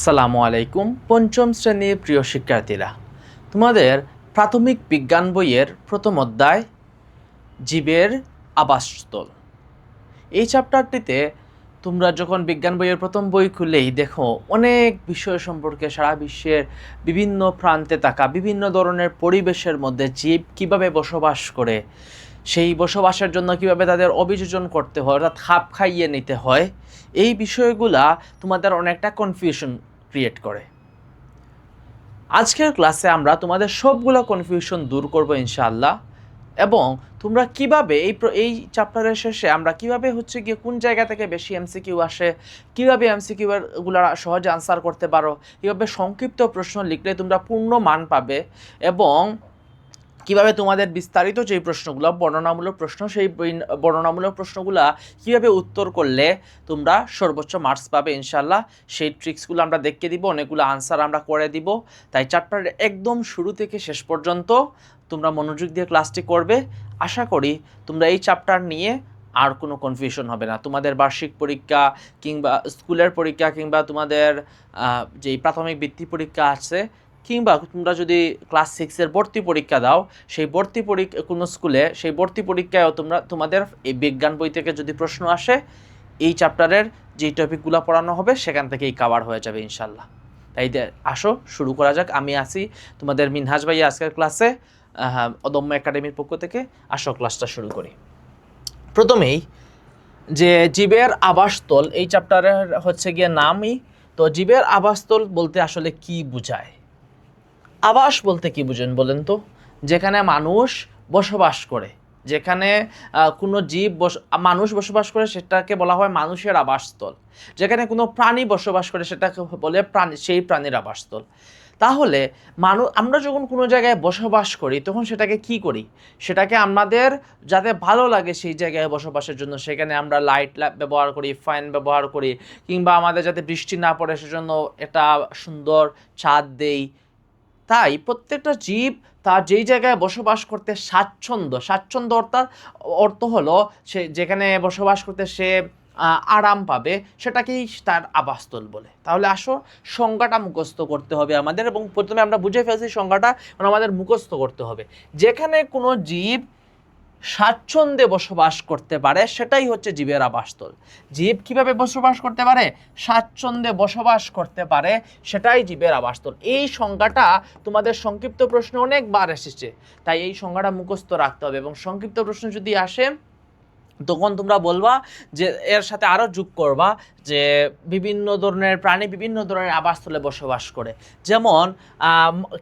সালামু আলাইকুম। পঞ্চম শ্রেণীর প্রিয় শিক্ষার্থীরা, তোমাদের প্রাথমিক বিজ্ঞান বইয়ের প্রথম অধ্যায় জীবের আবাসস্থল, এই চ্যাপ্টারটিতে তোমরা যখন বিজ্ঞান বইয়ের প্রথম বই খুললেই দেখো অনেক বিষয় সম্পর্কে সারা বিশ্বের বিভিন্ন প্রান্তে থাকা বিভিন্ন ধরনের পরিবেশের মধ্যে জীব কিভাবে বসবাস করে, সেই বসবাসের জন্য কিভাবে তাদের অভিযোজন করতে হয়, অর্থাৎ খাপ খাইয়ে নিতে হয়, এই বিষয়গুলা তোমাদের অনেকটা কনফিউশন ক্রিয়েট করে। আজকের ক্লাসে আমরা তোমাদের সবগুলো কনফিউশন দূর করব ইনশাআল্লাহ, এবং তোমরা কিভাবে এই চ্যাপ্টারের শেষে আমরা কিভাবে গিয়ে কোন জায়গা থেকে বেশি এমসিকিউ আসে, কিভাবে এমসিকিউ এগুলো সহজে আনসার করতে পারো, কিভাবে সংক্ষিপ্ত প্রশ্ন লিখলে তোমরা পূর্ণ মান পাবে, এবং কিভাবে তোমাদের বিস্তারিত যেই প্রশ্নগুলো বর্ণনামূলক প্রশ্ন, সেই বর্ণনামূলক প্রশ্নগুলো কিভাবে উত্তর করলে তোমরা সর্বোচ্চ মার্কস পাবে ইনশাআল্লাহ, সেই ট্রিক্সগুলো আমরা দেখিয়ে দিব, অনেকগুলো আনসার আমরা করে দিব। তাই চ্যাপ্টারের একদম শুরু থেকে শেষ পর্যন্ত তোমরা মনোযোগ দিয়ে ক্লাসটি করবে। আশা করি তোমরা এই চ্যাপ্টার নিয়ে আর কোনো কনফিউশন হবে না। তোমাদের বার্ষিক পরীক্ষা কিংবা স্কুলের পরীক্ষা কিংবা তোমাদের যেই প্রাথমিক বৃত্তি পরীক্ষা আছে, কিংবা তোমরা যদি ক্লাস 6-এর ভর্তি পরীক্ষা দাও, সেই ভর্তি পরীক্ষা কোনো স্কুলে, সেই ভর্তি পরীক্ষায়ও তোমাদের এই বিজ্ঞান বই থেকে যদি প্রশ্ন আসে, এই চ্যাপ্টারের যেই টপিকগুলো পড়ানো হবে সেখান থেকেই কভার হয়ে যাবে ইনশাল্লাহ। তাই আসো শুরু করা যাক। আমি আছি তোমাদের মিনহাজ ভাই আজকের ক্লাসে, অদম্য একাডেমির পক্ষ থেকে। আসো ক্লাসটা শুরু করি। প্রথমেই যে জীবের আবাসস্থল, এই চ্যাপ্টারের গিয়ে নামই তো। জীবের আবাসস্থল বলতে আসলে কি বোঝায়? আবাস বলতে কি বুঝেন বলেন তো? যেখানে মানুষ বসবাস করে, যেখানে কোনো মানুষ বসবাস করে সেটাকে বলা হয় মানুষের আবাসস্থল। যেখানে কোনো প্রাণী বসবাস করে সেটাকে বলে সেই প্রাণীর আবাসস্থল। তাহলে আমরা যখন কোনো জায়গায় বসবাস করি তখন সেটাকে কি করি? সেটাকে আমাদের যাতে ভালো লাগে সেই জায়গায় বসবাসের জন্য সেখানে আমরা লাইট ব্যবহার করি, ফ্যান ব্যবহার করি, কিংবা আমাদের যাতে বৃষ্টি না পড়ে সেজন্য একটা সুন্দর ছাদ দেই। তাই প্রত্যেকটা জীব তার যেই জায়গায় বসবাস করতে স্বাচ্ছন্দ্য অর্থ হলো সে যেখানে বসবাস করতে সে আরাম পাবে, সেটাকেই তার আবাসস্থল বলে। তাহলে আসো সংজ্ঞাটা মুখস্থ করতে হবে আমাদের, এবং প্রথমে আমরা বুঝে ফেলছি সংজ্ঞাটা, আমাদের মুখস্থ করতে হবে। যেখানে কোনো জীব স্বাচ্ছন্দ্যে বসবাস করতে পারে সেটাই হচ্ছে জীবের আবাসস্থল। জীব কিভাবে বসবাস করতে পারে? স্বাচ্ছন্দ্যে বসবাস করতে পারে, সেটাই জীবের আবাসস্থল। এই সংজ্ঞাটা তোমাদের সংক্ষিপ্ত প্রশ্ন অনেকবার এসেছে, তাই এই সংজ্ঞাটা মুখস্থ রাখতে হবে, এবং সংক্ষিপ্ত প্রশ্ন যদি আসে তখন তোমরা বলবা যে এর সাথে আরও যোগ করবা যে বিভিন্ন ধরনের প্রাণী বিভিন্ন ধরনের আবাসস্থলে বসবাস করে। যেমন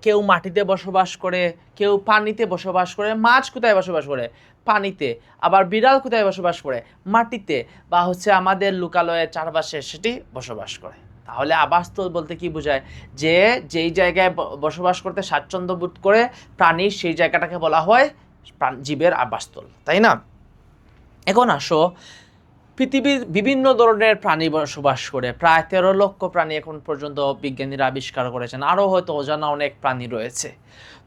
কেউ মাটিতে বসবাস করে, কেউ পানিতে বসবাস করে। মাছ কোথায় বসবাস করে? পানিতে। আবার বিড়াল কোথায় বসবাস করে? মাটিতে, বা আমাদের লোকালয়ের চারপাশে সেটি বসবাস করে। তাহলে আবাসস্থল বলতে কি বোঝায়? যে যেই জায়গায় বসবাস করতে স্বাচ্ছন্দ্য বোধ করে প্রাণী, সেই জায়গাটাকে বলা হয় জীবের আবাসস্থল, তাই না? এখন আসো, পৃথিবীর বিভিন্ন ধরনের প্রাণী বসবাস করে, প্রায় 13 লক্ষ প্রাণী এখন পর্যন্ত বিজ্ঞানীরা আবিষ্কার করেছেন। আরও হয়তো অজানা অনেক প্রাণী রয়েছে।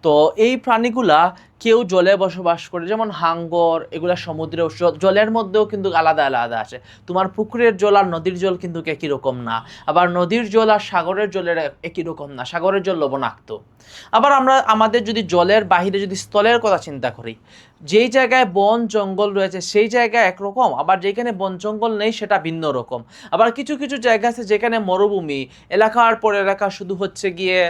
তো এই প্রাণীগুলা কেউ জলে বসবাস করে, যেমন হাঙ্গর, এগুলা সমুদ্রে, জলের মধ্যেও কিন্তু আলাদা আলাদা আছে। তোমার পুকুরের জল আর নদীর জল কিন্তু একই রকম না, আবার নদীর জল আর সাগরের জলের একই রকম না, সাগরের জল লবণাক্ত। আবার আমরা আমাদের যদি জলের বাহিরে যদি স্থলের কথা চিন্তা করি, যেই জায়গায় বন জঙ্গল রয়েছে সেই জায়গায় একরকম, আবার যেখানে বন জঙ্গল নেই সেটা ভিন্ন রকম। আবার কিছু কিছু জায়গা আছে যেখানে মরুভূমি, এলাকার পর এলাকা শুধু গিয়ে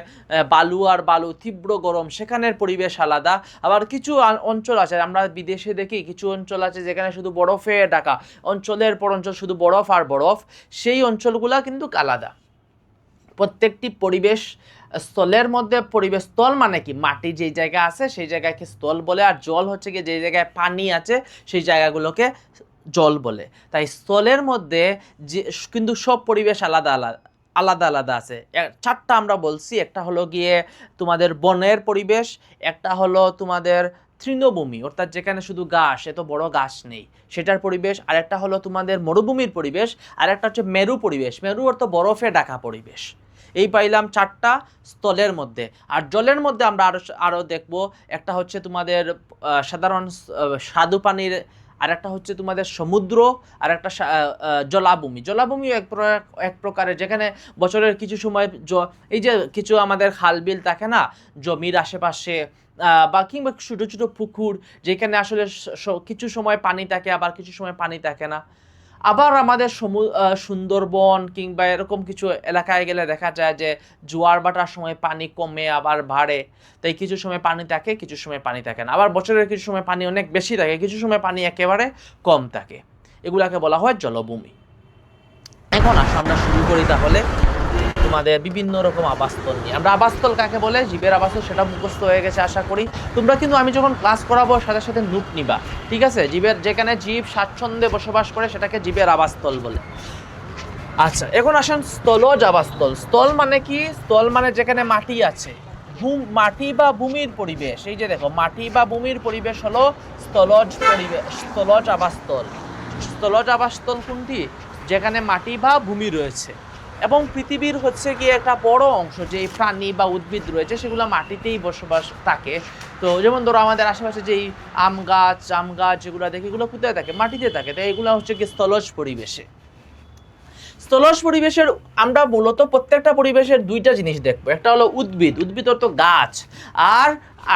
বালু আর বালু, তীব্র গরম, সেখানের পরিবেশ আলাদা। আবার কিছু অঞ্চল আছে, আমরা বিদেশে দেখি কিছু অঞ্চল আছে যেখানে শুধু বরফে ঢাকা, অঞ্চলের পর অঞ্চল শুধু বরফ আর বরফ, সেই অঞ্চলগুলা কিন্তু আলাদা। প্রত্যেকটি পরিবেশ স্থলের মধ্যে, পরিবেশ স্থল মানে কি? মাটি যেই জায়গা আছে সেই জায়গাকে স্থল বলে, আর জল গিয়ে যেই জায়গায় পানি আছে সেই জায়গাগুলোকে জল বলে। তাই স্থলের মধ্যে যে কিন্তু সব পরিবেশ আলাদা আলাদা আলাদা আলাদা আছে। 4টা আমরা বলছি। একটা হলো গিয়ে তোমাদের বনের পরিবেশ, একটা হলো তোমাদের তৃণভূমি, অর্থাৎ যেখানে শুধু ঘাস, এত বড় ঘাস নেই, সেটার পরিবেশ। আর একটা হলো তোমাদের মরুভূমির পরিবেশ, আর একটা হচ্ছে মেরু পরিবেশ, মেরু অর্থ বরফে ঢাকা পরিবেশ। এই পাইলাম 4টা স্থলের মধ্যে। আর জলের মধ্যে আমরা আরও দেখব, একটা হচ্ছে তোমাদের সাধারণ স্বাদু পানির আর একটা হচ্ছে তোমাদের সমুদ্র, আর একটা জলাভূমি। জলাভূমিও এক প্রকারের, যেখানে বছরের কিছু সময় এই যে কিছু আমাদের খাল বিল থাকে না জমির আশেপাশে, বা কিংবা ছোটো ছোটো পুকুর, যেখানে আসলে কিছু সময় পানি থাকে আবার কিছু সময় পানি থাকে না। আবার আমাদের সুন্দরবন কিংবা এরকম কিছু এলাকায় গেলে দেখা যায় যে জোয়ার ভাটার সময় পানি কমে আবার বাড়ে, তাই কিছু সময় পানি থাকে কিছু সময় পানি থাকে না। আবার বছরের কিছু সময় পানি অনেক বেশি থাকে, কিছু সময় পানি একেবারে কম থাকে। এগুলাকে বলা হয় জলভূমি। এখন আসো আমরা শুরু করি তাহলে তোমাদের বিভিন্ন রকম আবাসস্থল নিয়ে। আমরা আবাসস্থল কাকে বলে, জীবের আবাসস্থল, সেটা মুখস্থ হয়ে গেছে আশা করি। তোমরা কিন্তু আমি যখন ক্লাস করাবো সাথে সাথে নোট নিবা, ঠিক আছে? জীবের, যেখানে জীব স্বাচ্ছন্দ্যে বসবাস করে সেটাকে জীবের আবাসস্থল বলে। আচ্ছা, এখন আসেন স্থলজ আবাসস্থল। স্থল মানে কি? স্থল মানে যেখানে মাটি আছে, মাটি বা ভূমির পরিবেশ। এই যে দেখো, মাটি বা ভূমির পরিবেশ হলো স্থলজ পরিবেশ, স্থলজ আবাসস্থল। স্থলজ আবাসস্থল কোনটি? যেখানে মাটি বা ভূমি রয়েছে। এবং পৃথিবীর হচ্ছে গিয়ে একটা বড় অংশ যে প্রাণী বা উদ্ভিদ রয়েছে সেগুলো মাটিতেই বসবাস থাকে। তো যেমন ধরো আমাদের আশেপাশে যেই আম গাছ যেগুলো দেখি, এগুলো কোথায় থাকে? মাটিতে থাকে। তাই এগুলো হচ্ছে গিয়ে স্থলজ পরিবেশে। স্থলজ পরিবেশের আমরা মূলত প্রত্যেকটা পরিবেশের দুইটা জিনিস দেখবো, একটা হলো উদ্ভিদ, উদ্ভিদ অর্থ গাছ, আর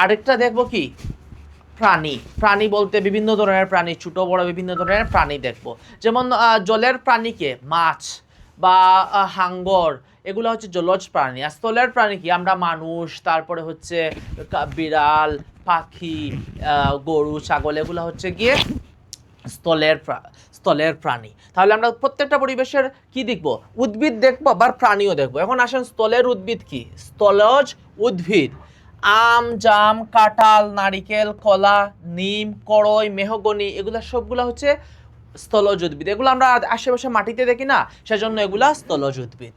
আরেকটা দেখবো কি? প্রাণী। প্রাণী বলতে বিভিন্ন ধরনের প্রাণী, ছোট বড় বিভিন্ন ধরনের প্রাণী দেখবো। যেমন জলের প্রাণীকে মাছ বা হাঙ্গর, এগুলো হচ্ছে জলজ প্রাণী। আর স্থলের প্রাণী কি? আমরা মানুষ, তারপরে হচ্ছে বিড়াল, পাখি, গরু, ছাগল, এগুলো হচ্ছে গিয়ে স্থলের প্রাণী। তাহলে আমরা প্রত্যেকটা পরিবেশের কি দেখব? উদ্ভিদ দেখবো, আবার প্রাণীও দেখবো। এখন আসেন স্থলের উদ্ভিদ কি? স্থলজ উদ্ভিদ আম, জাম, কাঁঠাল, নারিকেল, কলা, নিম, কড়ই, মেহগনি, এগুলো সবগুলো হচ্ছে স্থলজ উদ্ভিদ। এগুলো আমরা আশেপাশে মাটিতে দেখি না, সেজন্য এগুলা স্থলজ উদ্ভিদ।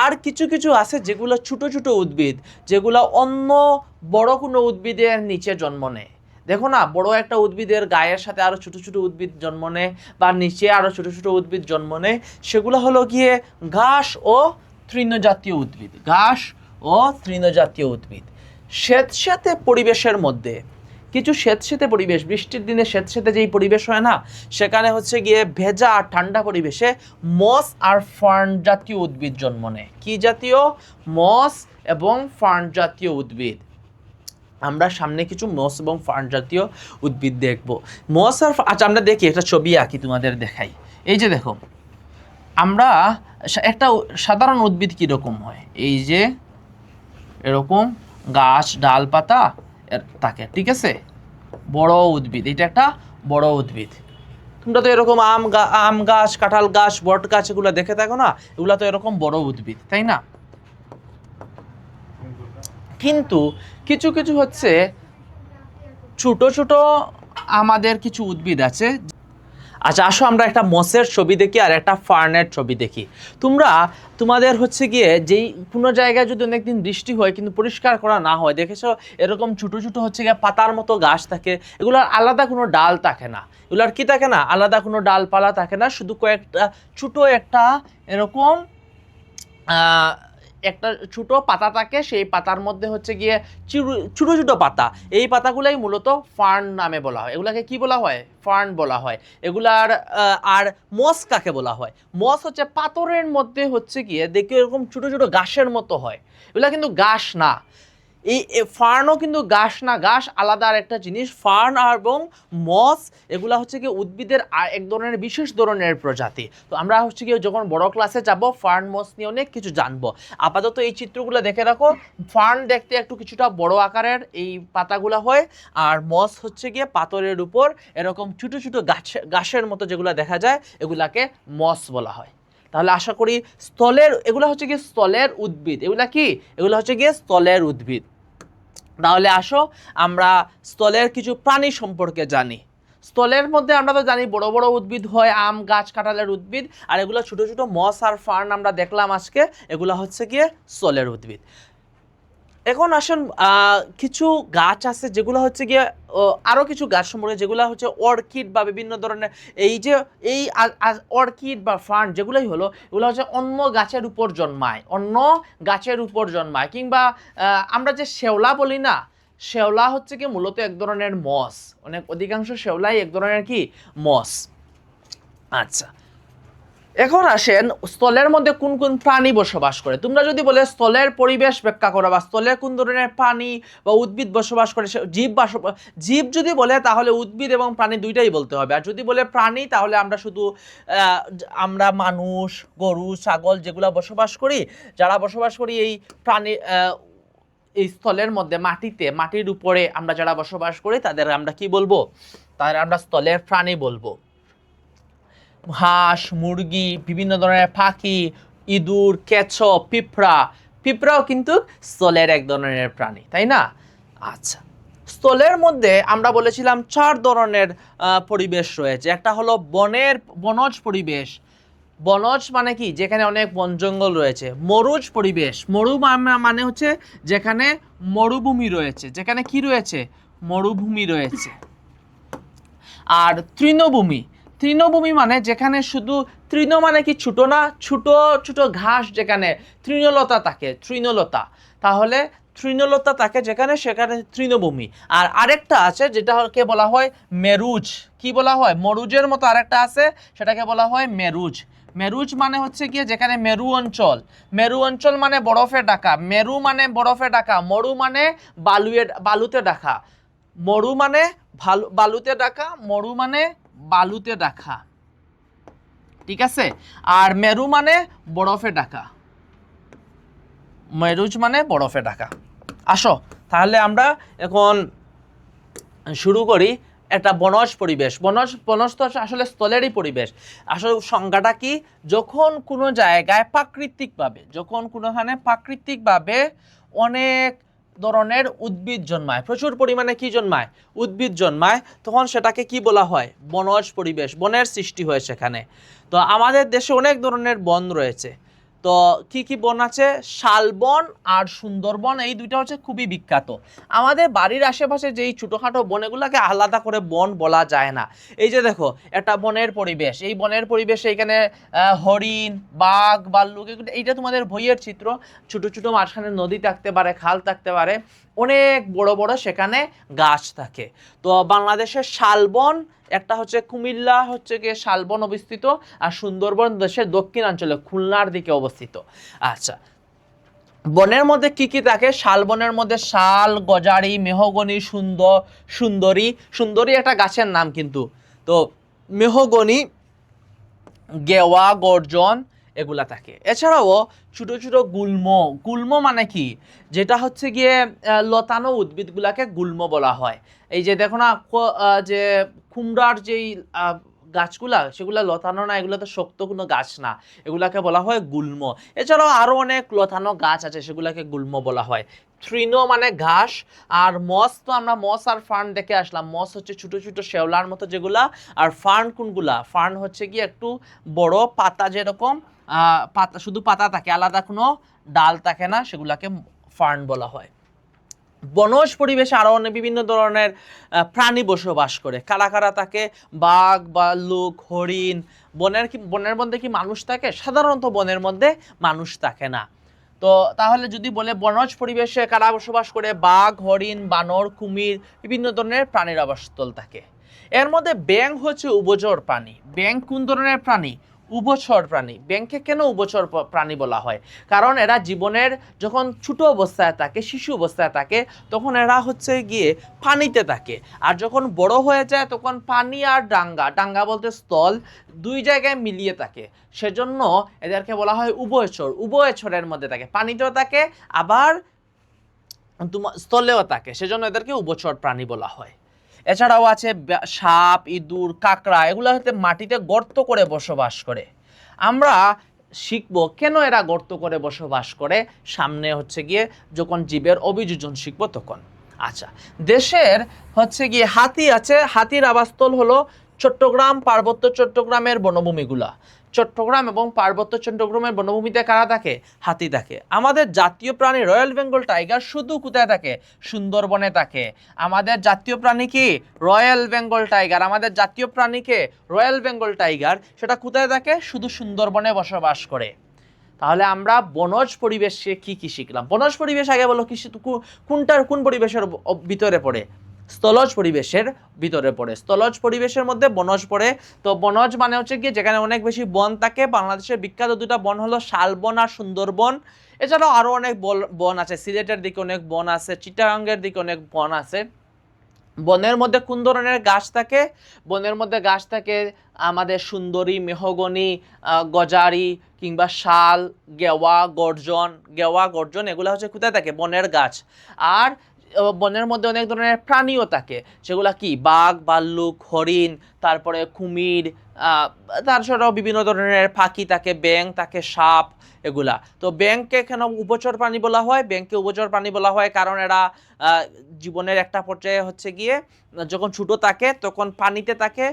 আর কিছু কিছু আছে যেগুলো ছোট ছোট উদ্ভিদ, যেগুলো অন্য বড় কোনো উদ্ভিদের নিচে জন্ম নেয়। দেখো না, বড় একটা উদ্ভিদের গায়ের সাথে আরো ছোট ছোট উদ্ভিদ জন্ম নেয়, বা নিচে আরো ছোট ছোট উদ্ভিদ জন্ম নেয়। সেগুলো হলো গিয়ে ঘাস ও তৃণজাতীয় উদ্ভিদ। ঘাস ও তৃণজাতীয় উদ্ভিদ। স্যাঁতস্যাঁতে পরিবেশের মধ্যে, কিছু স্যাঁতস্যাঁতে পরিবেশ, বৃষ্টির দিনে স্যাঁতস্যাঁতে যেই পরিবেশ হয় না, সেখানে হচ্ছে গিয়ে ভেজা আর ঠান্ডা পরিবেশে মস আর ফার্ন জাতীয় উদ্ভিদ জন্ম নেয়। কি জাতীয়? মস এবং ফার্ন জাতীয় উদ্ভিদ। আমরা সামনে কিছু মস এবং ফার্ন জাতীয় উদ্ভিদ দেখব। মস আর, আচ্ছা আমরা দেখি, একটা ছবি আঁকি তোমাদের দেখাই। এই যে দেখো, আমরা একটা সাধারণ উদ্ভিদ কীরকম হয়, এই যে এরকম গাছ ডালপাতা থাকে, ঠিক আছে? বড় উদ্ভিদ, এটা একটা বড় উদ্ভিদ। তোমরা তো এরকম আম গাছ, কাঁঠাল গাছ, বট গাছ, এগুলো দেখে থাকো না? এগুলো তো এরকম বড় উদ্ভিদ, তাই না? কিন্তু কিছু কিছু হচ্ছে ছোট ছোট আমাদের কিছু উদ্ভিদ আছে। আচ্ছা আসো আমরা একটা মসের ছবি দেখি আর একটা ফার্নের ছবি দেখি। তোমাদের হচ্ছে গিয়ে যেই কোনো জায়গায় যদি অনেকদিন বৃষ্টি হয় কিন্তু পরিষ্কার করা না হয়, দেখেছো এরকম ছোটো ছোটো হচ্ছে গিয়ে পাতার মতো গাছ থাকে, এগুলোর আলাদা কোনো ডাল থাকে না। এগুলোর কি থাকে না? আলাদা কোনো ডালপালা থাকে না, শুধু কয়েকটা ছোটো একটা এরকম একটা ছোট পাতা থাকে, সেই পাতার মধ্যে হচ্ছে গিয়ে ছোটো ছোটো পাতা। এই পাতাগুলাই মূলত ফার্ন নামে বলা হয়। এগুলাকে কি বলা হয়? ফার্ন বলা হয়। এগুলার আর মস কাকে বলা হয়? মস হচ্ছে পাথরের মধ্যে হচ্ছে গিয়ে দেখি এরকম ছোটো ছোটো ঘাসের মতো হয়। এগুলা কিন্তু ঘাস না। এই ফার্নও কিন্তু ঘাস না, ঘাস আলাদা আর একটা জিনিস। ফার্ন এবং মস এগুলা হচ্ছে কি উদ্ভিদের এক ধরনের বিশেষ ধরনের প্রজাতি। তো আমরা হচ্ছে কি যখন বড় ক্লাসে যাব ফার্ন মস নিয়ে অনেক কিছু জানবো। আপাতত এই চিত্রগুলো দেখে রাখো। ফার্ন দেখতে একটু কিছুটা বড় আকারের এই পাতাগুলো হয়, আর মস হচ্ছে গিয়ে পাথরের উপর এরকম ছোটো ছোটো ঘাসের মতো যেগুলো দেখা যায়, এগুলাকে মস বলা হয়। তাহলে আশা করি এগুলো হচ্ছে গিয়ে স্থলের উদ্ভিদ। এগুলা কি? এগুলো হচ্ছে গিয়ে স্থলের উদ্ভিদ। তাহলে আসো আমরা স্থলের কিছু প্রাণী সম্পর্কে জানি। স্থলের মধ্যে আমরা তো জানি বড় বড় উদ্ভিদ হয়, আম গাছ কাঁঠালের উদ্ভিদ, আর এগুলো ছোট ছোট মস আর ফার্ন আমরা দেখলাম আজকে, এগুলো হচ্ছে গিয়ে স্থলের উদ্ভিদ। এখন আসেন কিছু গাছ আছে যেগুলো হচ্ছে গিয়ে আরও কিছু গাছ সম্পর্কে, যেগুলো হচ্ছে অর্কিড বা বিভিন্ন ধরনের এই অর্কিড বা ফার্ন যেগুলোই হলো, এগুলো হচ্ছে অন্য গাছের উপর জন্মায়, কিংবা আমরা যে শেওলা বলি না, শেওলা হচ্ছে কি মূলত এক ধরনের মস, অধিকাংশ শেওলাই এক ধরনের কি মস। আচ্ছা, এখন আসেন স্থলের মধ্যে কোন কোন প্রাণী বসবাস করে। তোমরা যদি বলে স্থলের পরিবেশ ব্যাখ্যা করো বা স্থলে কোন ধরনের প্রাণী বা উদ্ভিদ বসবাস করে, জীব যদি বলে তাহলে উদ্ভিদ এবং প্রাণী দুইটাই বলতে হবে। আর যদি বলে প্রাণী তাহলে আমরা শুধু আমরা মানুষ, গরু, ছাগল যেগুলো বসবাস করি, যারা বসবাস করি এই প্রাণী এই স্থলের মধ্যে মাটির উপরে আমরা যারা বসবাস করি তাদের আমরা কি বলবো, তাদের আমরা স্থলের প্রাণী বলবো। হাঁস, মুরগি, বিভিন্ন ধরনের পাখি, ইঁদুর, কেঁচো, পিঁপড়াও কিন্তু স্থলের এক ধরনের প্রাণী, তাই না? আচ্ছা, স্থলের মধ্যে আমরা বলেছিলাম 4 ধরনের পরিবেশ রয়েছে। একটা হলো বনজ পরিবেশ। বনজ মানে কি, যেখানে অনেক বন জঙ্গল রয়েছে। মরুজ পরিবেশ, মানে হচ্ছে যেখানে মরুভূমি রয়েছে, যেখানে কি রয়েছে, মরুভূমি রয়েছে। আর তৃণভূমি মানে যেখানে শুধু, তৃণ মানে কি ছোট না, ছোট ছোট ঘাস, যেখানে তৃণলতা থাকে, তাহলে তৃণলতা থাকে যেখানে, সেখানে তৃণভূমি। আর আরেকটা আছে যেটাকে বলা হয় মেরুজ। কি বলা হয়, মরুজের মতো আরেকটা আছে, সেটাকে বলা হয় মেরুজ মানে হচ্ছে গিয়ে যেখানে মেরু অঞ্চল মানে বরফে ঢাকা, মেরু মানে বরফে ঢাকা, মরু মানে বালুতে ঢাকা, মরু মানে বালুতে ঢাকা, ঠিক আছে। আর মেরু মানে বরফে ঢাকা, মেরুজ মানে বরফে ঢাকা। আসো তাহলে আমরা এখন শুরু করি। একটা বনজ পরিবেশ, বনজ তো আসলে স্থলেরই পরিবেশ। আসলে সংজ্ঞাটা কি, যখন কোনো জায়গায় প্রাকৃতিকভাবে অনেক ধরনের উদ্ভিদ জন্মায়, প্রচুর পরিমাণে কি জন্মায়, উদ্ভিদ জন্মায়, তখন সেটাকে কি বলা হয়, বনজ পরিবেশ, বনের সৃষ্টি হয় সেখানে। তো আমাদের দেশে অনেক ধরনের বন রয়েছে। তো কি কি বন আছে, শালবন আর সুন্দরবন, এই দুইটা হচ্ছে খুবই বিখ্যাত। আমাদের বাড়ির আশেপাশে যেই ছোটোখাটো বন, এগুলোকে আলাদা করে বন বলা যায় না। এই যে দেখো একটা বনের পরিবেশ, এই বনের পরিবেশে এখানে হরিণ, বাঘ, ভাল্লুক, এইটা তোমাদের বইয়ের চিত্র। ছোটো ছোটো মাঝখানে নদী থাকতে পারে, খাল থাকতে পারে, অনেক বড় বড় সেখানে গাছ থাকে। তো বাংলাদেশের শালবন একটা হচ্ছে কুমিল্লা হচ্ছে গিয়ে শালবন অবস্থিত, আর সুন্দরবন দেশের দক্ষিণাঞ্চলে খুলনার দিকে অবস্থিত। আচ্ছা, বনের মধ্যে কি কি থাকে, শালবনের মধ্যে শাল, গজারি, মেহগনি, সুন্দরী একটা গাছের নাম কিন্তু। তো মেহগনি, গেওয়া, গর্জন এগুলা থাকে। এছাড়াও ছোট ছোট গুল্ম মানে কি, যেটা হচ্ছে গিয়ে লতানো উদ্ভিদগুলাকে গুল্ম বলা হয়। এই যে দেখো না যে কুমড়ার যেই গাছগুলা, সেগুলা লতানো না, এগুলো তো শক্ত কোনো গাছ না, এগুলাকে বলা হয় গুল্ম। এছাড়াও আরও অনেক লতানো গাছ আছে, সেগুলাকে গুল্ম বলা হয়। তৃণ মানে ঘাস। আর মস, তো আমরা মস আর ফার্ন দেখে আসলাম। মস হচ্ছে ছোট ছোট শেওলার মতো যেগুলা, আর ফার্ন কোনগুলা, ফার্ন হচ্ছে কি একটু বড় পাতা, যেরকম পাতা, শুধু পাতা থাকে, আলাদা কোনো ডাল থাকে না, সেগুলাকে ফার্ন বলা হয়। বনজ পরিবেশে আরও অনেক বিভিন্ন ধরনের প্রাণী বসবাস করে। কারা কারা থাকে, বাঘ, ভাল্লুক, হরিণ। বনের মধ্যে কি মানুষ থাকে? সাধারণত বনের মধ্যে মানুষ থাকে না। তো তাহলে যদি বলে বনজ পরিবেশে কারা বসবাস করে, বাঘ, হরিণ, বানর, কুমির, বিভিন্ন ধরনের প্রাণীর আবাসস্থল থাকে। এর মধ্যে ব্যাঙ হচ্ছে উভচর প্রাণী। ব্যাঙ কোন ধরনের প্রাণী? উভচর প্রাণী। ব্যাঙকে কেন উভচর প্রাণী বলা হয়? কারণ এরা জীবনের যখন ছোট অবস্থায় থাকে, শিশু অবস্থায় থাকে, তখন এরা হচ্ছে গিয়ে পানিতে থাকে। আর যখন বড় হয়ে যায় তখন পানি আর ডাঙ্গা বলতে স্থল, দুই জায়গায় মিলিয়ে থাকে। সেজন্য এদেরকে বলা হয় উভয়চরের মধ্যে থাকে, পানিতেও থাকে আবার তোমার স্থলেও থাকে, সেজন্য এদেরকে উভচর প্রাণী বলা হয়। এছাড়াও আছে সাপ, ইঁদুর, কাঁকড়া, এগুলো হচ্ছে মাটিতে গর্ত করে বসবাস করে। আমরা শিখবো কেন এরা গর্ত করে বসবাস করে, সামনে হচ্ছে গিয়ে যখন জীবের অভিযোজন শিখবো তখন। আচ্ছা, দেশের হচ্ছে গিয়ে হাতি আছে। হাতির আবাসস্থল হলো চট্টগ্রাম, পার্বত্য চট্টগ্রামের বনভূমিগুলা। চট্টগ্রাম এবং পার্বত্য চট্টগ্রামের বনভূমিতে কারা থাকে? হাতি থাকে। আমাদের জাতীয় প্রাণী রয়্যাল বেঙ্গল টাইগার শুধু কোথায় থাকে? সুন্দরবনে থাকে। আমাদের জাতীয় প্রাণী কি? Royal Bengal tiger. আমাদের জাতীয় প্রাণীকে রয়্যাল বেঙ্গল টাইগার, সেটা কোথায় থাকে? শুধু সুন্দরবনে বসবাস করে। তাহলে আমরা বনজ পরিবেশে কি কি শিখলাম? বনজ পরিবেশ আগে বলো কি কোন পরিবেশের ভিতরে পড়ে? স্থলজ পরিবেশের ভিতরে পড়ে। স্থলজ পরিবেশের মধ্যে বনজ পড়ে। তো বনজ মানে হচ্ছে কি যেখানে অনেক বেশি বন থাকে। বাংলাদেশের বিখ্যাত দুটা বন হলো শালবন আর সুন্দরবন। এছাড়াও আরো অনেক বন আছে, সিলেটের দিকে অনেক বন আছে, চিটাগাঙ্গের দিকে অনেক বন আছে। বনের মধ্যে কোন ধরনের গাছ থাকে? বনের মধ্যে গাছ থাকে আমাদের সুন্দরী, মেহগনি, গজারি কিংবা শাল, গেওয়া, গর্জন এগুলো হচ্ছে কোথায় থাকে? বনের গাছ। আর বনের মধ্যে অনেক ধরনের প্রাণীও থাকে, সেগুলা কি? বাঘ, ভাল্লুক, হরিণ, তারপরে কুমির, তাছাড়াও বিভিন্ন ধরনের পাখি থাকে, ব্যাঙ থাকে, সাপ, এগুলা। তো ব্যাঙকে কেন উভচর প্রাণী বলা হয়? ব্যাঙকে উভচর প্রাণী বলা হয় কারণ এরা জীবনের একটা পর্যায়ে হচ্ছে গিয়ে যখন ছোট থাকে তখন পানিতে থাকে,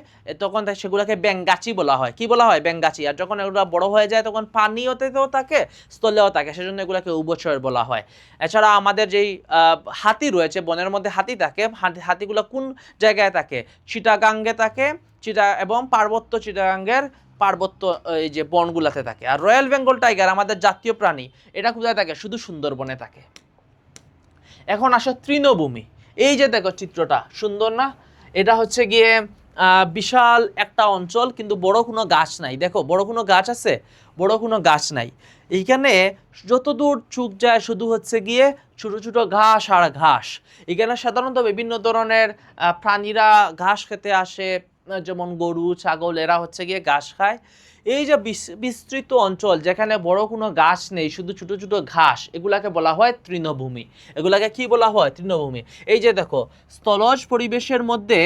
তখন সেগুলোকে ব্যাঙগাছি বলা হয়। কি বলা হয়? ব্যাঙগাছি। আর যখন এগুলো বড় হয়ে যায় তখন পানিতেও থাকে, স্থলেও থাকে, সেজন্য এগুলোকে উভচর বলা হয়। এছাড়া আমাদের যেই হাতি রয়েছে, বনের মধ্যে হাতি থাকে, হাতিগুলো কোন জায়গায় থাকে? চিটাগাঙ্গে থাকে, এবং পার্বত্য চিটাগাঙ্গের পার্বত্য এই যে বনগুলাতে থাকে। আর রয়্যাল বেঙ্গল টাইগার আমাদের জাতীয় প্রাণী, এটা কোথায় থাকে? শুধু সুন্দরবনে থাকে। এখন আসো তৃণভূমি। এই যে দেখো চিত্রটা, সুন্দর না? এটা হচ্ছে গিয়ে বিশাল একটা অঞ্চল, কিন্তু বড় কোনো গাছ নাই। দেখো বড় কোনো গাছ আছে? বড় কোনো গাছ নাই। এইখানে যতদূর চোখ যায় শুধু হচ্ছে গিয়ে ছোট ছোট ঘাস আর ঘাস। এখানে সাধারণত বিভিন্ন ধরনের প্রাণীরা ঘাস খেতে আসে, যেমন গরু, ছাগল, এরা হচ্ছে গিয়ে ঘাস খায়। এই যে বিস্তৃত অঞ্চল যেখানে বড় কোনো গাছ নেই, শুধু ছোট ছোট ঘাস, এগুলাকে বলা হয় তৃণভূমি। এগুলাকে কি বলা হয়? তৃণভূমি। এই যে দেখো, স্থলজ পরিবেশের মধ্যে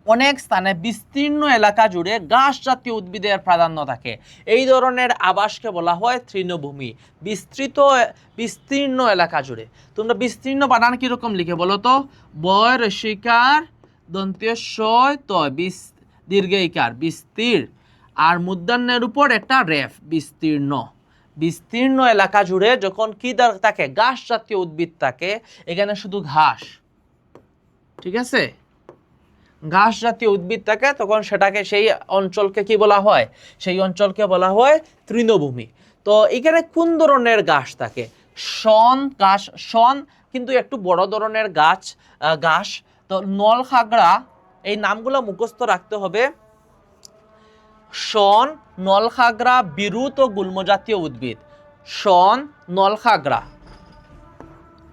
অনেক স্থানে বিস্তীর্ণ এলাকা জুড়ে ঘাস জাতীয় উদ্ভিদের প্রাধান্য থাকে। এই ধরনের আবাসকে বলা হয় তৃণভূমি। বিস্তীর্ণ এলাকা জুড়ে। তোমরা বিস্তীর্ণ বানান কিরকম লিখে বলো তো? বয় রসিকার দন্তীয় শয় তয় দীর্ঘইকার, বিস্তীর, আর মূর্ধন্যের উপর একটা রেফ, বিস্তীর্ণ। বিস্তীর্ণ এলাকা জুড়ে যখন কি থাকে? ঘাস জাতীয় উদ্ভিদ থাকে। এখানে শুধু ঘাস, ঠিক আছে? ঘাস জাতীয় উদ্ভিদ থাকে, তখন সেটাকে, সেই অঞ্চলকে কি বলা হয়? সেই অঞ্চলকে বলা হয় তৃণভূমি। তো এখানে কোন ধরনের ঘাস থাকে? শন ঘাস, শন কিন্তু একটু বড় ধরনের ঘাস। তো নলখাগড়া, এই নামগুলো মুখস্থ রাখতে হবে। শন, নলখাগড়া, বিরুৎ ও গুল্ম জাতীয় উদ্ভিদ। শন, নলখাগড়া,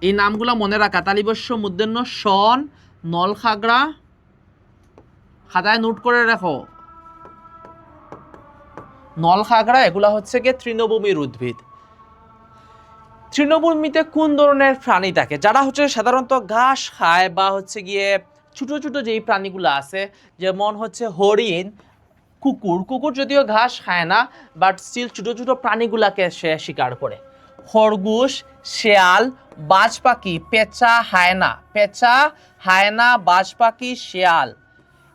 এই নামগুলো মনে রাখা। তালিবস্য মূর্ধন্য শন, নলখাগড়া, খাতায় নোট করে রাখো। নলখাগড়া, এগুলা হচ্ছে গিয়ে তৃণভূমির উদ্ভিদ। তৃণভূমিতে কোন ধরনের প্রাণী থাকে? যারা হচ্ছে সাধারণত ঘাস খায়, বা হচ্ছে গিয়ে ছোট ছোট যেই প্রাণীগুলো আছে, যেমন হচ্ছে হরিণ, কুকুর যদিও ঘাস খায় না, বাট স্টিল ছোট ছোট প্রাণীগুলাকে সে শিকার করে। খরগোশ, শেয়াল, বাজ পাখি, পেঁচা, হায়না, বাজ পাখি, শেয়াল,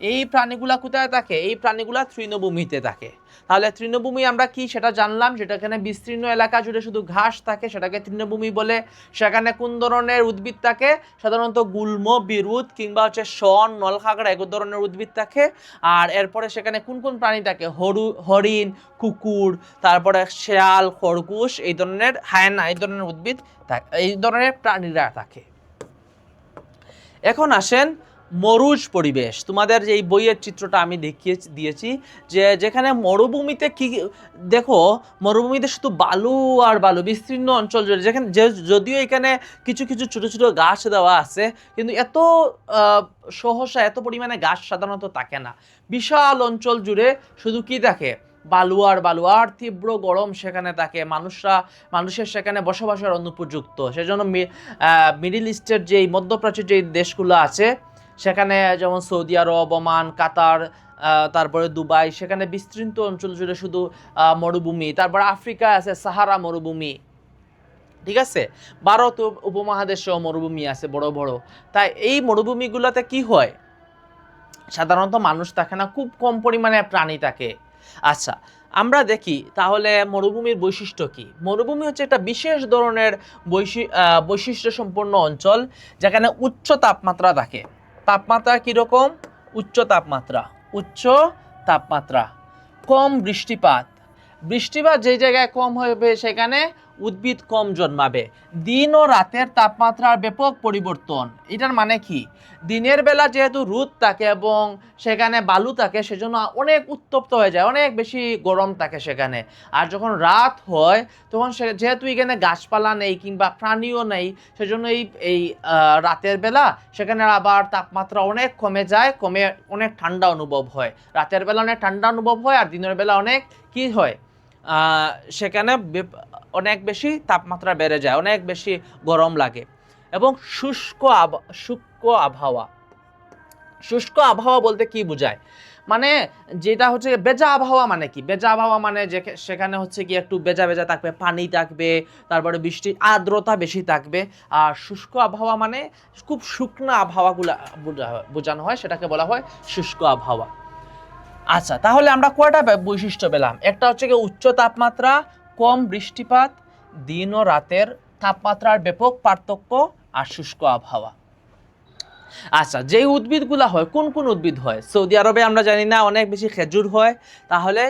এই প্রাণীগুলা কোথায় থাকে? এই প্রাণীগুলা তৃণভূমিতে থাকে। তাহলে তৃণভূমি আমরা কি সেটা জানলাম, যেটা এখানে বিস্তীর্ণ এলাকা জুড়ে শুধু ঘাস থাকে, সেটাকে তৃণভূমি বলে। সেখানে কোন ধরনের উদ্ভিদ থাকে? সাধারণত গুল্ম, বিরুৎ কিংবা হচ্ছে শন, নলখাগড়া, এগুলো ধরনের উদ্ভিদ থাকে। আর এরপরে সেখানে কোন কোন প্রাণী থাকে? হরিণ, কুকুর, তারপরে শেয়াল, খরগোশ, এই ধরনের, হায়না, এই ধরনের উদ্ভিদ থাকে, এই ধরনের প্রাণীরা থাকে। এখন আসেন মরুজ পরিবেশ। তোমাদের যে এই বইয়ের চিত্রটা আমি দেখিয়ে দিয়েছি, যে যেখানে মরুভূমিতে কি দেখো, মরুভূমিতে শুধু বালু আর বালু, বিস্তীর্ণ অঞ্চল জুড়ে, যেখানে যদিও এখানে কিছু কিছু ছোট ছোট গাছ দেওয়া আছে, কিন্তু এত সহসা এত পরিমাণে গাছ সাধারণত থাকে না। বিশাল অঞ্চল জুড়ে শুধু কি থাকে? বালু আর বালু, আর তীব্র গরম সেখানে থাকে। মানুষের সেখানে বসবাসের অনুপযুক্ত। সেজন্য মিডিল ইস্টের যেই মধ্যপ্রাচ্যের যেই দেশগুলো আছে, সেখানে যেমন সৌদি আরব, ওমান, কাতার, তারপরে দুবাই, সেখানে বিস্তৃত অঞ্চল জুড়ে শুধু মরুভূমি। তারপর আফ্রিকা আছে সাহারা মরুভূমি, ঠিক আছে? ভারত উপমহাদেশেও মরুভূমি আছে বড় বড়। তাই এই মরুভূমিগুলোতে কি হয়? সাধারণত মানুষ থাকে না, খুব কম পরিমাণে প্রাণী থাকে। আচ্ছা, আমরা দেখি তাহলে মরুভূমির বৈশিষ্ট্য কি। মরুভূমি হচ্ছে একটা বিশেষ ধরনের বৈশিষ্ট্য সম্পন্ন অঞ্চল, যেখানে উচ্চ তাপমাত্রা থাকে। তাপমাত্রা কিরকম? উচ্চ তাপমাত্রা, কম বৃষ্টিপাত, বৃষ্টিপাত যেই জায়গায় কম হবে সেখানে উদ্ভিদ কম জন্মাবে। দিন ও রাতের তাপমাত্রার ব্যাপক পরিবর্তন, এটার মানে কি? দিনের বেলা যেহেতু রোদ থাকে এবং সেখানে বালু থাকে, সেজন্য অনেক উত্তপ্ত হয়ে যায়, অনেক বেশি গরম থাকে সেখানে। আর যখন রাত হয় তখন যেহেতু এখানে গাছপালা নেই কিংবা প্রাণীও নেই, সেজন্য এই রাতের বেলা সেখানে আবার তাপমাত্রা অনেক কমে যায়, কমে অনেক ঠান্ডা অনুভব হয়। রাতের বেলা অনেক ঠান্ডা অনুভব হয়, আর দিনের বেলা অনেক কি হয়, সেখানে অনেক বেশি তাপমাত্রা বেড়ে যায়, অনেক বেশি গরম লাগে। এবং শুষ্ক আবহাওয়া। শুষ্ক আবহাওয়া বলতে কি বোঝায়? মানে যেটা হচ্ছে ভেজা আবহাওয়া। মানে কি ভেজা আবহাওয়া? মানে যে সেখানে হচ্ছে কি একটু ভেজা ভেজা থাকবে, পানি থাকবে, তারপরে বৃষ্টি, আর্দ্রতা বেশি থাকবে। আর শুষ্ক আবহাওয়া মানে খুব শুকনো আবহাওয়াগুলো বোঝানো হয়, সেটাকে বলা হয় শুষ্ক আবহাওয়া। আচ্ছা, তাহলে আমরা কয়টা বৈশিষ্ট্য পেলাম? একটা হচ্ছে কি উচ্চ তাপমাত্রা, কম বৃষ্টিপাত, দিন ও রাতের তাপমাত্রার ব্যাপক পার্থক্য, আর শুষ্ক আবহাওয়া। আচ্ছা, যেই উদ্ভিদগুলো হয়, কোন কোন উদ্ভিদ হয়? সৌদি আরবে আমরা জানি না অনেক বেশি খেজুর হয়, তাহলে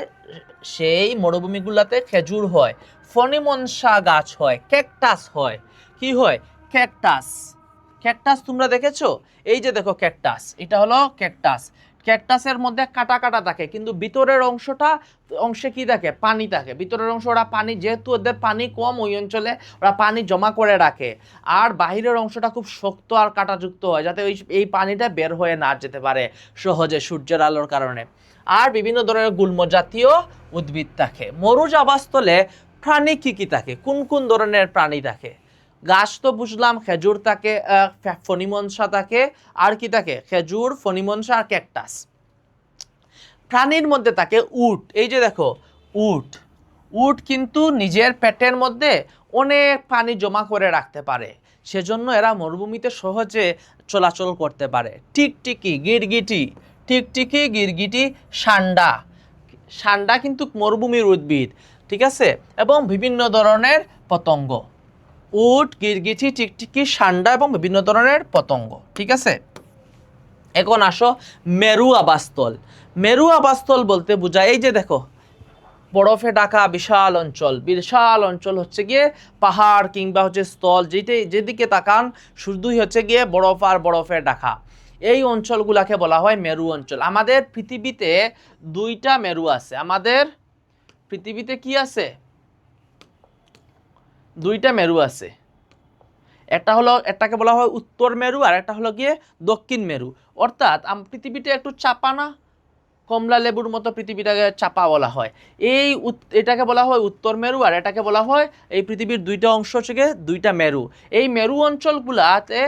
সেই মরুভূমিগুলোতে খেজুর হয়, ফণিমনসা গাছ হয়, ক্যাকটাস হয়। কি হয়? ক্যাকটাস। ক্যাকটাস তোমরা দেখেছো? এই যে দেখো ক্যাকটাস, এটা হলো ক্যাকটাস। ক্যাকটাসের মধ্যে কাটা কাটা থাকে, কিন্তু ভিতরের অংশে কি থাকে? পানি থাকে। ভিতরের অংশ ওরা পানি, যেহেতু ওদের পানি কম ওই অঞ্চলে, ওরা পানি জমা করে রাখে। আর বাহিরের অংশটা খুব শক্ত আর কাঁটাযুক্ত হয়, যাতে এই পানিটা বের হয়ে না যেতে পারে সহজে সূর্যের আলোর কারণে। আর বিভিন্ন ধরনের গুল্ম জাতীয় উদ্ভিদ থাকে। মরুজ আবাসস্থলে প্রাণী কি কি থাকে? কোন কোন ধরনের প্রাণী থাকে? গাছ তো বুঝলাম, খেজুর থাকে, ফণিমনসা থাকে, আর কি থাকে? খেজুর, ফণিমনসা আর ক্যাকটাস। প্রাণীর মধ্যে থাকে উট। এই যে দেখো উট। উট কিন্তু নিজের পেটের মধ্যে অনেক পানি জমা করে রাখতে পারে, সেজন্য এরা মরুভূমিতে সহজে চলাচল করতে পারে। টিকটিকি, গিরগিটি। টিকটিকি, গিরগিটি, সান্ডা। সান্ডা কিন্তু মরুভূমির উদ্ভিদ, ঠিক আছে? এবং বিভিন্ন ধরনের পতঙ্গ। উট, গিরগিটি, টিকটিকি, সান্ডা এবং বিভিন্ন ধরনের পতঙ্গ, ঠিক আছে? এখন আসো মেরু আবাসস্থল। মেরু আবাসস্থল বলতে বোঝায়, এই যে দেখো বরফে ঢাকা বিশাল অঞ্চল। বিশাল অঞ্চল হচ্ছে গিয়ে পাহাড় কিংবা হচ্ছে স্থল, যেদিকে তাকান শুধুই হচ্ছে গিয়ে বরফ আর বরফে ঢাকা। এই অঞ্চলগুলাকে বলা হয় মেরু অঞ্চল। আমাদের পৃথিবীতে দুইটা মেরু আছে। আমাদের পৃথিবীতে কি আছে? দুইটা মেরু আছে। একটাকে বলা হয় উত্তর মেরু, আর একটা হলো গিয়ে দক্ষিণ মেরু। অর্থাৎ পৃথিবীটা একটু চাপা না? কমলা লেবুর মতো পৃথিবীটাকে চাপা বলা হয়। এটাকে বলা হয় উত্তর মেরু, আর এটাকে বলা হয়, এই পৃথিবীর দুইটা অংশ থেকে দুইটা মেরু। এই মেরু অঞ্চলগুলাতে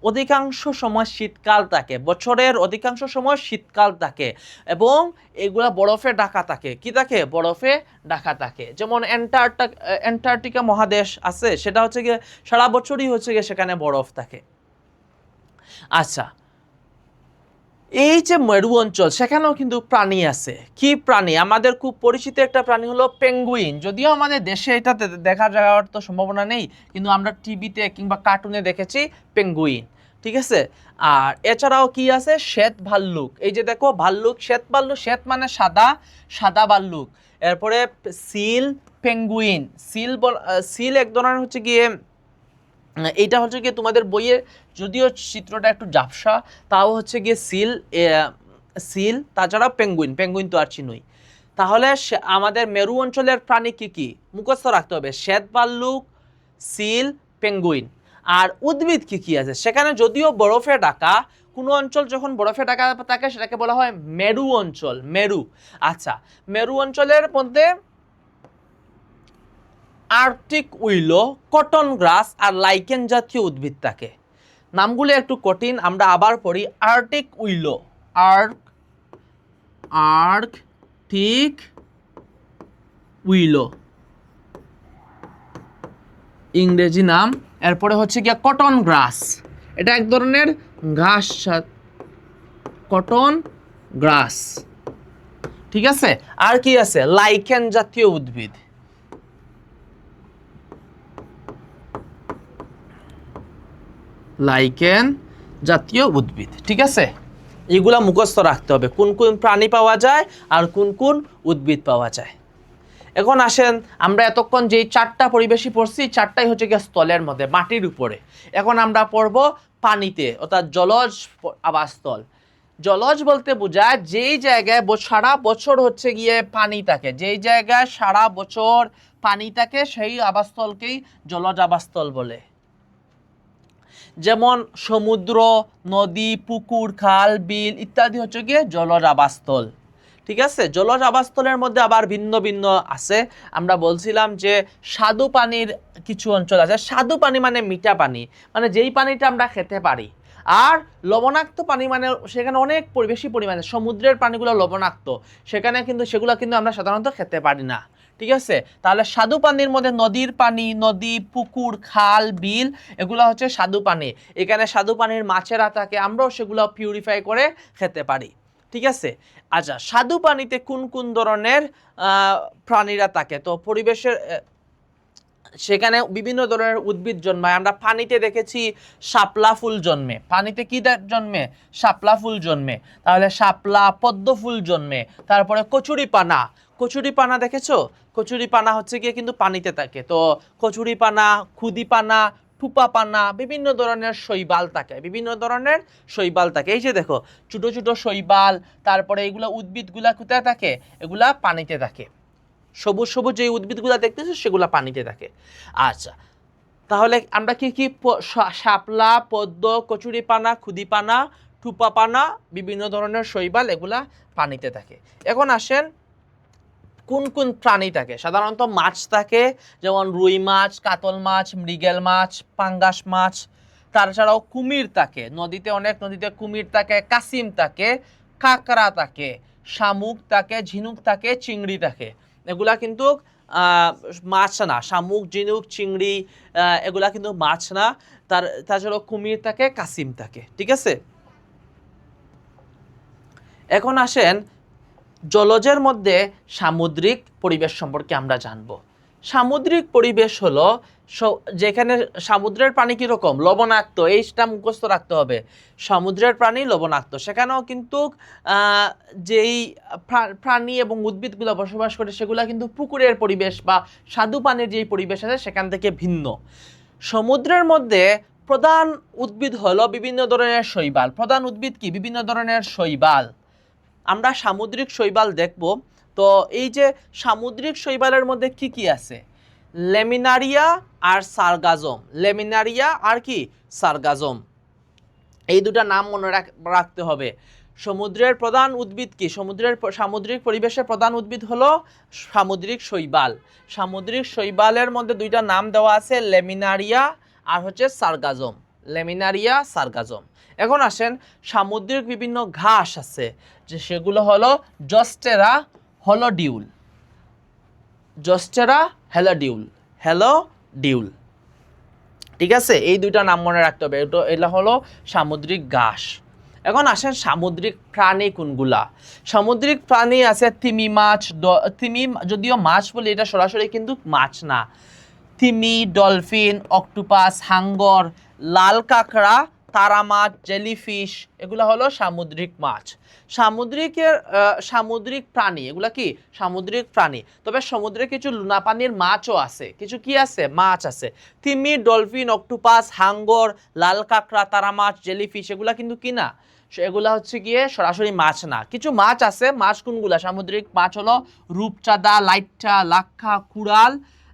অধিকাংশ সময় শীতকাল থাকে, বছরের অধিকাংশ সময় শীতকাল থাকে, এবং এগুলা বরফে ঢাকা থাকে। কি থাকে? বরফে ঢাকা থাকে। যেমন অ্যান্টার্কটিকা মহাদেশ আছে, সেটা হচ্ছে গিয়ে সারা বছরই হচ্ছে গিয়ে সেখানে বরফ থাকে। আচ্ছা, এই যে মেরু অঞ্চল, সেখানেও কিন্তু প্রাণী আছে। কি প্রাণী? আমাদের খুব পরিচিত একটা প্রাণী হলো পেঙ্গুইন। যদিও আমাদের দেশে এটা দেখা যাওয়ার তো সম্ভাবনা নেই, কিন্তু আমরা টিভিতে কিংবা কার্টুনে দেখেছি পেঙ্গুইন, ঠিক আছে? আর এছাড়াও কি আছে? শ্বেত ভাল্লুক। এই যে দেখো ভাল্লুক, শ্বেত ভাল্লুক। শ্বেত মানে সাদা, সাদা ভাল্লুক। এরপরে সিল, পেঙ্গুইন। সিল এক ধরনের হচ্ছে গিয়ে, এইটা হচ্ছে গিয়ে তোমাদের বইয়ে যদিও চিত্রটা একটু ঝাপসা, তাও হচ্ছে গিয়ে সিল। তাছাড়া পেঙ্গুইন তো আর চিনুই। তাহলে আমাদের মেরু অঞ্চলের প্রাণী কি কি মুখস্থ রাখতে হবে? শ্বেত ভাল্লুক, সিল, পেঙ্গুইন। আর উদ্ভিদ কি কি আছে সেখানে? যদিও বরফে ঢাকা, কোনো অঞ্চল যখন বরফে ঢাকা থাকে সেটাকে বলা হয় মেরু অঞ্চল। মেরু। আচ্ছা, মেরু অঞ্চলের মধ্যে আর্কটিক উইলো, কটন গ্রাস আর লাইকেন জাতীয় উদ্ভিদ থাকে। নামগুলো একটু কঠিন, আমরা আবার পড়ি। আর্কটিক উইলো, আর্কটিক উইলো ইংরেজি নাম। এরপরে হচ্ছে গিয়া কটন গ্রাস, এটা এক ধরনের ঘাস, কটন গ্রাস, ঠিক আছে? আর কি আছে? লাইকেন জাতীয় উদ্ভিদ। লাইকেন জাতীয় উদ্ভিদ, ঠিক আছে? এগুলা মুখস্থ রাখতে হবে, কোন কোন প্রাণী পাওয়া যায় আর কোন কোন উদ্ভিদ পাওয়া যায়। এখন আসেন আমরা এতক্ষণ যেই চারটা পরিবেশই পড়ছি, চারটাই হচ্ছে গিয়ে স্থলের মধ্যে, মাটির উপরে। এখন আমরা পড়ব পানিতে, অর্থাৎ জলজ আবাসস্থল। জলজ বলতে বোঝায় যেই জায়গায় সারা বছর হচ্ছে গিয়ে পানি থাকে, যেই জায়গায় সারা বছর পানি থাকে সেই আবাসস্থলকেই জলজ আবাসস্থল বলে। যেমন সমুদ্র, নদী, পুকুর, খাল, বিল ইত্যাদি হচ্ছে গিয়ে জলজ আবাসস্থল। ঠিক আছে, জলজ আবাসস্থলের মধ্যে আবার ভিন্ন ভিন্ন আছে। আমরা বলছিলাম যে স্বাদু পানির কিছু অঞ্চল আছে। স্বাদু পানি মানে মিঠা পানি, মানে যেই পানিটা আমরা খেতে পারি। আর লবণাক্ত পানি মানে সেখানে অনেক বেশি পরিমাণে, সমুদ্রের পানিগুলো লবণাক্ত, সেখানে কিন্তু সেগুলো কিন্তু আমরা সাধারণত খেতে পারি না। ঠিক আছে, তাহলে স্বাদু পানির মধ্যে নদীর পানি, নদী, পুকুর, খাল, বিল, এগুলো হচ্ছে স্বাদু পানি। এখানে স্বাদু পানির মাছেরা থাকে, আমরাও সেগুলো পিউরিফাই করে খেতে পারি। ঠিক আছে, আচ্ছা, স্বাদু পানিতে কোন কোন ধরনের প্রাণীরা থাকে? তো পরিবেশের সেখানে বিভিন্ন ধরনের উদ্ভিদ জন্মায়। আমরা পানিতে দেখেছি শাপলা ফুল জন্মে। পানিতে কি জন্মে? শাপলা ফুল জন্মে। তাহলে শাপলা, পদ্ম ফুল জন্মে। তারপরে কচুরিপানা, কচুরিপানা দেখেছো? কচুরিপানা হচ্ছে গিয়ে কিন্তু পানিতে থাকে। তো কচুরিপানা, খুদিপানা, টুপাপানা, বিভিন্ন ধরনের শৈবাল থাকে, বিভিন্ন ধরনের শৈবাল থাকে। এই যে দেখো ছোট ছোট শৈবাল, তারপরে এগুলা উদ্ভিদগুলা কোথায় থাকে? এগুলা পানিতে থাকে। সবুজ সবুজ যে উদ্ভিদগুলো দেখতেছো সেগুলো পানিতে থাকে। আচ্ছা, তাহলে আমরা কি কি শাপলা, পদ্ম, কচুরিপানা, খুদিপানা, টুপাপানা, বিভিন্ন ধরনের শৈবাল, এগুলা পানিতে থাকে। এখন আসেন কোন কোন প্রাণী থাকে? সাধারণত মাছ থাকে, যেমন রুই মাছ, কাতল মাছ, মৃগেল মাছ, পাঙ্গাস মাছ। তাছাড়াও কুমির থাকে, নদীতে অনেক নদীতে কুমির থাকে, কাসিম থাকে, কাঁকড়া থাকে, শামুক থাকে, ঝিনুক থাকে, চিংড়ি থাকে। এগুলা কিন্তু মাছ না। শামুক, ঝিনুক, চিংড়ি এগুলা কিন্তু মাছ না। তাছাড়াও কুমির থাকে, কাসিম থাকে। ঠিক আছে, এখন আসেন জলজের মধ্যে সামুদ্রিক পরিবেশ সম্পর্কে আমরা জানব। সামুদ্রিক পরিবেশ হলো যেখানে সমুদ্রের পানি কীরকম? লবণাক্ত। এইটা মুখস্থ রাখতে হবে, সমুদ্রের প্রাণী লবণাক্ত। সেখানেও কিন্তু যেই প্রাণী এবং উদ্ভিদগুলো বসবাস করে সেগুলো কিন্তু পুকুরের পরিবেশ বা স্বাদু পানির যেই পরিবেশ আছে সেখান থেকে ভিন্ন। সমুদ্রের মধ্যে প্রধান উদ্ভিদ হলো বিভিন্ন ধরনের শৈবাল। প্রধান উদ্ভিদ কি? বিভিন্ন ধরনের শৈবাল। আমরা সামুদ্রিক শৈবাল দেখব। তো এই যে সামুদ্রিক শৈবালের মধ্যে কি কি আছে? লেমিনারিয়া আর সারগাজম। লেমিনারিয়া আর কি? সারগাজম। এই দুটা নাম মনে রাখতে হবে। সমুদ্রের প্রধান উদ্ভিদ কি? সামুদ্রিক পরিবেশের প্রধান উদ্ভিদ হলো সামুদ্রিক শৈবাল। সামুদ্রিক শৈবালের মধ্যে দুইটা নাম দেওয়া আছে, লেমিনারিয়া আর হচ্ছে সারগাজম। লেমিনারিয়া, সারগাজম। এখন আসেন সামুদ্রিক বিভিন্ন ঘাস আছে, যে সেগুলো হলো জস্টেরা, হলোডিউল। জস্টেরা, হেলোডিউল, হেলোডিউল। ঠিক আছে, এই দুইটা নাম মনে রাখতে হবে। এটা হলো সামুদ্রিক ঘাস। এখন আসেন সামুদ্রিক প্রাণী কোনগুলা? সামুদ্রিক প্রাণী আছে তিমি মাছ, তিমি যদিও মাছ বলি, এটা সরাসরি কিন্তু মাছ না। তিমি, ডলফিন, অক্টোপাস, হাঙ্গর, লাল কাঁকড়া, তারা মাছ, জেলিফিশ, এগুলো হলো সামুদ্রিক মাছ। সামুদ্রিক প্রাণী, এগুলা কি? সামুদ্রিক প্রাণী। তবে সমুদ্রে কিছু লুনা পানির মাছও আছে। কিছু কি আছে? মাছ আছে। তিমি, ডলফিন, অক্টোপাস, হাঙ্গর, লাল কাঁকড়া, তারা মাছ, জেলিফিশ, এগুলা কিন্তু কি না? এগুলা হচ্ছে গিয়ে সরাসরি মাছ না। কিছু মাছ আছে। মাছ কোনগুলা? সামুদ্রিক মাছ হলো রূপচাঁদা, লাইট্টা, লাক্ষা, কুড়াল,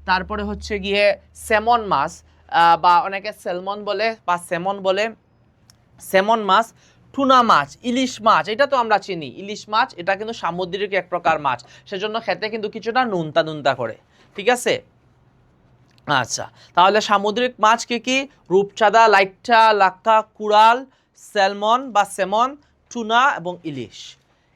তারপরে হচ্ছে গিয়ে স্যামন মাছ, বা অনেকে স্যালমন বলে বা স্যামন বলে, স্যামন মাছ, টুনা মাছ, ইলিশ মাছ, এটা তো আমরা চিনি। ইলিশ মাছ এটা কিন্তু সামুদ্রিক এক প্রকার মাছ, সেজন্য খেতে কিন্তু কিছুটা নুনতা নুনতা করে। ঠিক আছে, আচ্ছা, তাহলে সামুদ্রিক মাছ কি কি? রূপচাঁদা, লাইট্টা, লাক্ষা, কুড়াল, স্যালমন বা স্যামন, টুনা এবং ইলিশ।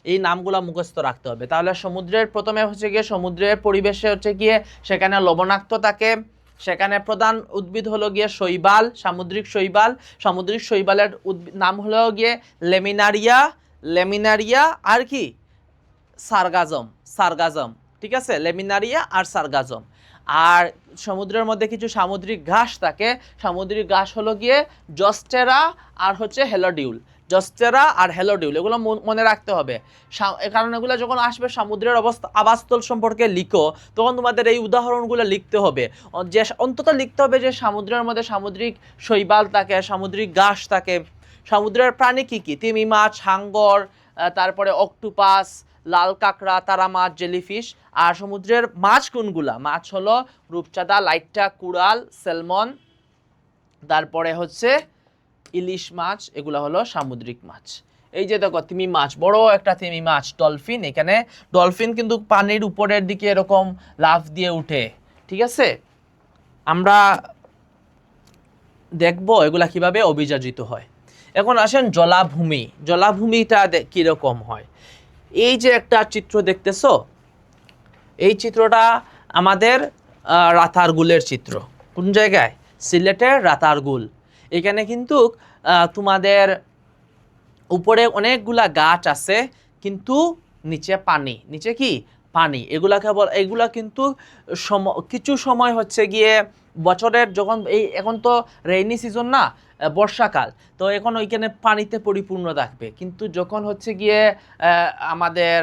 এই নামগুলো মুখস্থ রাখতে হবে। তাহলে সমুদ্রের প্রথমে হচ্ছে গিয়ে সমুদ্রের পরিবেশে হচ্ছে গিয়ে সেখানে লবণাক্ত থাকে। সেখানে প্রধান উদ্ভিদ হলো গিয়ে শৈবাল, সামুদ্রিক শৈবাল। সামুদ্রিক শৈবালের নাম হলো গিয়ে লেমিনারিয়া, লেমিনারিয়া আর কি? সারগাজম, সারগাজম। ঠিক আছে, লেমিনারিয়া আর সারগাজম। আর সমুদ্রের মধ্যে কিছু সামুদ্রিক ঘাস থাকে। সামুদ্রিক ঘাস হলো গিয়ে জস্টেরা আর হচ্ছে হেলোডিউল। জস্টেরা আর হেলোডিউল, এগুলো মনে রাখতে হবে। কারণ এগুলো যখন আসবে সমুদ্রের আবাসস্থল সম্পর্কে লিখো, তখন তোমাদের এই উদাহরণগুলো লিখতে হবে। যে অন্তত লিখতে হবে যে সমুদ্রের মধ্যে সামুদ্রিক শৈবাল থাকে, সামুদ্রিক ঘাস থাকে। সমুদ্রের প্রাণী কী কী? তিমি মাছ, হাঙ্গর, তারপরে অক্টোপাস, লাল কাঁকড়া, তারা মাছ, জেলিফিশ। আর সমুদ্রের মাছ কোনগুলা? মাছ হলো রূপচাঁদা, লাইট্টা, কুড়াল, স্যালমন, তারপরে হচ্ছে ইলিশ মাছ, এগুলো হলো সামুদ্রিক মাছ। এই যে দেখো তিমি মাছ, বড় একটা তিমি মাছ, ডলফিন। এখানে ডলফিন কিন্তু পানির উপরের দিকে এরকম লাফ দিয়ে উঠে, ঠিক আছে? আমরা দেখবো এগুলা কিভাবে অভিযোজিত হয়। এখন আসেন জলাভূমি। জলাভূমিটা কিরকম হয়? এই যে একটা চিত্র দেখতেছো, এই চিত্রটা আমাদের রাতারগুলের চিত্র। কোন জায়গায়? সিলেটের রাতারগুল। এখানে কিন্তু তোমাদের উপরে অনেকগুলা গাছ আছে, কিন্তু নিচে পানি। নিচে কি? পানি। এগুলা কিন্তু কিছু সময় হচ্ছে গিয়ে বছরের যখন এখন তো রেইনি সিজন না, বর্ষাকাল, তো এখন ওইখানে পানিতে পরিপূর্ণ থাকবে। কিন্তু যখন হচ্ছে গিয়ে আমাদের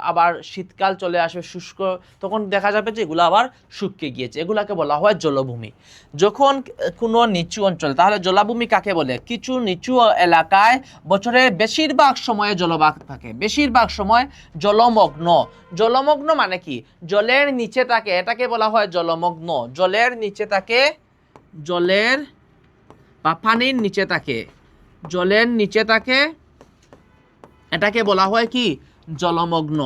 আবার শীতকাল চলে আসবে, শুষ্ক, তখন দেখা যাবে যে এগুলো আবার শুকিয়ে গিয়েছে। এগুলাকে বলা হয় জলভূমি। যখন কোনো নিচু অঞ্চল, তাহলে জলাভূমি কাকে বলে? কিছু নিচু এলাকায় বছরের বেশিরভাগ সময়ে জলভাগ থাকে, বেশিরভাগ সময় জলমগ্ন। জলমগ্ন মানে কি? জলের নিচে থাকে, এটাকে বলা হয় জলমগ্ন। জলের নিচে থাকে, জলের বা পানির নিচে থাকে, জলের নিচে থাকে, এটাকে বলা হয় কি? জলমগ্ন।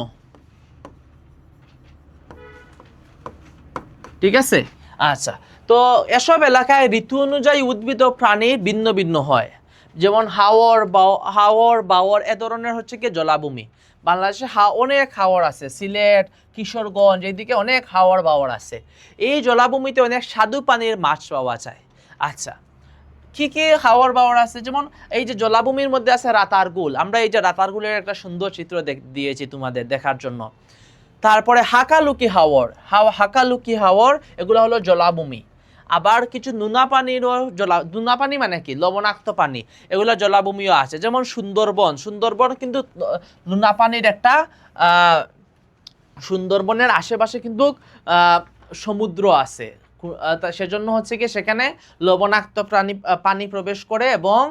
ঠিক আছে? আচ্ছা, তো এসব এলাকায় ঋতু অনুযায়ী উদ্ভিদ ও প্রাণী ভিন্ন ভিন্ন হয়। যেমন হাওর, বাওর, এ ধরনের হচ্ছে কি জলাভূমি। বাংলাদেশে অনেক হাওর আছে, সিলেট, কিশোরগঞ্জ, এইদিকে অনেক হাওর বাওর আছে। এই জলাভূমিতে অনেক স্বাদু পানির মাছ পাওয়া যায়। আচ্ছা, কি কি হাওর বাওর আছে? যেমন এই যে জলাভূমির মধ্যে আছে রাতারগুল। আমরা এই যে রাতারগুলের একটা সুন্দর চিত্র দিয়েছি তোমাদের দেখার জন্য। তারপরে হাকালুকি হাওর, হাকালুকি হাওর, এগুলো হলো জলাভূমি। আবার কিছু নুনা পানিরও নুনা পানি মানে কি? লবণাক্ত পানি, এগুলো জলাভূমিও আছে। যেমন সুন্দরবন, সুন্দরবন কিন্তু নুনা পানির একটা সুন্দরবনের আশেপাশে কিন্তু সমুদ্র আছে, সেজন্য হচ্ছে কি সেখানে লবণাক্ত পানি প্রবেশ করে, এবং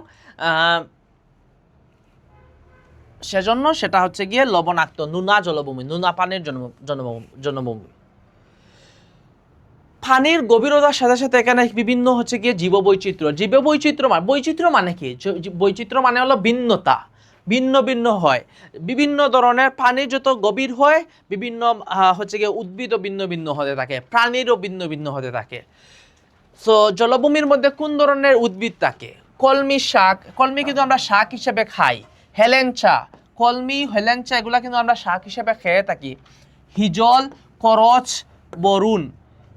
সেজন্য সেটা হচ্ছে গিয়ে লবণাক্ত নুনা জলভূমি, নুনা পানির জন্মভূমি। পানির গভীরতার সাথে সাথে এখানে বিভিন্ন হচ্ছে গিয়ে বৈচিত্র্য মানে কি? বৈচিত্র্য মানে হলো ভিন্নতা, ভিন্ন ভিন্ন হয়, বিভিন্ন ধরনের। পানি যত গভীর হয়, বিভিন্ন হচ্ছে গিয়ে উদ্ভিদও ভিন্ন ভিন্ন হতে থাকে, প্রাণীরও ভিন্ন ভিন্ন হতে থাকে। সো জলভূমির মধ্যে কোন ধরনের উদ্ভিদ থাকে? কলমি শাক, কলমি কিন্তু আমরা শাক হিসেবে খাই। হেলেঞ্চা, কলমি, হেলেঞ্চা, এগুলা কিন্তু আমরা শাক হিসেবে খেয়ে থাকি। হিজল, করচ, বরুণ,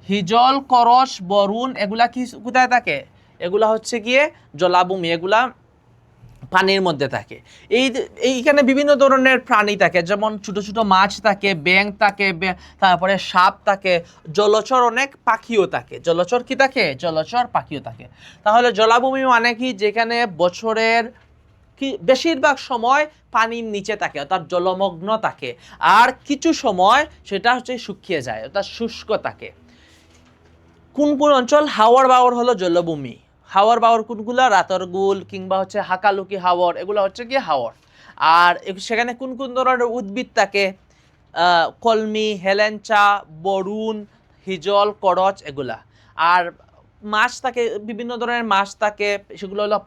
হিজল, করচ, বরুণ, এগুলা কি কোথায় থাকে? এগুলা হচ্ছে গিয়ে জলাভূমি, এগুলা পানির মধ্যে থাকে। এইখানে বিভিন্ন ধরনের প্রাণী থাকে, যেমন ছোট ছোট মাছ থাকে, ব্যাঙ থাকে, তারপরে সাপ থাকে, জলচর অনেক পাখিও থাকে। জলচর কি থাকে? জলচর পাখিও থাকে। তাহলে জলাভূমি মানে কি? যেখানে বছরের কি বেশিরভাগ সময় পানির নিচে থাকে, অর্থাৎ জলমগ্ন থাকে, আর কিছু সময় সেটা হচ্ছে শুকিয়ে যায়, অর্থাৎ শুষ্ক থাকে। কোন কোন অঞ্চল? হাওর বাওর হলো জলভূমি। হাওর বাওর কোনগুলো? রাতারগুল কিংবা হচ্ছে হাকালুকি হাওর, এগুলো হচ্ছে কি হাওর। আর সেখানে কোন কোন ধরনের উদ্ভিদ থাকে? কলমি, হেলেঞ্চা, বরুণ, হিজল, করচ, এগুলা। আর মাছ থাকে, বিভিন্ন ধরনের মাছ থাকে, সেগুলো হলো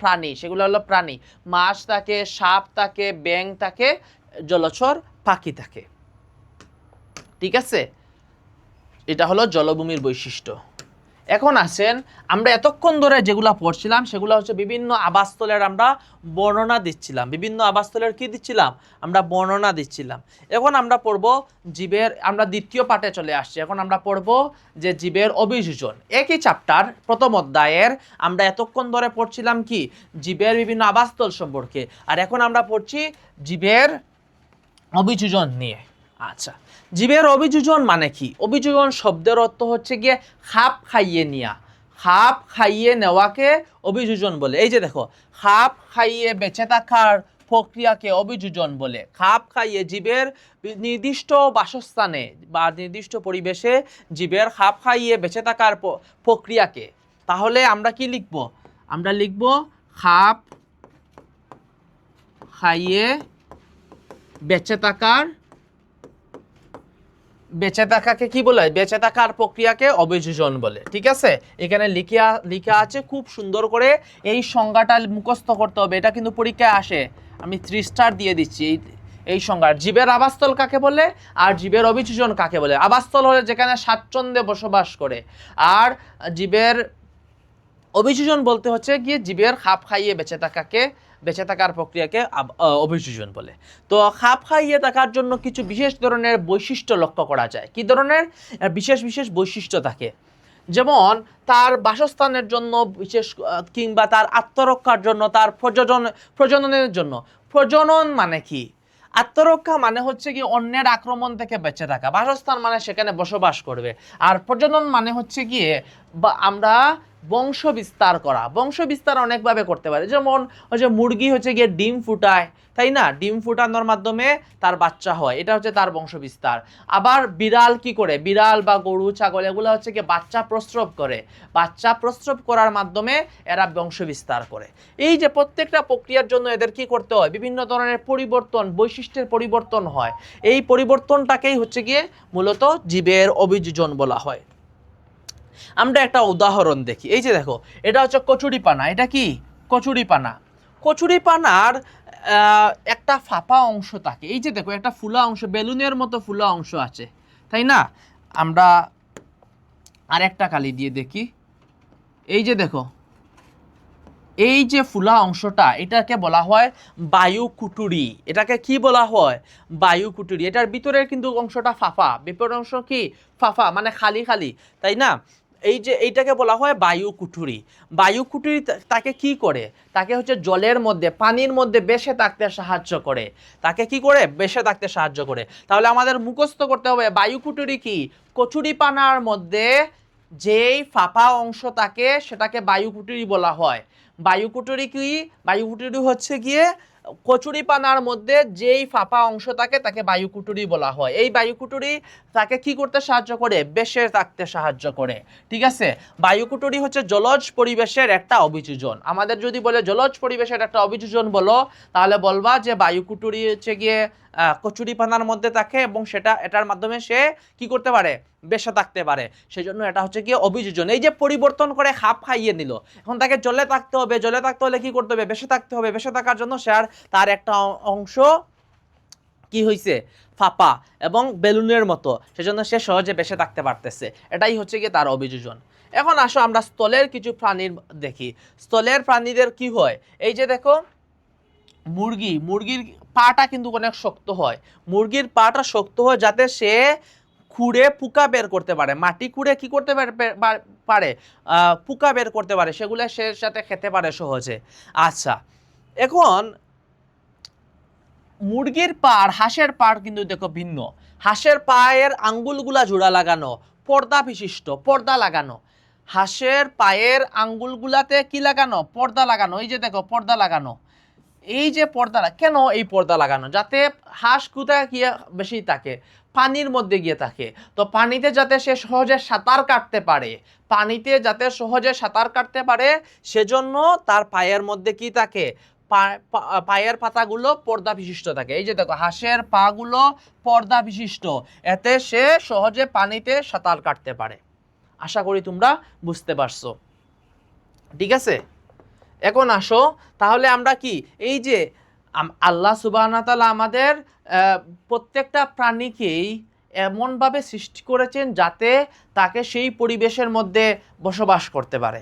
প্রাণী। মাছ থাকে, সাপ থাকে, ব্যাঙ থাকে, জলচর পাখি থাকে। ঠিক আছে? এটা হলো জলভূমির বৈশিষ্ট্য। এখন আসেন, আমরা এতক্ষণ ধরে যেগুলো পড়ছিলাম সেগুলো হচ্ছে বিভিন্ন আবাসস্থলের আমরা বর্ণনা দিচ্ছিলাম। বিভিন্ন আবাসস্থলের কি দিচ্ছিলাম? আমরা বর্ণনা দিচ্ছিলাম। এখন আমরা পড়ব জীবের, আমরা দ্বিতীয় পাঠে চলে আসছি। এখন আমরা পড়ব যে জীবের অভিযোজন। একই চ্যাপ্টার প্রথম অধ্যায়ের আমরা এতক্ষণ ধরে পড়ছিলাম কি? জীবের বিভিন্ন আবাসস্থল সম্পর্কে। আর এখন আমরা পড়ছি জীবের অভিযোজন নিয়ে। আচ্ছা, জীবের অভিযোজন মানে কি? অভিযোজন শব্দের অর্থ হচ্ছে গিয়ে খাপ খাইয়ে নেওয়া। খাপ খাইয়ে নেওয়াকে অভিযোজন বলে। এই যে দেখো, খাপ খাইয়ে বেঁচে থাকার প্রক্রিয়াকে অভিযোজন বলে। খাপ খাইয়ে জীবের নির্দিষ্ট বাসস্থানে বা নির্দিষ্ট পরিবেশে জীবের খাপ খাইয়ে বেঁচে থাকার প্রক্রিয়াকে। তাহলে আমরা কি লিখব? আমরা লিখব খাপ খাইয়ে বেঁচে থাকাকে কি বলে? বেঁচে থাকার প্রক্রিয়াকে অভিযোজন বলে। ঠিক আছে, এখানে লিখা আছে খুব সুন্দর করে। এই সংজ্ঞাটা মুখস্থ করতে হবে, এটা কিন্তু পরীক্ষায় আসে। আমি 3 স্টার দিয়ে দিচ্ছি এই সংজ্ঞা। জীবের আবাসস্থল কাকে বলে আর জীবের অভিযোজন কাকে বলে? আবাসস্থল হলে যেখানে স্বাচ্ছন্দ্যে বসবাস করে, আর জীবের অভিযোজন বলতে হচ্ছে গিয়ে জীবের খাপ খাইয়ে বেঁচে থাকার প্রক্রিয়াকে অভিযোজন বলে। তো খাপ খাইয়ে থাকার জন্য কিছু বিশেষ ধরনের বৈশিষ্ট্য লক্ষ্য করা যায়। কি ধরনের বিশেষ বৈশিষ্ট্য থাকে? যেমন তার বাসস্থানের জন্য বিশেষ, কিংবা তার আত্মরক্ষার জন্য, তার প্রজননের জন্য। প্রজনন মানে কি? আত্মরক্ষা মানে হচ্ছে কি অন্যের আক্রমণ থেকে বেঁচে থাকা। বাসস্থান মানে সেখানে বসবাস করবে। আর প্রজনন মানে হচ্ছে গিয়ে আমরা বংশ বিস্তার করা। বংশ বিস্তার অনেকভাবে করতে পারে। যেমন ওই যে মুরগি হচ্ছে গিয়ে ডিম ফুটায়, তাই না? ডিম ফুটানোর মাধ্যমে তার বাচ্চা হয়, এটা হচ্ছে তার বংশ বিস্তার। আবার বিড়াল কি করে? বিড়াল বা গরু, ছাগল এগুলো হচ্ছে গিয়ে বাচ্চা প্রস্রব করে। বাচ্চা প্রস্রব করার মাধ্যমে এরা বংশ বিস্তার করে। এই যে প্রত্যেকটা প্রক্রিয়ার জন্য এদের কি করতে হয়? বিভিন্ন ধরনের পরিবর্তন, বৈশিষ্ট্যের পরিবর্তন হয়। এই পরিবর্তনটাকেই হচ্ছে গিয়ে মূলত জীবের অভিযোজন বলা হয়। আমরা একটা উদাহরণ দেখি। এই যে দেখো, এটা হচ্ছে কচুরিপানা। এটা কি? কচুরিপানা। কচুরিপানার একটা ফাঁপা অংশ থাকে। এই যে দেখো, একটা ফুলা অংশ, বেলুনের মতো ফুলা অংশ আছে, তাই না? আমরা আরেকটা কালি দিয়ে দেখি। এই যে দেখো, এই যে ফুলা অংশটা, এটাকে বলা হয় বায়ুকুটুরি। এটাকে কি বলা হয়? বায়ুকুটুরি। এটার ভিতরের কিন্তু অংশটা ফাঁপা, বিপরীত অংশ কি? ফাঁপা, মানে খালি খালি, তাই না? এই যে এইটাকে বলা হয় বায়ুকুটুরি। বায়ুকুটুরি তাকে কি করে? তাকে হচ্ছে জলের মধ্যে, পানির মধ্যে বেশে থাকতে সাহায্য করে। তাকে কি করে? বেশে থাকতে সাহায্য করে। তাহলে আমাদের মুখস্থ করতে হবে বায়ুকুটুরি কি? কচুরিপানার মধ্যে যেই ফাঁপা অংশ থাকে সেটাকে বায়ুকুটুরি বলা হয়। বায়ুকুটুরি কি? বায়ুকুটুরি হচ্ছে গিয়ে কচুরিপানার মধ্যে যেই ফাঁপা অংশ থাকে তাকে বায়ুকুটুরি বলা হয়। এই বায়ুকুটুরি তাকে কি করতে সাহায্য করে? বেশে থাকতে সাহায্য করে। ঠিক আছে, বায়ুকুটুরি হচ্ছে জলজ পরিবেশের একটা অভিযোজন। আমাদের যদি বলে জলজ পরিবেশের একটা অভিযোজন বলো, তাহলে বলবা যে বায়ুকুটুরি হচ্ছে গিয়ে কচুরিপানার মধ্যে থাকে এবং এটার মাধ্যমে সে কি করতে পারে? বেঁচে থাকতে পারে। সেই জন্য এটা হচ্ছে গিয়ে অভিযোজন। এই যে পরিবর্তন করে খাপ খাইয়ে নিল, এখন তাকে জলে থাকতে হবে। জলে থাকতে হলে কি করতে হবে? বেঁচে থাকতে হবে। বেঁচে থাকার জন্য তার একটা অংশ কি হয়েছে? ফাঁপা এবং বেলুনের মতো, সেজন্য সে সহজে বেঁচে থাকতে পারতেছে। এটাই হচ্ছে গিয়ে তার অভিযোজন। এখন আসো আমরা স্থলের কিছু প্রাণীর দেখি। স্থলের প্রাণীদের কি হয়? এই যে দেখো, মুরগির পাটা কিন্তু অনেক শক্ত হয়। মুরগির পাটা শক্ত হয় যাতে সে খুঁড়ে পোকা বের করতে পারে। মাটি খুঁড়ে কি করতে পারে? পোকা বের করতে পারে, সেগুলো সে সাথে খেতে পারে সহজে। আচ্ছা, এখন মুরগির পাড়, হাঁসের পাড় কিন্তু দেখো ভিন্ন। হাঁসের পায়ের আঙ্গুলগুলা জোড়া লাগানো, পর্দা বিশিষ্ট, পর্দা লাগানো। হাঁসের পায়ের আঙ্গুলগুলাতে কি লাগানো? পর্দা লাগানো। এই যে দেখো, পর্দা লাগানো। এই যে পর্দা, কেন এই পর্দা লাগানো? যাতে হাঁস কোথায় গিয়ে বেশি থাকে? পানির মধ্যে গিয়ে থাকে। তো পানিতে যাতে সে সহজে সাঁতার কাটতে পারে, পানিতে যাতে সহজে সাঁতার কাটতে পারে, সেজন্য তার পায়ের মধ্যে কি থাকে? পায়ের পাতাগুলো পর্দা বিশিষ্ট থাকে। এই যে দেখো, হাঁসের পাগুলো পর্দা বিশিষ্ট, এতে সে সহজে পানিতে সাঁতার কাটতে পারে। আশা করি তোমরা বুঝতে পারছো। ঠিক আছে, এখন আসো, তাহলে আমরা কি এই যে আল্লাহ সুবহানাহু ওয়া তাআলা আমাদের প্রত্যেকটা প্রাণীকেই এমনভাবে সৃষ্টি করেছেন যাতে তাকে সেই পরিবেশের মধ্যে বসবাস করতে পারে।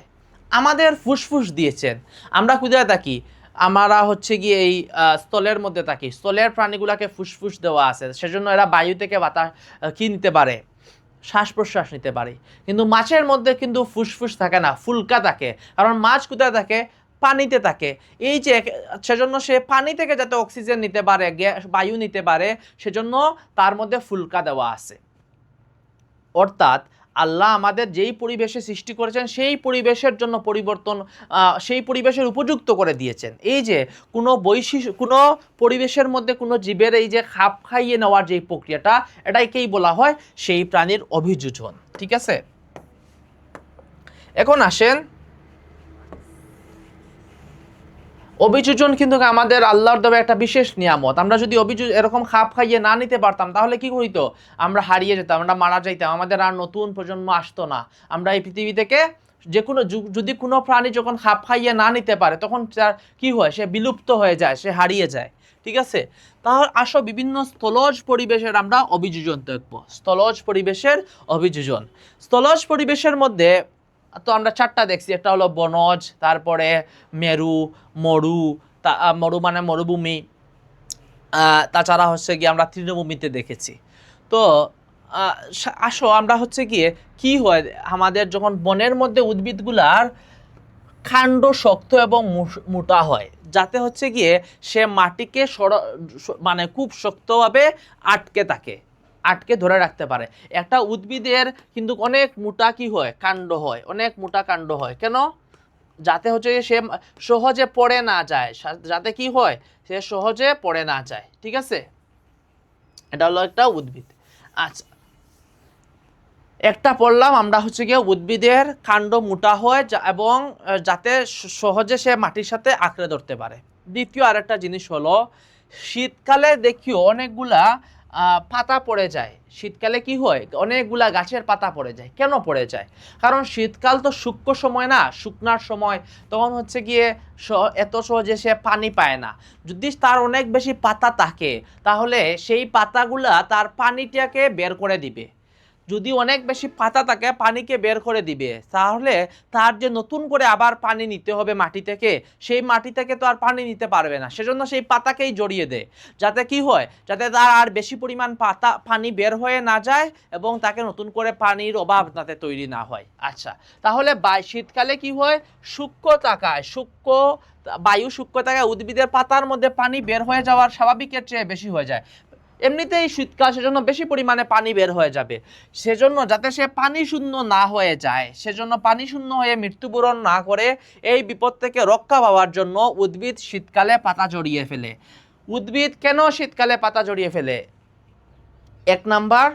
আমাদের ফুসফুস দিয়েছেন। আমরা কোথায় থাকি? আমরা হচ্ছে গিয়ে এই স্থলের মধ্যে থাকি। স্থলের প্রাণীগুলোকে ফুসফুস দেওয়া আছে, সেজন্য এরা বায়ু থেকে বাতাস কি নিতে পারে? শ্বাস প্রশ্বাস নিতে পারে। কিন্তু মাছের মধ্যে কিন্তু ফুসফুস থাকে না, ফুলকা থাকে। কারণ মাছ কোথায় থাকে? পানিতে থাকে। এই যে সেজন্য সে পানি থেকে যাতে অক্সিজেন নিতে পারে, বায়ু নিতে পারে, সেজন্য তার মধ্যে ফুলকা দেওয়া আছে। অর্থাৎ আল্লাহ আমাদের যেই পরিবেশে সৃষ্টি করেছেন সেই পরিবেশের জন্য পরিবর্তন, সেই পরিবেশের উপযুক্ত করে দিয়েছেন। এই যে কোনো কোনো পরিবেশের মধ্যে কোনো জীবের এই যে খাপ খাইয়ে নেওয়ার যে প্রক্রিয়াটা, এটাকেই বলা হয় সেই প্রাণীর অভিযোজন। ঠিক আছে, এখন আসেন, অভিযোজন কিন্তু আমাদের আল্লাহর দেওয়া একটা বিশেষ নিয়ামত। আমরা যদি এরকম খাপ খাইয়ে না নিতে পারতাম তাহলে কি হইতো, আমরা হারিয়ে যেতাম, আমরা মারা যাইতাম, আমাদের আর নতুন প্রজন্ম আসতো না। আমরা এই পৃথিবী থেকে যে কোনো যদি কোনো প্রাণী যখন খাপ খাইয়ে না নিতে পারে তখন তার কি হয়, সে বিলুপ্ত হয়ে যায়, সে হারিয়ে যায়। ঠিক আছে, তাহলে আসো বিভিন্ন স্থলজ পরিবেশের আমরা অভিযোজন দেখব। স্থলজ পরিবেশের অভিযোজন, স্থলজ পরিবেশের মধ্যে তো আমরা 4টা দেখছি। একটা হলো বনজ, তারপরে মেরু, মরু, মরু মানে মরুভূমি, তাছাড়া হচ্ছে গিয়ে আমরা তৃণভূমিতে দেখেছি। তো আসো আমরা হচ্ছে গিয়ে কি হয়, আমাদের যখন বনের মধ্যে উদ্ভিদগুলার কাণ্ড শক্ত এবং মোটা হয়, যাতে হচ্ছে গিয়ে সে মাটিকে মানে খুব শক্তভাবে আটকে ধরে রাখতে পারে। একটা উদ্ভিদের কিন্তু অনেক মোটা কি হয়, কাণ্ড হয়, অনেক মোটা কাণ্ড হয়। কেন? যাতে হচ্ছে সে সহজে পড়ে না যায়, যাতে কি হয়, সে সহজে পড়ে না যায়। ঠিক আছে, এটা হলো একটা উদ্ভিদ। আচ্ছা, একটা পড়লাম আমরা হচ্ছে গিয়ে উদ্ভিদের কাণ্ড মোটা হয় এবং যাতে সহজে সে মাটির সাথে আঁকড়ে ধরতে পারে। দ্বিতীয় আরেকটা জিনিস হলো, শীতকালে দেখিও অনেকগুলা পাতা পড়ে যায়। শীতকালে কি হয়, অনেকগুলা গাছের পাতা পড়ে যায়। কেন পড়ে যায়? কারণ শীতকাল তো শুষ্ক সময় না, শুকনার সময়, তখন হচ্ছে গিয়ে এত সহজে সে পানি পায় না। যদি তার অনেক বেশি পাতা থাকে তাহলে সেই পাতাগুলা তার পানিটাকে বের করে দিবে। যদি অনেক বেশি পাতা থাকে পানিকে বের করে দিবে, তাহলে তার যে নতুন করে আবার পানি নিতে হবে মাটি থেকে, সেই মাটি থেকে তো আর পানি নিতে পারবে না। সেজন্য সেই পাতাকেই জড়িয়ে দেয়, যাতে কি হয়, যাতে তার আর বেশি পরিমাণ পানি বের হয়ে না যায় এবং তাকে নতুন করে পানির অভাব যাতে তৈরি না হয়। আচ্ছা, তাহলে শীতকালে কি হয়, বায়ু সূক্ষ্ম থাকায় উদ্ভিদের পাতার মধ্যে পানি বের হয়ে যাওয়ার স্বাভাবিকের চেয়ে বেশি হয়ে যায়। এমনিতেই শীতকাল, সেজন্য বেশি পরিমাণে পানি বের হয়ে যাবে। সেজন্য যাতে সে পানি শূন্য না হয়ে যায়, সেজন্য পানি শূন্য হয়ে মৃত্যুবরণ না করে, এই বিপদ থেকে রক্ষা পাওয়ার জন্য উদ্ভিদ শীতকালে পাতা জড়িয়ে ফেলে। উদ্ভিদ কেন শীতকালে পাতা জড়িয়ে ফেলে? 1 নাম্বার,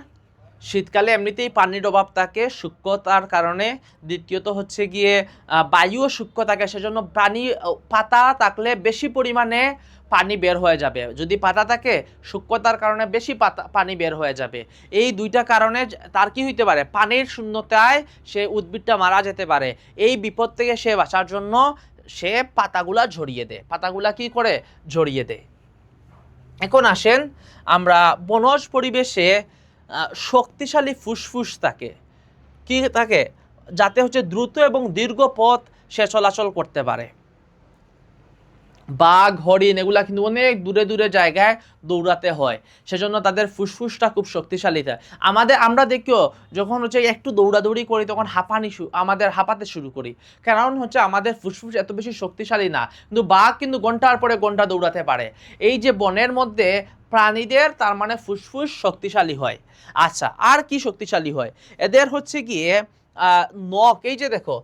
শীতকালে এমনিতেই পানির অভাব থাকে সূক্ষ্মতার কারণে। দ্বিতীয়ত হচ্ছে গিয়ে বায়ুও সূক্ষ্ম থাকে, সেজন্য পাতা থাকলে বেশি পরিমাণে পানি বের হয়ে যাবে। যদি পাতা থাকে সূক্ষ্মতার কারণে বেশি পানি বের হয়ে যাবে। এই 2টা কারণে তার কি হইতে পারে, পানির শূন্যতায় সে উদ্ভিদটা মারা যেতে পারে। এই বিপদ থেকে সে বাঁচার জন্য সে পাতাগুলা ঝরিয়ে দেয়। পাতাগুলা কি করে, ঝরিয়ে দেয়। এখন আসেন, আমরা বনজ পরিবেশে শক্তিশালী ফুসফুস থাকে, কি থাকে, যাতে হচ্ছে দ্রুত এবং দীর্ঘ পথ সে চলাচল করতে পারে। বাঘ, হরিণ এগুলা কিন্তু অনেক দূরে দূরে জায়গায় দৌড়াতে হয়, সেজন্য তাদের ফুসফুসটা খুব শক্তিশালী থাকে। আমরা দেখিও যখন হচ্ছে একটু দৌড়াদৌড়ি করি তখন আমাদের হাঁপাতে শুরু করি, কারণ হচ্ছে আমাদের ফুসফুস এত বেশি শক্তিশালী না। কিন্তু বাঘ কিন্তু ঘন্টার পরে ঘন্টা দৌড়াতে পারে। এই যে বনের মধ্যে প্রাণীদের, তার মানে ফুসফুস শক্তিশালী হয়। আচ্ছা, আর কি শক্তিশালী হয় এদের, হচ্ছে গিয়ে নখ। এই যে দেখো,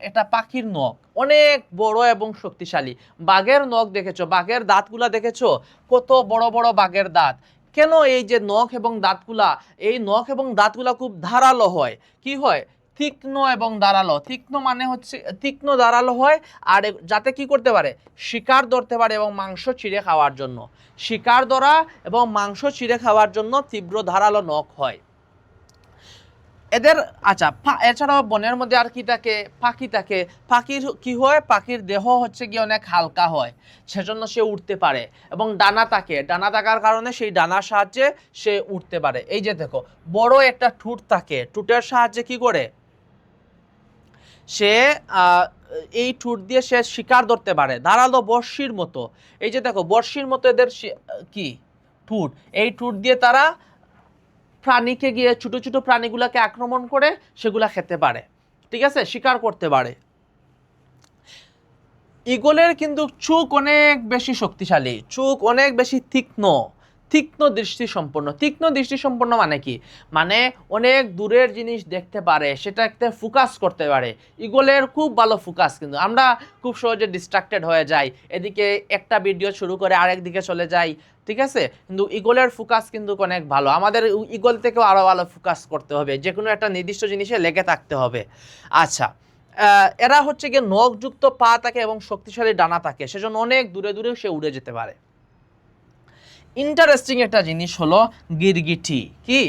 একটা পাখির নখ অনেক বড় এবং শক্তিশালী। বাঘের নখ দেখেছো, বাঘের দাঁতগুলা দেখেছো, কত বড় বড় বাঘের দাঁত। কেন এই যে নখ এবং দাঁতগুলা, এই নখ এবং দাঁতগুলা খুব ধারালো হয়। কি হয়, তীক্ষ্ণ এবং ধারালো। তীক্ষ্ণ মানে হচ্ছে তীক্ষ্ণ ধারালো হয়, আর যাতে কি করতে পারে, শিকার ধরতে পারে এবং মাংস ছিঁড়ে খাওয়ার জন্য। শিকার ধরা এবং মাংস ছিঁড়ে খাওয়ার জন্য তীব্র ধারালো নখ হয় এদের। আচ্ছা, এছাড়াও বনের মধ্যে আর কি থাকে, পাখি থাকে। পাখির কি হয়, পাখির দেহ হচ্ছে গিয়ে অনেক হালকা হয়, সেজন্য সে উঠতে পারে এবং ডানা থাকে। ডানা থাকার কারণে সেই ডানার সাহায্যে সে উঠতে পারে। এই যে দেখো, বড় একটা ঠোঁট থাকে, ঠোঁটের সাহায্যে কি করে, সে এই ঠোঁট দিয়ে সে শিকার ধরতে পারে, ধারালো বড়শির মতো। এই যে দেখো, বড়শির মতো এদের কি ঠোঁট, এই ঠোঁট দিয়ে তারা প্রাণীকে গিয়ে, ছোট ছোট প্রাণীগুলোকে আক্রমণ করে সেগুলা খেতে পারে। ঠিক আছে, শিকার করতে পারে। ঈগলের কিন্তু চোখ অনেক বেশি শক্তিশালী, চোখ অনেক বেশি তীক্ষ্ণ, তীক্ষ্ণ দৃষ্টি সম্পন্ন। তীক্ষ্ণ দৃষ্টি সম্পন্ন মানে কি? মানে অনেক দূরের জিনিস দেখতে পারে, সেটা একটা ফোকাস করতে পারে। ইগলের খুব ভালো ফোকাস, কিন্তু আমরা খুব সহজে ডিস্ট্রাক্টেড হয়ে যাই, এদিকে একটা ভিডিও শুরু করে আরেক দিকে চলে যাই, ঠিক আছে? কিন্তু ইগলের ফোকাস কিন্তু অনেক ভালো। আমাদের ইগল থেকেও আরও ভালো ফোকাস করতে হবে, যে কোনো একটা নির্দিষ্ট জিনিসে লেগে থাকতে হবে। আচ্ছা, এরা হচ্ছে গিয়ে নখযুক্ত পা থাকে এবং শক্তিশালী ডানা থাকে, সেজন্য অনেক দূরে দূরে সে উড়ে যেতে পারে। ইন্টারেস্টিং একটা জিনিস হলো গিরগিটি। কি?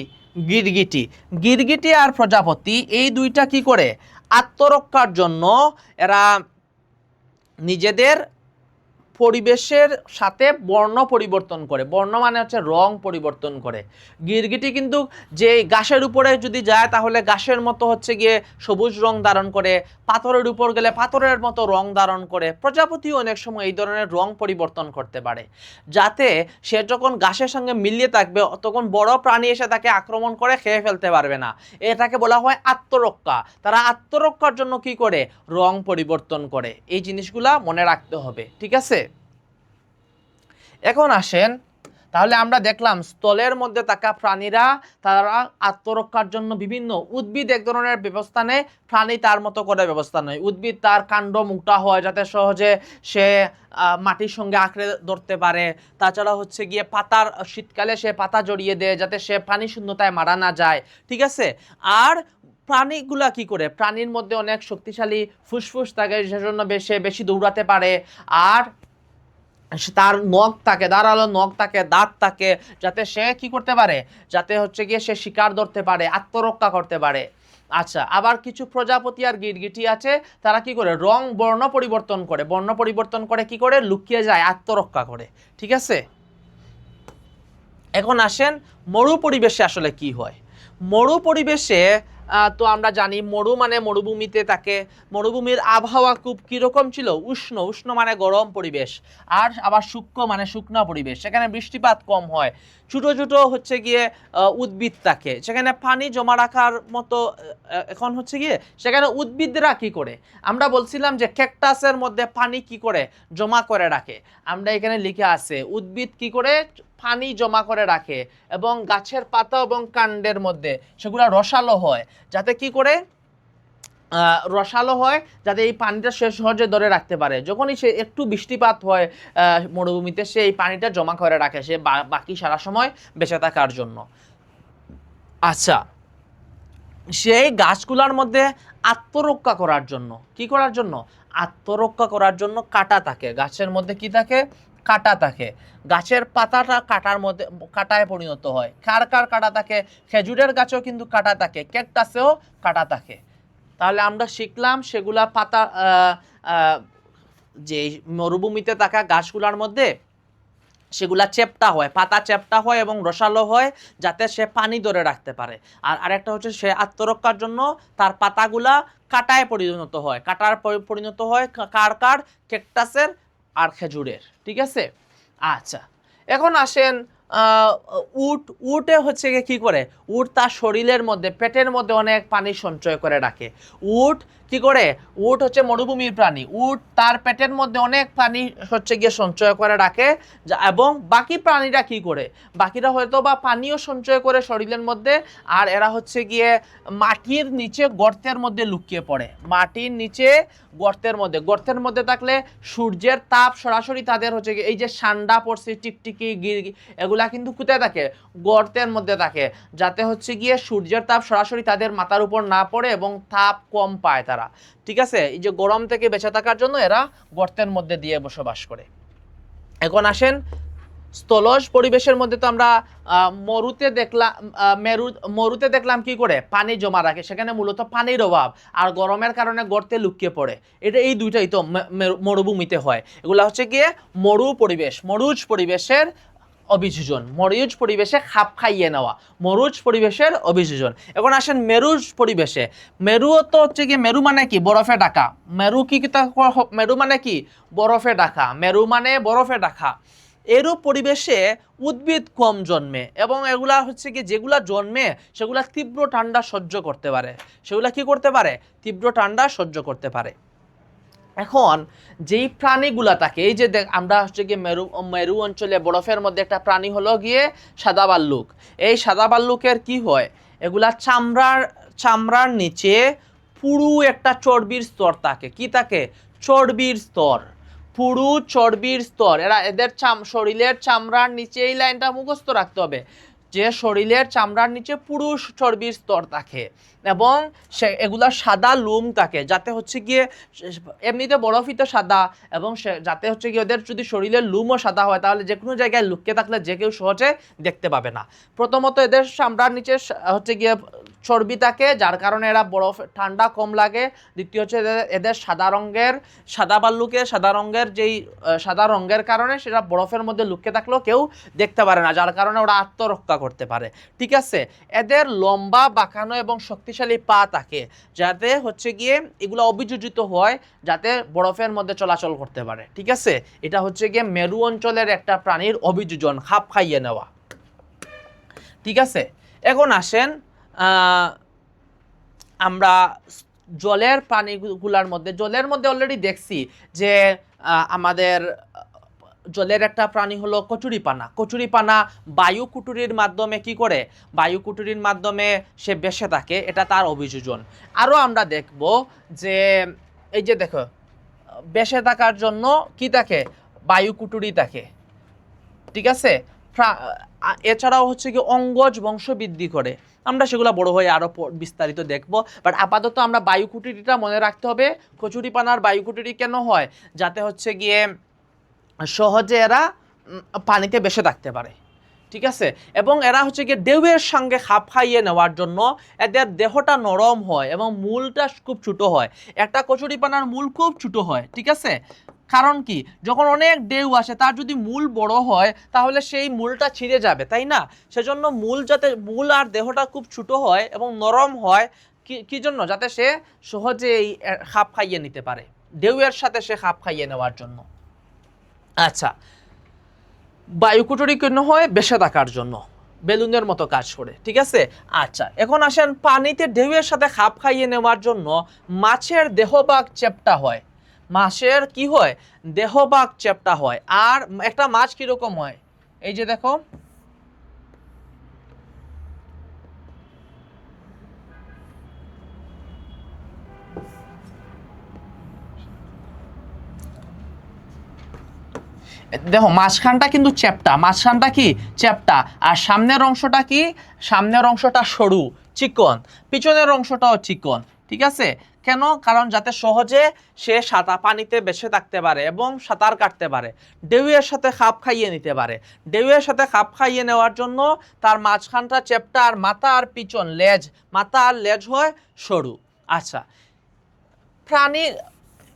গিরগিটি। গিরগিটি আর প্রজাপতি এই দুইটা কি করে? আত্মরক্ষার জন্য এরা নিজেদের পরিবেশের সাথে বর্ণ পরিবর্তন করে। বর্ণ মানে হচ্ছে রং পরিবর্তন করে। গিরগিটি কিন্তু যে ঘাসের উপরে যদি যায় তাহলে ঘাসের মতো হচ্ছে গিয়ে সবুজ রং ধারণ করে, পাথরের উপর গেলে পাথরের মতো রং ধারণ করে। প্রজাপতিও অনেক সময় এই ধরনের রং পরিবর্তন করতে পারে, যাতে সে যখন ঘাসের সঙ্গে মিলিয়ে থাকবে তখন বড় প্রাণী এসে তাকে আক্রমণ করে খেয়ে ফেলতে পারবে না। এটাকে বলা হয় আত্মরক্ষা। তারা আত্মরক্ষার জন্য কি করে? রং পরিবর্তন করে। এই জিনিসগুলা মনে রাখতে হবে, ঠিক আছে? এখন আসেন, তাহলে আমরা দেখলাম স্থলের মধ্যে থাকা প্রাণীরা তারা আত্মরক্ষার জন্য বিভিন্ন, উদ্ভিদ এক ধরনের ব্যবস্থা নেয়, প্রাণী তার মতো করে ব্যবস্থা নেয়। উদ্ভিদ তার কাণ্ড মোটা হয় যাতে সহজে সে মাটির সঙ্গে আঁকড়ে ধরতে পারে। তাছাড়া হচ্ছে গিয়ে পাতার, শীতকালে সে পাতা জড়িয়ে দেয় যাতে সে পানি শূন্যতায় মারা না যায়, ঠিক আছে? আর প্রাণীগুলা কি করে? প্রাণীর মধ্যে অনেক শক্তিশালী ফুসফুস থাকে, সেজন্য সে বেশি দৌড়াতে পারে। আর তার নখ থাকে, ধারালো নখ থাকে, দাঁত থাকে, যাতে সে কি করতে পারে? যাতে হচ্ছে গিয়ে সে শিকার ধরতে পারে, আত্মরক্ষা করতে পারে। আচ্ছা, আবার কিছু প্রজাপতি আর গিরগিটি আছে, তারা কি করে? রং বর্ণ পরিবর্তন করে। বর্ণ পরিবর্তন করে কি করে? লুকিয়ে যায়, আত্মরক্ষা করে, ঠিক আছে? এখন আসেন মরু পরিবেশে আসলে কি হয়। মরু পরিবেশে তো আমরা জানি মরু মানে মরুভূমিতে থাকে। মরুভূমির আবহাওয়া খুব কীরকম ছিল? উষ্ণ। উষ্ণ মানে গরম পরিবেশ। আর আবার শুষ্ক মানে শুকনো পরিবেশ। সেখানে বৃষ্টিপাত কম হয়, ছোটো ছোটো হচ্ছে গিয়ে উদ্ভিদ থাকে, সেখানে পানি জমা রাখার মতো। এখন হচ্ছে গিয়ে সেখানে উদ্ভিদরা কি করে? আমরা বলছিলাম যে ক্যাকটাসের মধ্যে পানি কি করে জমা করে রাখে। আমরা এখানে লিখে আছে উদ্ভিদ কি করে পানি জমা করে রাখে, এবং গাছের পাতা এবং কাণ্ডের মধ্যে সেগুলো রসালো হয়, যাতে কি করে? রসালো হয়, যাতে এই পানিটা সে সহজে ধরে রাখতে পারে। যখনই সে একটু বৃষ্টিপাত হয় মরুভূমিতে, সে এই পানিটা জমা করে রাখে, সে বাকি সারা সময় বেঁচে থাকার জন্য। আচ্ছা, সেই গাছগুলোর মধ্যে আত্মরক্ষা করার জন্য, কি করার জন্য? আত্মরক্ষা করার জন্য কাঁটা থাকে। গাছের মধ্যে কি থাকে? কাঁটা থাকে। গাছের পাতাটা কাঁটার মধ্যে, কাঁটায় পরিণত হয়। কার কার কাঁটা থাকে? খেজুরের গাছেও কিন্তু কাঁটা থাকে, ক্যাকটাসেও কাঁটা থাকে। তাহলে আমরা শিখলাম সেগুলা পাতা, যে মরুভূমিতে থাকা গাছগুলোর মধ্যে সেগুলা চ্যাপ্টা হয়, পাতা চ্যাপ্টা হয় এবং রসালো হয়, যাতে সে পানি ধরে রাখতে পারে। আর আরেকটা হচ্ছে সে আত্মরক্ষার জন্য তার পাতাগুলা কাঁটায় পরিণত হয়। কাঁটার পরিণত হয় কার কার? ক্যাকটাসের আর খেজুরের, ঠিক আছে? আচ্ছা, এখন আসেন উট। উটে হচ্ছে গিয়ে কী করে? উট তার শরীরের মধ্যে, পেটের মধ্যে অনেক পানি সঞ্চয় করে রাখে। উট কি করে? উট হচ্ছে মরুভূমির প্রাণী। উট তার পেটের মধ্যে অনেক পানি হচ্ছে গিয়ে সঞ্চয় করে রাখে। এবং বাকি প্রাণীরা কি করে? বাকিরা হয়তো বা পানিও সঞ্চয় করে শরীরের মধ্যে, আর এরা হচ্ছে গিয়ে মাটির নিচে গর্তের মধ্যে লুকিয়ে পড়ে। মাটির নিচে গর্তের মধ্যে থাকলে সূর্যের তাপ সরাসরি তাদের হচ্ছে গিয়ে, এই যে ঠান্ডা পড়ছে, টিকটিকি, গিরগি, এগুলা কিন্তু কোথায় থাকে? গর্তের মধ্যে থাকে, যাতে হচ্ছে গিয়ে সূর্যের তাপ সরাসরি তাদের মাথার উপর না পড়ে এবং তাপ কম পায় তারা, ঠিক আছে? এই যে গরম থেকে বেঁচে থাকার জন্য এরা গর্তের মধ্যে দিয়ে বসবাস করে। এখন আসেন স্থলজ পরিবেশের মধ্যে, তো আমরা মরুতে দেখলাম কি করে? পানি জমা রাখে, সেখানে মূলত পানির অভাব, আর গরমের কারণে গর্তে লুকিয়ে পড়ে। এটা এই দুইটাই তো মরুভূমিতে হয়। এগুলা হচ্ছে গিয়ে মরু পরিবেশ, মরুজ পরিবেশের অভিযোজন। মরুজ পরিবেশে খাপ খাইয়ে নেওয়া, মরুজ পরিবেশের অভিযোজন। এখন আসেন মেরুজ পরিবেশে। মেরুও তো হচ্ছে গিয়ে, মেরু মানে কি? বরফে ঢাকা। মেরু কি? মেরু মানে কি? বরফে ঢাকা। মেরু মানে বরফে ঢাকা। এরূপ পরিবেশে উদ্ভিদ কম জন্মে, এবং এগুলা হচ্ছে কি, যেগুলা জন্মে সেগুলা তীব্র ঠান্ডা সহ্য করতে পারে। সেগুলা কি করতে পারে? তীব্র ঠান্ডা সহ্য করতে পারে। এখন যেই প্রাণীগুলা থাকে, এই যে আমরা হচ্ছে গিয়ে মেরু অঞ্চলে বরফের মধ্যে একটা প্রাণী হলো গিয়ে সাদা ভাল্লুক। এই সাদা ভাল্লুকের কি হয়, এগুলা চামড়ার নিচে পুরু একটা চর্বির স্তর থাকে। কি থাকে? চর্বির স্তর, পুরু চর্বির স্তর। এদের শরীরের চামড়ার নিচে, এই লাইনটা মুখস্থ রাখতে হবে, যে শরীরের চামড়ার নিচে পুরু চর্বির স্তর থাকে এবং এগুলা সাদা লোম থাকে, যাতে হচ্ছে গিয়ে এমনিতে বরফই তো সাদা, এবং যাতে হচ্ছে গিয়ে ওদের যদি শরীরের লোমও সাদা হয় তাহলে যে কোনো জায়গায় লুকিয়ে থাকলে যে কেউ সহজে দেখতে পাবে না। প্রথমত এদের চামড়ার নিচে হচ্ছে গিয়ে চর্বি থাকে, যার কারণে এরা বরফ ঠান্ডা কম লাগে। দ্বিতীয় হচ্ছে এদের সাদা ভাল্লুকের সাদা রঙের কারণে সেটা বরফের মধ্যে লুকিয়ে থাকলেও কেউ দেখতে পারে না, যার কারণে ওরা আত্মরক্ষা করতে পারে। ঠিক আছে, এদের লম্বা বাঁকানো এবং শক্তিশালী পা থাকে, যাতে হচ্ছে গিয়ে এগুলো অভিযোজিত হয়, যাতে বরফের মধ্যে চলাচল করতে পারে। ঠিক আছে, এটা হচ্ছে গিয়ে মেরু অঞ্চলের একটা প্রাণীর অভিযোজন, খাপ খাইয়ে নেওয়া। ঠিক আছে, এখন আসেন আমরা জলের প্রাণীগুলার মধ্যে অলরেডি দেখছি যে আমাদের জলের একটা প্রাণী হলো কচুরিপানা বায়ু কুটুরির মাধ্যমে কি করে, বায়ু কুটুরির মাধ্যমে সে বেঁচে থাকে, এটা তার অভিযোজন। আরও আমরা দেখব যে এই যে দেখো, বেঁচে থাকার জন্য কি থাকে, বায়ু কুটুরি থাকে। ঠিক আছে, এছাড়াও হচ্ছে কি অঙ্গজ বংশবৃদ্ধি করে, আমরা সেগুলো বড় হয়ে আরো বিস্তারিত দেখব। বাট আপাতত আমরা বায়ু কুটুরিটা মনে রাখতে হবে। কচুরিপানার বায়ু কুটুরি কেন হয়, যাতে হচ্ছে গিয়ে সহজে এরা পানিতে বেঁচে থাকতে পারে। ঠিক আছে, এবং এরা হচ্ছে গিয়ে ঢেউয়ের সঙ্গে খাপ খাইয়ে নেওয়ার জন্য এদের দেহটা নরম হয় এবং মূলটা খুব ছোট হয়। একটা কচুরিপানার মূল খুব ছোট হয়। ঠিক আছে, কারণ কি, যখন অনেক ঢেউ আসে তার যদি মূল বড় হয় তাহলে সেই মূলটা ছিঁড়ে যাবে, তাই না? সেজন্য মূল আর দেহটা খুব ছোট হয় এবং নরম হয়। কি জন্য? যাতে সে সহজেই খাপ খাইয়ে নিতে পারে, ঢেউয়ের সাথে সে খাপ খাইয়ে নেওয়ার জন্য। আচ্ছা, বায়ুকুটুরি কেন হয়? বেঁচে থাকার জন্য, বেলুনের মতো কাজ করে। ঠিক আছে, আচ্ছা এখন আসেন পানিতে ঢেউয়ের সাথে খাপ খাইয়ে নেওয়ার জন্য মাছের দেহভাগ চ্যাপ্টা হয়। মাছের কি হয়? দেহভাগ চ্যাপ্টা হয়। আর একটা মাছ কিরকম হয়, এই যে দেখো, দেখো মাঝখানটা কিন্তু চ্যাপ্টা, মাঝখানটা কি চ্যাপ্টা, আর সামনের অংশটা কি, সামনের অংশটা সরু চিকন, পিছনের অংশটাও চিকন। ঠিক আছে, কেন? কারণ যাতে সহজে সে পানিতে বেঁচে থাকতে পারে এবং সাঁতার কাটতে পারে, ঢেউয়ের সাথে খাপ খাইয়ে নিতে পারে। ঢেউয়ের সাথে খাপ খাইয়ে নেওয়ার জন্য তার মাঝখানটা চ্যাপ্টা, আর মাথা আর পিছন মাথা আর লেজ হয় সরু। আচ্ছা, প্রাণী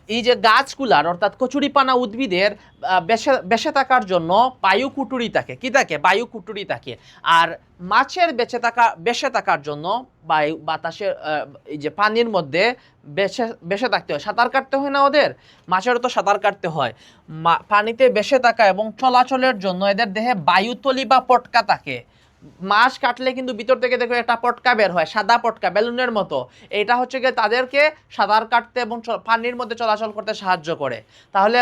এই যে গাছগুলার অর্থাৎ কচুরিপানা উদ্ভিদের বেঁচে থাকার জন্য বায়ু কুটুরি থাকে। কি থাকে? বায়ু কুটুরি থাকে। আর মাছের বেঁচে থাকার জন্য বাতাসের এই যে পানির মধ্যে বেঁচে থাকতে হয়, সাঁতার কাটতে হয় না ওদের, মাছেরও তো সাঁতার কাটতে হয়। পানিতে বেঁচে থাকা এবং চলাচলের জন্য এদের দেহে বায়ুতলি বা পটকা থাকে। মাছ কাটলে কিন্তু ভিতর থেকে দেখো একটা পটকা বের হয়, সাদা পটকা, বেলুনের মতো। এটা হচ্ছে গিয়ে তাদেরকে সাঁতার কাটতে এবং পানির মধ্যে চলাচল করতে সাহায্য করে। তাহলে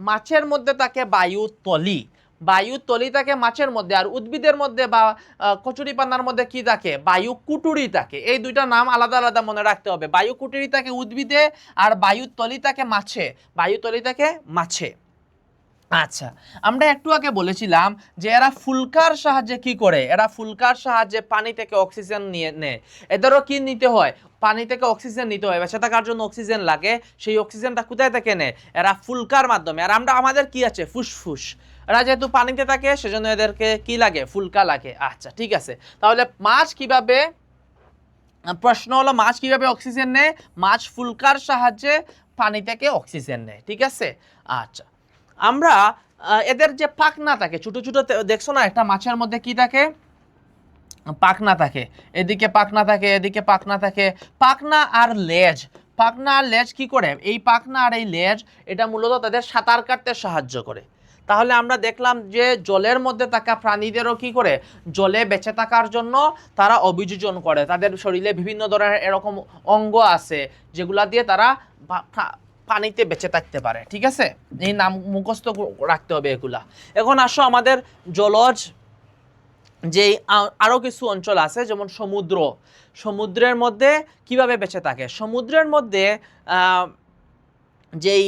মাছের মধ্যে থাকে বায়ুতলি থাকে মাছের মধ্যে, আর উদ্ভিদের মধ্যে বা কচুরিপানার মধ্যে কি থাকে? বায়ু কুটুরি থাকে। এই দুইটা নাম আলাদা আলাদা মনে রাখতে হবে। বায়ু কুটুরি থাকে উদ্ভিদে, আর বায়ুতলি থাকে মাছে। আচ্ছা, আমরা একটু আগে বলেছিলাম যে এরা ফুলকার সাহায্যে কি করে, এরা ফুলকার সাহায্যে পানি থেকে অক্সিজেন নিয়ে নেয়। এদেরও কি নিতে হয়? পানি থেকে অক্সিজেন নিতে হয়, বেঁচে থাকার জন্য অক্সিজেন লাগে। সেই অক্সিজেনটা কোথায় থেকে নেয়? এরা ফুলকার মাধ্যমে। আর আমাদের কি আছে? ফুসফুস। এরা যেহেতু পানিতে থাকে সেজন্য এদেরকে কি লাগে? ফুলকা লাগে। আচ্ছা ঠিক আছে, তাহলে প্রশ্ন হলো মাছ কিভাবে অক্সিজেন নেয়? মাছ ফুলকার সাহায্যে পানি থেকে অক্সিজেন নেয়। ঠিক আছে, আচ্ছা আমরা এদের যে পাখনা থাকে, ছোট ছোট দেখছো না, একটা মাছের মধ্যে কি থাকে? পাখনা থাকে। এদিকে পাখনা থাকে, এদিকে পাখনা থাকে। পাখনা আর লেজ কি করে? এই পাখনা আর এই লেজ এটা মূলত তাদের সাঁতার কাটতে সাহায্য করে। তাহলে আমরা দেখলাম যে জলের মধ্যে থাকা প্রাণীদেরও কি করে? জলে বেঁচে থাকার জন্য তারা অভিযোজন করে। তাদের শরীরে বিভিন্ন ধরনের এরকম অঙ্গ আছে যেগুলা দিয়ে তারা পানিতে বেঁচে থাকতে পারে। ঠিক আছে, এই নাম মুখস্থ রাখতে হবে এগুলা। এখন আসো আমাদের জলজ যে আরও কিছু অঞ্চল আছে, যেমন সমুদ্র। সমুদ্রের মধ্যে কিভাবে বেঁচে থাকে? সমুদ্রের মধ্যে যেই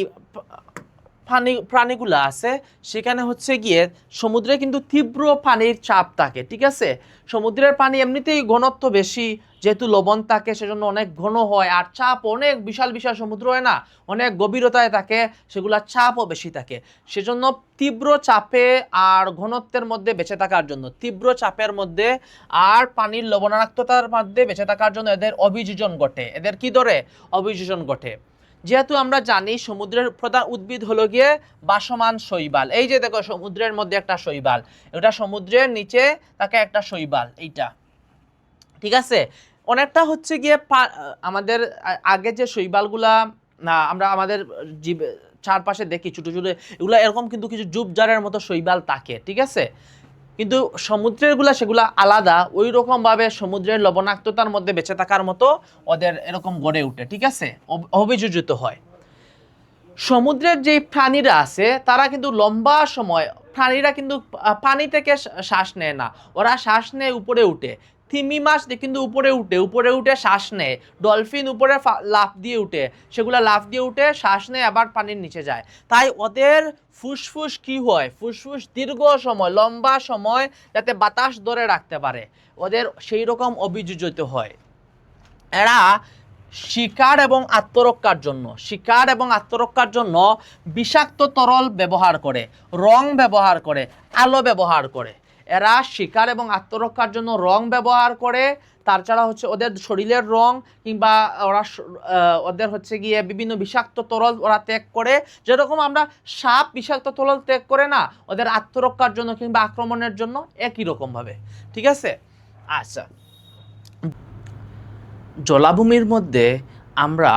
প্রাণীগুলো আছে সেখানে হচ্ছে গিয়ে সমুদ্রে কিন্তু তীব্র পানির চাপ থাকে। ঠিক আছে, সমুদ্রের পানি এমনিতেই ঘনত্ব বেশি, যেহেতু লবণ থাকে সেজন্য অনেক ঘন হয়, আর চাপ অনেক বিশাল বিশাল সমুদ্র হয় না, অনেক গভীরতায় থাকে, সেগুলোর চাপও বেশি থাকে। সেজন্য তীব্র চাপে আর ঘনত্বের মধ্যে বেঁচে থাকার জন্য, তীব্র চাপের মধ্যে আর পানির লবণাক্ততার মধ্যে বেঁচে থাকার জন্য এদের অভিযোজন ঘটে। এদের কি ধরে? অভিযোজন ঘটে। যেহেতু আমরা জানি সমুদ্রের প্রধান উদ্ভিদ হলো গিয়ে বাসমান শৈবাল। এই যে দেখো সমুদ্রের মধ্যে একটা শৈবাল, এটা সমুদ্রের নিচে তাকে একটা শৈবাল, এইটা। ঠিক আছে, অনেকটা হচ্ছে গিয়ে আমাদের আগে যে শৈবালগুলা না আমরা আমাদের চারপাশে দেখি ছোটো ছোটো, এগুলো এরকম কিন্তু কিছু ঝোপঝাড়ের মতো শৈবাল থাকে। ঠিক আছে, কিন্তু সমুদ্রেরগুলা সেগুলা আলাদা, ওই রকমভাবে সমুদ্রের লবণাক্ততার মধ্যে বেঁচে থাকার মতো ওদের এরকম গড়ে ওঠে। ঠিক আছে, অভিযোজিত হয়। সমুদ্রের যে প্রাণীরা আছে তারা কিন্তু লম্বা সময়, প্রাণীরা কিন্তু পানি থেকে শ্বাস নেয় না, ওরা শ্বাস নেয় উপরে উঠে। তিমি মাছ কিন্তু উপরে উঠে শ্বাস নেয়। ডলফিন উপরে লাফ দিয়ে উঠে, সেগুলা লাফ দিয়ে উঠে শ্বাস নেয়, আবার পানির নিচে যায়। তাই ওদের ফুসফুস কি হয়? ফুসফুস দীর্ঘ সময়, লম্বা সময় যাতে বাতাস ধরে রাখতে পারে, ওদের সেই রকম অভিযোজিত হয়। এরা শিকার এবং আত্মরক্ষার জন্য বিষাক্ত তরল ব্যবহার করে, রং ব্যবহার করে, আলো ব্যবহার করে। এরা শিকার এবং আত্মরক্ষার জন্য রং ব্যবহার করে, তাছাড়া হচ্ছে ওদের শরীরের রং কিংবা ওদের হচ্ছে গিয়ে বিভিন্ন বিষাক্ত তরল ওরা ত্যাগ করে। যেরকম আমরা সাপ বিষাক্ত তরল ত্যাগ করে না, ওদের আত্মরক্ষার জন্য কিংবা আক্রমণের জন্য একই রকমভাবে। ঠিক আছে, আচ্ছা। জলাভূমির মধ্যে আমরা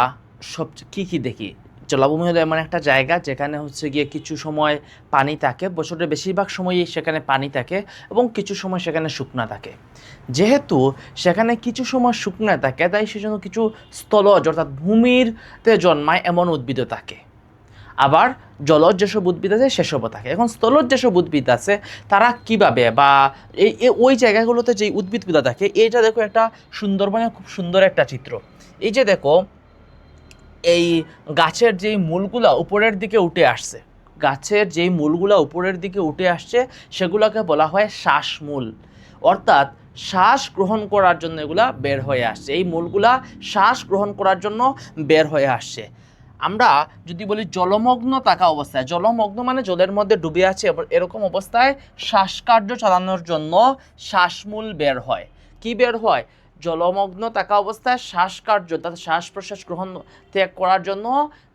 সবচেয়ে কী দেখি? জলাভূমি হলো এমন একটা জায়গা যেখানে হচ্ছে গিয়ে কিছু সময় পানি থাকে, বছরের বেশিরভাগ সময়ই সেখানে পানি থাকে এবং কিছু সময় সেখানে শুকনো থাকে। যেহেতু সেখানে কিছু সময় শুকনো থাকে, তাই সেজন্য কিছু স্থলজ অর্থাৎ ভূমিরতে জন্মায় এমন উদ্ভিদও থাকে। আবার জলজ যেসব উদ্ভিদ আছে সেসবও থাকে। এখন স্থলজ যেসব উদ্ভিদ আছে তারা কিভাবে বা ওই জায়গাগুলোতে যে উদ্ভিদগুলো থাকে, এইটা দেখো একটা সুন্দরবনে খুব সুন্দর একটা চিত্র। এই যে দেখো এই গাছের যেই মূলগুলো উপরের দিকে উঠে আসছে, সেগুলোকে বলা হয় শ্বাসমূল। অর্থাৎ শ্বাস গ্রহণ করার জন্য এগুলা বের হয়ে আসছে, এই মূলগুলা শ্বাস গ্রহণ করার জন্য বের হয়ে আসছে। আমরা যদি বলি জলমগ্ন থাকা অবস্থায়, জলমগ্ন মানে জলের মধ্যে ডুবে আছে, এরকম অবস্থায় শ্বাসকার্য চালানোর জন্য শ্বাসমূল বের হয়। কি বের হয়? জলমগ্ন থাকা অবস্থায় শ্বাসকার্য, অর্থাৎ শ্বাস প্রশ্বাস গ্রহণ ত্যাগ করার জন্য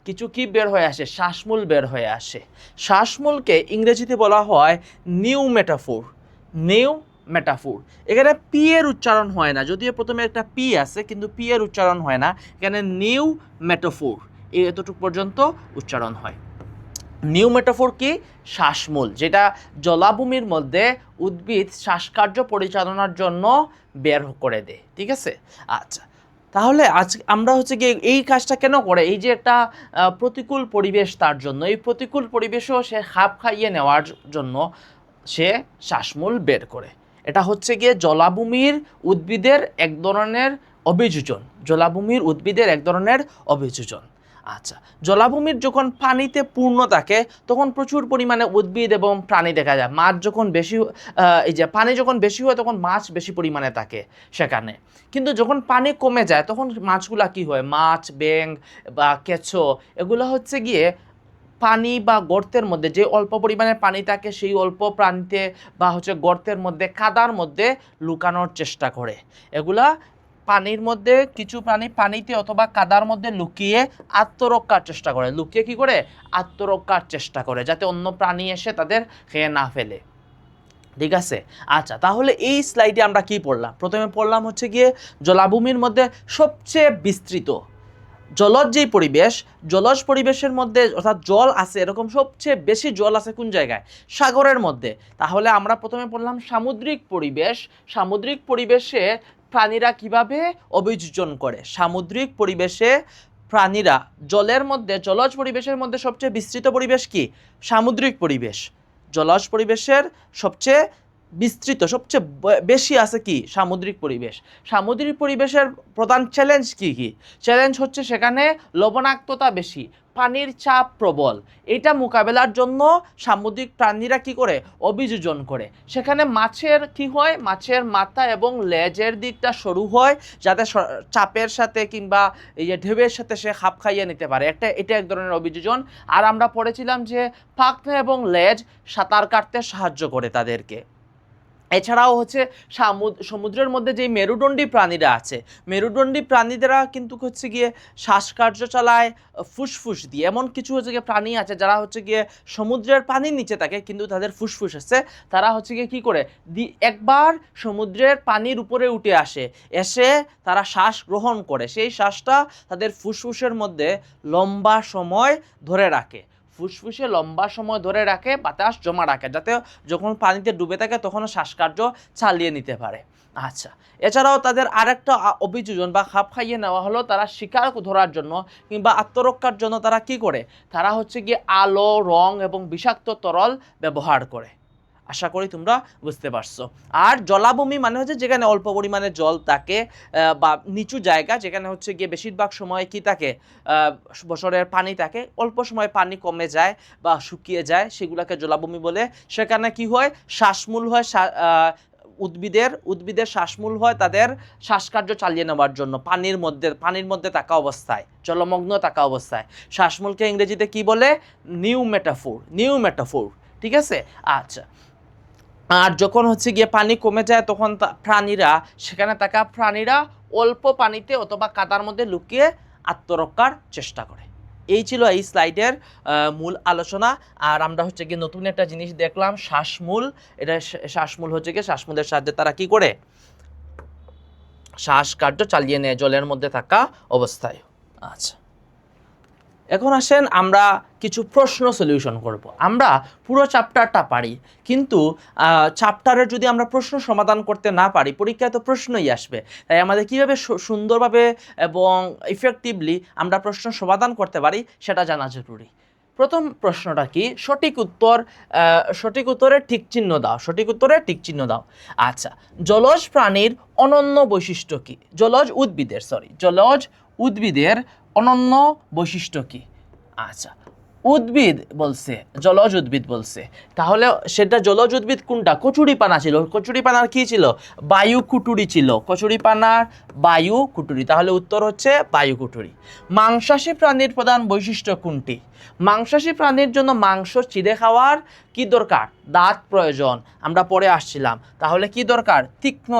কিছু কি বের হয়ে আসে? শ্বাসমূল বের হয়ে আসে। শ্বাসমূলকে ইংরেজিতে বলা হয় নিউমেটাফোর। এখানে পি এর উচ্চারণ হয় না, যদিও প্রথমে একটা পি আছে, কিন্তু পি এর উচ্চারণ হয় না, এখানে নিউমেটাফোর এতটুকু পর্যন্ত উচ্চারণ হয়। নিউমেটাফোর কি? শ্বাসমূল, যেটা জলাভূমির মধ্যে উদ্ভিদ শ্বাসকার্য পরিচালনার জন্য বের করে দেয়। ঠিক আছে, আচ্ছা। তাহলে আজ আমরা হচ্ছে গিয়ে এই কাজটা কেন করে? এই যে একটা প্রতিকূল পরিবেশ, তার জন্য, এই প্রতিকূল পরিবেশও সে খাপ খাইয়ে নেওয়ার জন্য সে শ্বাসমূল বের করে। এটা হচ্ছে গিয়ে জলাভূমির উদ্ভিদের এক ধরনের অভিযোজন। আচ্ছা, জলাভূমির যখন পানিতে পূর্ণ থাকে তখন প্রচুর পরিমাণে উদ্ভিদ এবং প্রাণী দেখা যায়। মাছ যখন বেশি, এই যে পানি যখন বেশি হয় তখন মাছ বেশি পরিমাণে থাকে সেখানে। কিন্তু যখন পানি কমে যায় তখন মাছগুলা কি হয়? মাছ, ব্যাঙ বা কেঁচো, এগুলো হচ্ছে গিয়ে পানি বা গর্তের মধ্যে, যে অল্প পরিমাণে পানি থাকে সেই অল্প পানিতে বা হচ্ছে গর্তের মধ্যে, কাদার মধ্যে লুকানোর চেষ্টা করে। এগুলা পানির মধ্যে, কিছু প্রাণী পানিতে অথবা কাদার মধ্যে লুকিয়ে আত্মরক্ষার চেষ্টা করে। আত্মরক্ষার চেষ্টা করে যাতে অন্য প্রাণী এসে তাদের খেয়ে না ফেলে। ঠিক আছে, আচ্ছা। তাহলে এই স্লাইডে আমরা কি পড়লাম? প্রথমে পড়লাম হচ্ছে গিয়ে জলাভূমির মধ্যে সবচেয়ে বিস্তৃত জলজ পরিবেশের মধ্যে, অর্থাৎ জল আছে এরকম সবচেয়ে বেশি জল আছে কোন জায়গায়? সাগরের মধ্যে। তাহলে আমরা প্রথমে পড়লাম সামুদ্রিক পরিবেশে প্রাণীরা কিভাবে অভিযোজন করে। সামুদ্রিক পরিবেশে প্রাণীরা জলের মধ্যে, জলজ পরিবেশের মধ্যে সবচেয়ে বিস্তৃত পরিবেশ কি? সামুদ্রিক পরিবেশ। জলজ পরিবেশের সবচেয়ে বিস্তৃত, সবচেয়ে বেশি আছে কি? সামুদ্রিক পরিবেশ। সামুদ্রিক পরিবেশের প্রধান চ্যালেঞ্জ কি কি? চ্যালেঞ্জ হচ্ছে সেখানে লবণাক্ততা বেশি, পানির চাপ প্রবল। এটা মোকাবেলার জন্য সামুদ্রিক প্রাণীরা কি করে? অভিযোজন করে। সেখানে মাছের কি হয়? মাছের মাথা এবং লেজের দিকটা সরু হয়, যাতে চাপের সাথে কিংবা এই যে ঢেউয়ের সাথে সে খাপ খাইয়ে নিতে পারে। এটা এক ধরনের অভিযোজন। আর আমরা পড়েছিলাম যে পাখনা এবং লেজ সাঁতার কাটতে সাহায্য করে তাদেরকে। এছাড়াও হচ্ছে সমুদ্রের মধ্যে যেই মেরুদণ্ডী প্রাণীরা আছে, মেরুদণ্ডী প্রাণীদেরা কিন্তু হচ্ছে গিয়ে শ্বাসকার্য চালায় ফুসফুস দিয়ে। এমন কিছু হচ্ছে গিয়ে প্রাণী আছে যারা হচ্ছে গিয়ে সমুদ্রের পানির নিচে থাকে কিন্তু তাদের ফুসফুস আছে। তারা হচ্ছে গিয়ে কী করে? একবার সমুদ্রের পানির উপরে উঠে এসে তারা শ্বাস গ্রহণ করে, সেই শ্বাসটা তাদের ফুসফুসের মধ্যে লম্বা সময় ধরে রাখে। ফুসফুসে লম্বা সময় ধরে রাখে, বাতাস জমা রাখে, যাতে যখন পানিতে ডুবে থাকে তখনও শ্বাসকার্য চালিয়ে নিতে পারে। আচ্ছা, এছাড়াও তাদের আরেকটা অভিযোজন বা খাপ খাইয়ে নেওয়া হলো, তারা শিকার ধরার জন্য কিংবা আত্মরক্ষার জন্য তারা কি করে? তারা হচ্ছে গিয়ে আলো, রং এবং বিষাক্ত তরল ব্যবহার করে। আশা করি তোমরা বুঝতে পারছো। আর জলাভূমি মানে হচ্ছে যেখানে অল্প পরিমাণে জল থাকে বা নিচু জায়গা, যেখানে হচ্ছে গিয়ে বেশিরভাগ সময় কি থাকে? বছরের পানি থাকে, অল্প সময় পানি কমে যায় বা শুকিয়ে যায়, সেগুলোকে জলাভূমি বলে। সেখানে কি হয়? শ্বাসমূল হয়, উদ্ভিদের শ্বাসমূল হয় তাদের শ্বাসকার্য চালিয়ে নেওয়ার জন্য, পানির মধ্যে থাকা অবস্থায়, জলমগ্ন থাকা অবস্থায়। শ্বাসমূলকে ইংরেজিতে কি বলে? নিউমেটাফোর। ঠিক আছে? আচ্ছা, আর যখন হচ্ছে গিয়ে পানি কমে যায় তখন সেখানে থাকা প্রাণীরা অল্প পানিতে অথবা কাদার মধ্যে লুকিয়ে আত্মরক্ষার চেষ্টা করে। এই ছিল এই স্লাইডের মূল আলোচনা। আর আমরা হচ্ছে গিয়ে নতুন একটা জিনিস দেখলাম, শ্বাসমূল। এটা শ্বাসমূল হচ্ছে গিয়ে শ্বাসমূলের সাহায্যে তারা কি করে? শ্বাসকার্য চালিয়ে নেয় জলের মধ্যে থাকা অবস্থায়। আচ্ছা, এখন আসেন আমরা কিছু প্রশ্ন সলিউশন করব। আমরা পুরো চ্যাপ্টারটা পারি, কিন্তু চ্যাপ্টারের যদি আমরা প্রশ্ন সমাধান করতে না পারি, পরীক্ষায় তো প্রশ্নই আসবে। তাই আমাদের কীভাবে সুন্দরভাবে এবং ইফেক্টিভলি আমরা প্রশ্ন সমাধান করতে পারি সেটা জানা জরুরি। প্রথম প্রশ্নটা কি? সঠিক উত্তরে টিক চিহ্ন দাও। সঠিক উত্তরে টিক চিহ্ন দাও। আচ্ছা, জলজ প্রাণীর অনন্য বৈশিষ্ট্য কি? জলজ উদ্ভিদের অনন্য বৈশিষ্ট্য কি? আচ্ছা, জলজ উদ্ভিদ বলছে, তাহলে সেটা জলজ উদ্ভিদ কোনটা? কচুরিপানা ছিল। কচুরিপানার কি ছিল? বায়ুকুটুরি ছিল। কচুরিপানার বায়ুকুটুরি, তাহলে উত্তর হচ্ছে বায়ুকুটুরি। মাংসাশী প্রাণীর প্রধান বৈশিষ্ট্য কোনটি? মাংসাশী প্রাণীর জন্য মাংস চিড়ে খাওয়ার কি দরকার? দাঁত প্রয়োজন। আমরা পরে আসছিলাম। তাহলে কি দরকার? তীক্ষ্ণ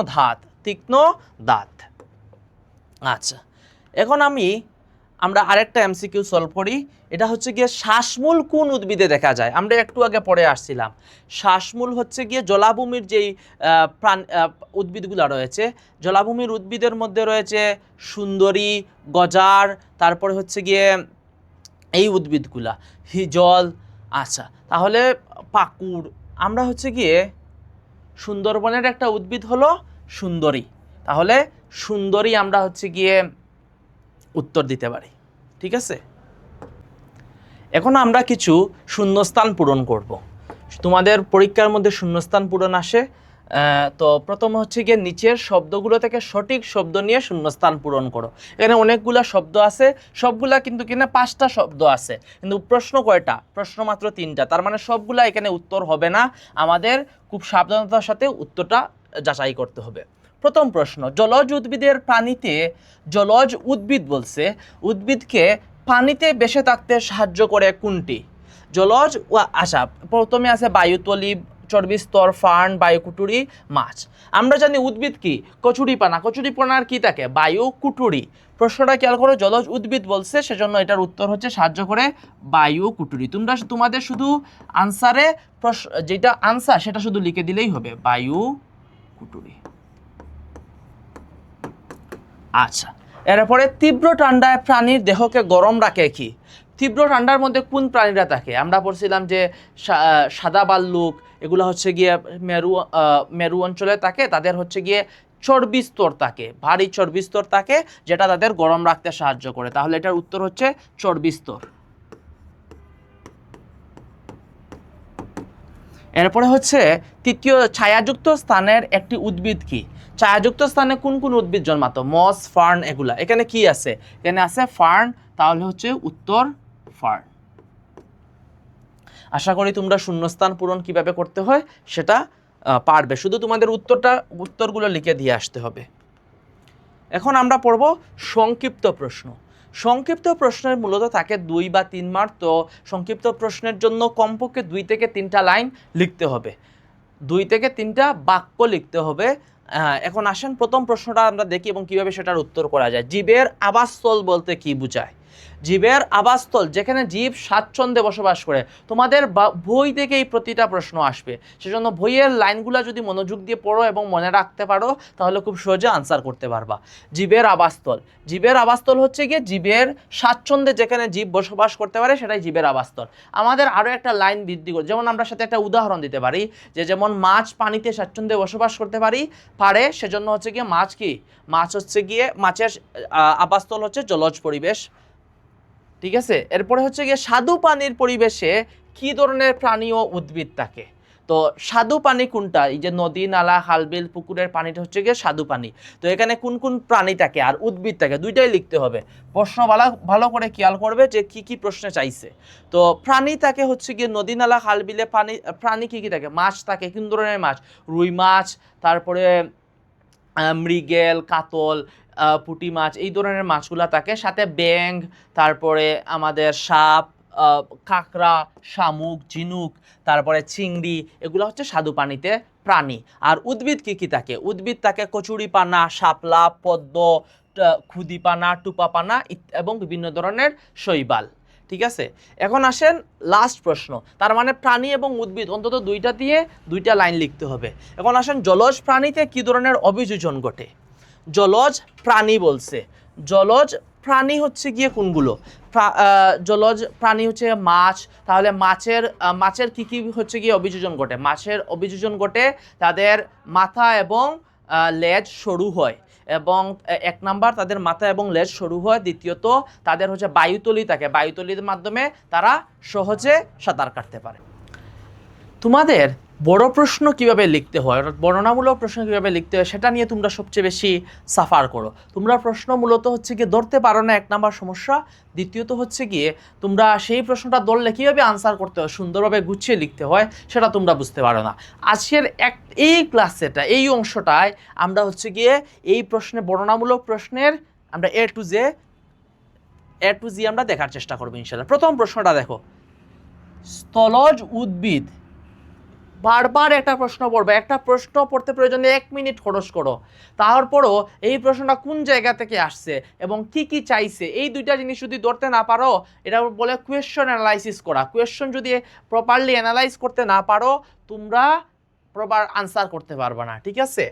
দাঁত। আচ্ছা, এখন আমরা আরেকটা এমসিকিউ সলভ করি। এটা হচ্ছে গিয়ে শ্বাসমূল কোন উদ্ভিদে দেখা যায়? আমরা একটু আগে পড়ে আসছিলাম। শ্বাসমূল হচ্ছে গিয়ে জলাভূমির যেই উদ্ভিদগুলো রয়েছে, জলাভূমির উদ্ভিদের মধ্যে রয়েছে সুন্দরী, গজার, তারপরে হচ্ছে গিয়ে এই উদ্ভিদগুলা, হিজল। আচ্ছা, তাহলে পাকুড়। আমরা হচ্ছে গিয়ে সুন্দরবনের একটা উদ্ভিদ হলো সুন্দরী, তাহলে সুন্দরী আমরা হচ্ছে গিয়ে উত্তর দিতে পারি। ঠিক আছে, এখন আমরা কিছু শূন্যস্থান পূরণ করব। তোমাদের পরীক্ষার মধ্যে শূন্যস্থান পূরণ আসে। তো প্রথমে হচ্ছে গিয়ে নিচের শব্দগুলো থেকে সঠিক শব্দ নিয়ে শূন্যস্থান পূরণ করো। এখানে অনেকগুলো শব্দ আছে, সবগুলা কিন্তু 5টা শব্দ আছে, কিন্তু প্রশ্ন কয়টা? প্রশ্ন মাত্র 3টা। তার মানে সবগুলা এখানে উত্তর হবে না, আমাদের খুব সাবধানতার সাথে উত্তরটা যাচাই করতে হবে। প্রথম প্রশ্ন, জলজ উদ্ভিদের প্রাণীতে জলজ উদ্ভিদ বলছে, উদ্ভিদকে পানিতে বেঁচে থাকতে সাহায্য করে কোনটি? জলজ আচ্ছা, প্রথমে আছে বায়ুতলি, চর্বি স্তর, ফার্ন, বায়ুকুটুরি, মাছ। আমরা জানি উদ্ভিদ কি? কচুরিপানার কি থাকে? বায়ুকুটুরি। প্রশ্নটা খেয়াল করো, জলজ উদ্ভিদ বলছে, সেজন্য এটার উত্তর হচ্ছে সাহায্য করে বায়ুকুটুরি। তোমাদের শুধু আনসারে যেটা আনসার সেটা শুধু লিখে দিলেই হবে, বায়ুকুটুরি। আচ্ছা, এরপরে তীব্র ঠান্ডায় প্রাণীর দেহকে গরম রাখে কি? তীব্র ঠান্ডার মধ্যে কোন প্রাণীরা থাকে? আমরা বলছিলাম যে সাদা ভাল্লুক, এগুলো হচ্ছে গিয়ে মেরু অঞ্চলে থাকে, তাদের হচ্ছে গিয়ে চর্বি স্তর থাকে, ভারী চর্বি স্তর থাকে যেটা তাদের গরম রাখতে সাহায্য করে। তাহলে এটার উত্তর হচ্ছে চর্বি স্তর। এরপরে হচ্ছে তৃতীয়, ছায়াযুক্ত স্থানের একটি উদ্ভিদ কি? ছায়াযুক্ত স্থানে কোন কোন উদ্ভিদ জন্মাতো? মস, ফার্ন, এগুলা। এখানে কি আছে? এখানে আছে ফার্ন, তাহলে হচ্ছে উত্তর ফার্ন। আশা করি তোমরা শূন্যস্থান পূরণ কিভাবে করতে হয় সেটা পারবে, শুধু তোমাদের উত্তরগুলো লিখে দিয়ে আসতে হবে। এখন আমরা পড়ব সংক্ষিপ্ত প্রশ্ন। সংক্ষিপ্ত প্রশ্নের মূলত থাকে 2 বা 3 মার্ক। তো সংক্ষিপ্ত প্রশ্নের জন্য কমপক্ষে 2 থেকে 3টা লাইন লিখতে হবে, 2 থেকে 3টা বাক্য লিখতে হবে। এখন আসেন প্রথম প্রশ্নটা আমরা দেখি এবং কিভাবে সেটার উত্তর করা যায়। জীবের আবাসস্থল বলতে কি বোঝায়? জীবের আবাসস্থল যেখানে জীব স্বাচ্ছন্দ্যে বসবাস করে। তোমাদের বই থেকে এই প্রতিটা প্রশ্ন আসবে, সেজন্য বইয়ের লাইনগুলো যদি মনোযোগ দিয়ে পড়ো এবং মনে রাখতে পারো তাহলে খুব সহজে আনসার করতে পারবা। জীবের আবাসস্থল, জীবের আবাসস্থল হচ্ছে গিয়ে জীবের স্বাচ্ছন্দ্যে যেখানে জীব বসবাস করতে পারে সেটাই জীবের আবাসস্থল। আমাদের আরও একটা লাইন বৃদ্ধি করে, যেমন আমরা সাথে একটা উদাহরণ দিতে পারি যে যেমন মাছ পানিতে স্বাচ্ছন্দ্যে বসবাস করতে পারে, সেজন্য হচ্ছে গিয়ে মাছ কি? মাছ হচ্ছে গিয়ে মাছের আবাসস্থল হচ্ছে জলজ পরিবেশ। ঠিক আছে, এরপরে হচ্ছে গিয়ে স্বাদু পানির পরিবেশে কি ধরনের প্রাণী ও উদ্ভিদ থাকে? তো স্বাদু পানি কোনটা? এই যে নদী, নালা, খালবিল, পুকুরের পানিটা হচ্ছে গিয়ে স্বাদু পানি। তো এখানে কোন কোন প্রাণী থাকে আর উদ্ভিদ থাকে, দুইটাই লিখতে হবে। প্রশ্ন ভালো করে খেয়াল করবে যে কি কি প্রশ্নে চাইছে। তো প্রাণী থাকে হচ্ছে গিয়ে নদী, নালা, খালবিলে প্রাণী কি কি থাকে? মাছ থাকে। কোন ধরনের মাছ? রুই মাছ, তারপরে মৃগেল, কাতল, পুঁটি মাছ, এই ধরনের মাছগুলো থাকে। সাথে ব্যাঙ, তারপরে আমাদের সাপ, কাঁকড়া, শামুক, ঝিনুক, তারপরে চিংড়ি, এগুলো হচ্ছে স্বাদু পানিতে প্রাণী। আর উদ্ভিদ কি কি থাকে? উদ্ভিদ থাকে কচুরিপানা, শাপলা, পদ্ম, খুদিপানা, টুপাপানা এবং বিভিন্ন ধরনের শৈবাল। ঠিক আছে, এখন আসেন লাস্ট প্রশ্ন। তার মানে প্রাণী এবং উদ্ভিদ অন্তত দুইটা দিয়ে 2টা লাইন লিখতে হবে। এখন আসেন জলজ প্রাণীতে কি ধরনের অভিযোজন ঘটে? জলজ প্রাণী বলছে, জলজ প্রাণী হচ্ছে গিয়ে কোনগুলো? জলজ প্রাণী হচ্ছে মাছ। তাহলে মাছের কি কি হচ্ছে গিয়ে অভিযোজন ঘটে? মাছের অভিযোজন ঘটে তাদের মাথা এবং লেজ সরু হয়, এবং 1 নাম্বার তাদের মাথা এবং লেজ সরু হয়। দ্বিতীয়ত তাদের হচ্ছে বায়ুতলি থাকে, বায়ুতলির মাধ্যমে তারা সহজে সাঁতার কাটতে পারে। তোমাদের বড় প্রশ্ন কিভাবে লিখতে হয়, বর্ণনামূলক প্রশ্ন কিভাবে লিখতে হয় সেটা নিয়ে তোমরা সবচেয়ে বেশি সাফার করো। তোমরা প্রশ্ন মূলত হচ্ছে গিয়ে ধরতে পারো না, 1 নাম্বার সমস্যা। দ্বিতীয়ত হচ্ছে গিয়ে তোমরা সেই প্রশ্নটা ধরলে কীভাবে আনসার করতে হয়, সুন্দরভাবে গুছিয়ে লিখতে হয় সেটা তোমরা বুঝতে পারো না। আজকের এই ক্লাসেটা, এই অংশটায় আমরা হচ্ছে গিয়ে এই বর্ণনামূলক প্রশ্নের আমরা এ টু জি আমরা দেখার চেষ্টা করবো ইনশাআল্লাহ। প্রথম প্রশ্নটা দেখো, স্থলজ উদ্ভিদ। বারবার একটা প্রশ্ন পড়বে, একটা প্রশ্ন পড়তে প্রয়োজনে 1 মিনিট খরচ করো। তারপরও এই প্রশ্নটা কোন জায়গা থেকে আসছে এবং কি কি চাইছে, এই 2টা জিনিস যদি ধরতে না পারো, এটা বলে কোয়েশ্চন অ্যানালাইসিস করা। কোয়েশ্চন যদি প্রপারলি অ্যানালাইজ করতে না পারো তোমরা প্রপার আনসার করতে পারবে না। ঠিক আছে,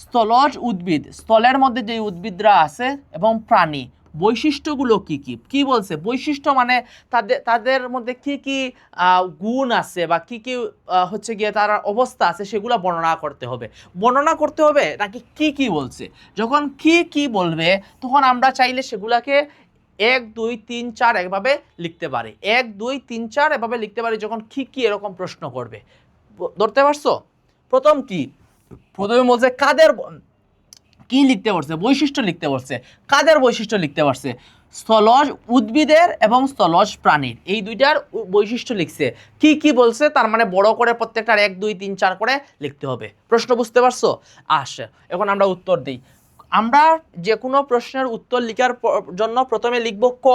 স্থলজ উদ্ভিদ, স্থলের মধ্যে যে উদ্ভিদরা আছে এবং প্রাণী, বৈশিষ্ট্যগুলো কি কি? কি বলছে বৈশিষ্ট্য মানে তাদের মধ্যে কি কি গুণ আছে বা কি কি হচ্ছে গিয়ে তার অবস্থা আছে সেগুলো বর্ণনা করতে হবে নাকি কি কি বলছে? যখন কি কি বলবে তখন আমরা চাইলে সেগুলাকে 1 2 3 4 এভাবে লিখতে পারি। 1 2 3 4 এভাবে লিখতে পারি যখন কি কি এরকম প্রশ্ন করবে। ধরতে পারছো? প্রথমে বলছে কাদের, কি লিখতে পারছে? বৈশিষ্ট্য লিখতে পারছে। কাদের বৈশিষ্ট্য লিখতে পারছে? স্থলজ উদ্ভিদের এবং স্থলজ প্রাণীর, এই 2টার বৈশিষ্ট্য লিখছে। কি কি বলছে তার মানে বড় করে প্রত্যেকটার 1 2 3 4 করে লিখতে হবে। প্রশ্ন বুঝতে পারছো? আসে, এখন আমরা উত্তর দিই। আমরা যে কোনো প্রশ্নের উত্তর লেখার জন্য প্রথমে লিখব ক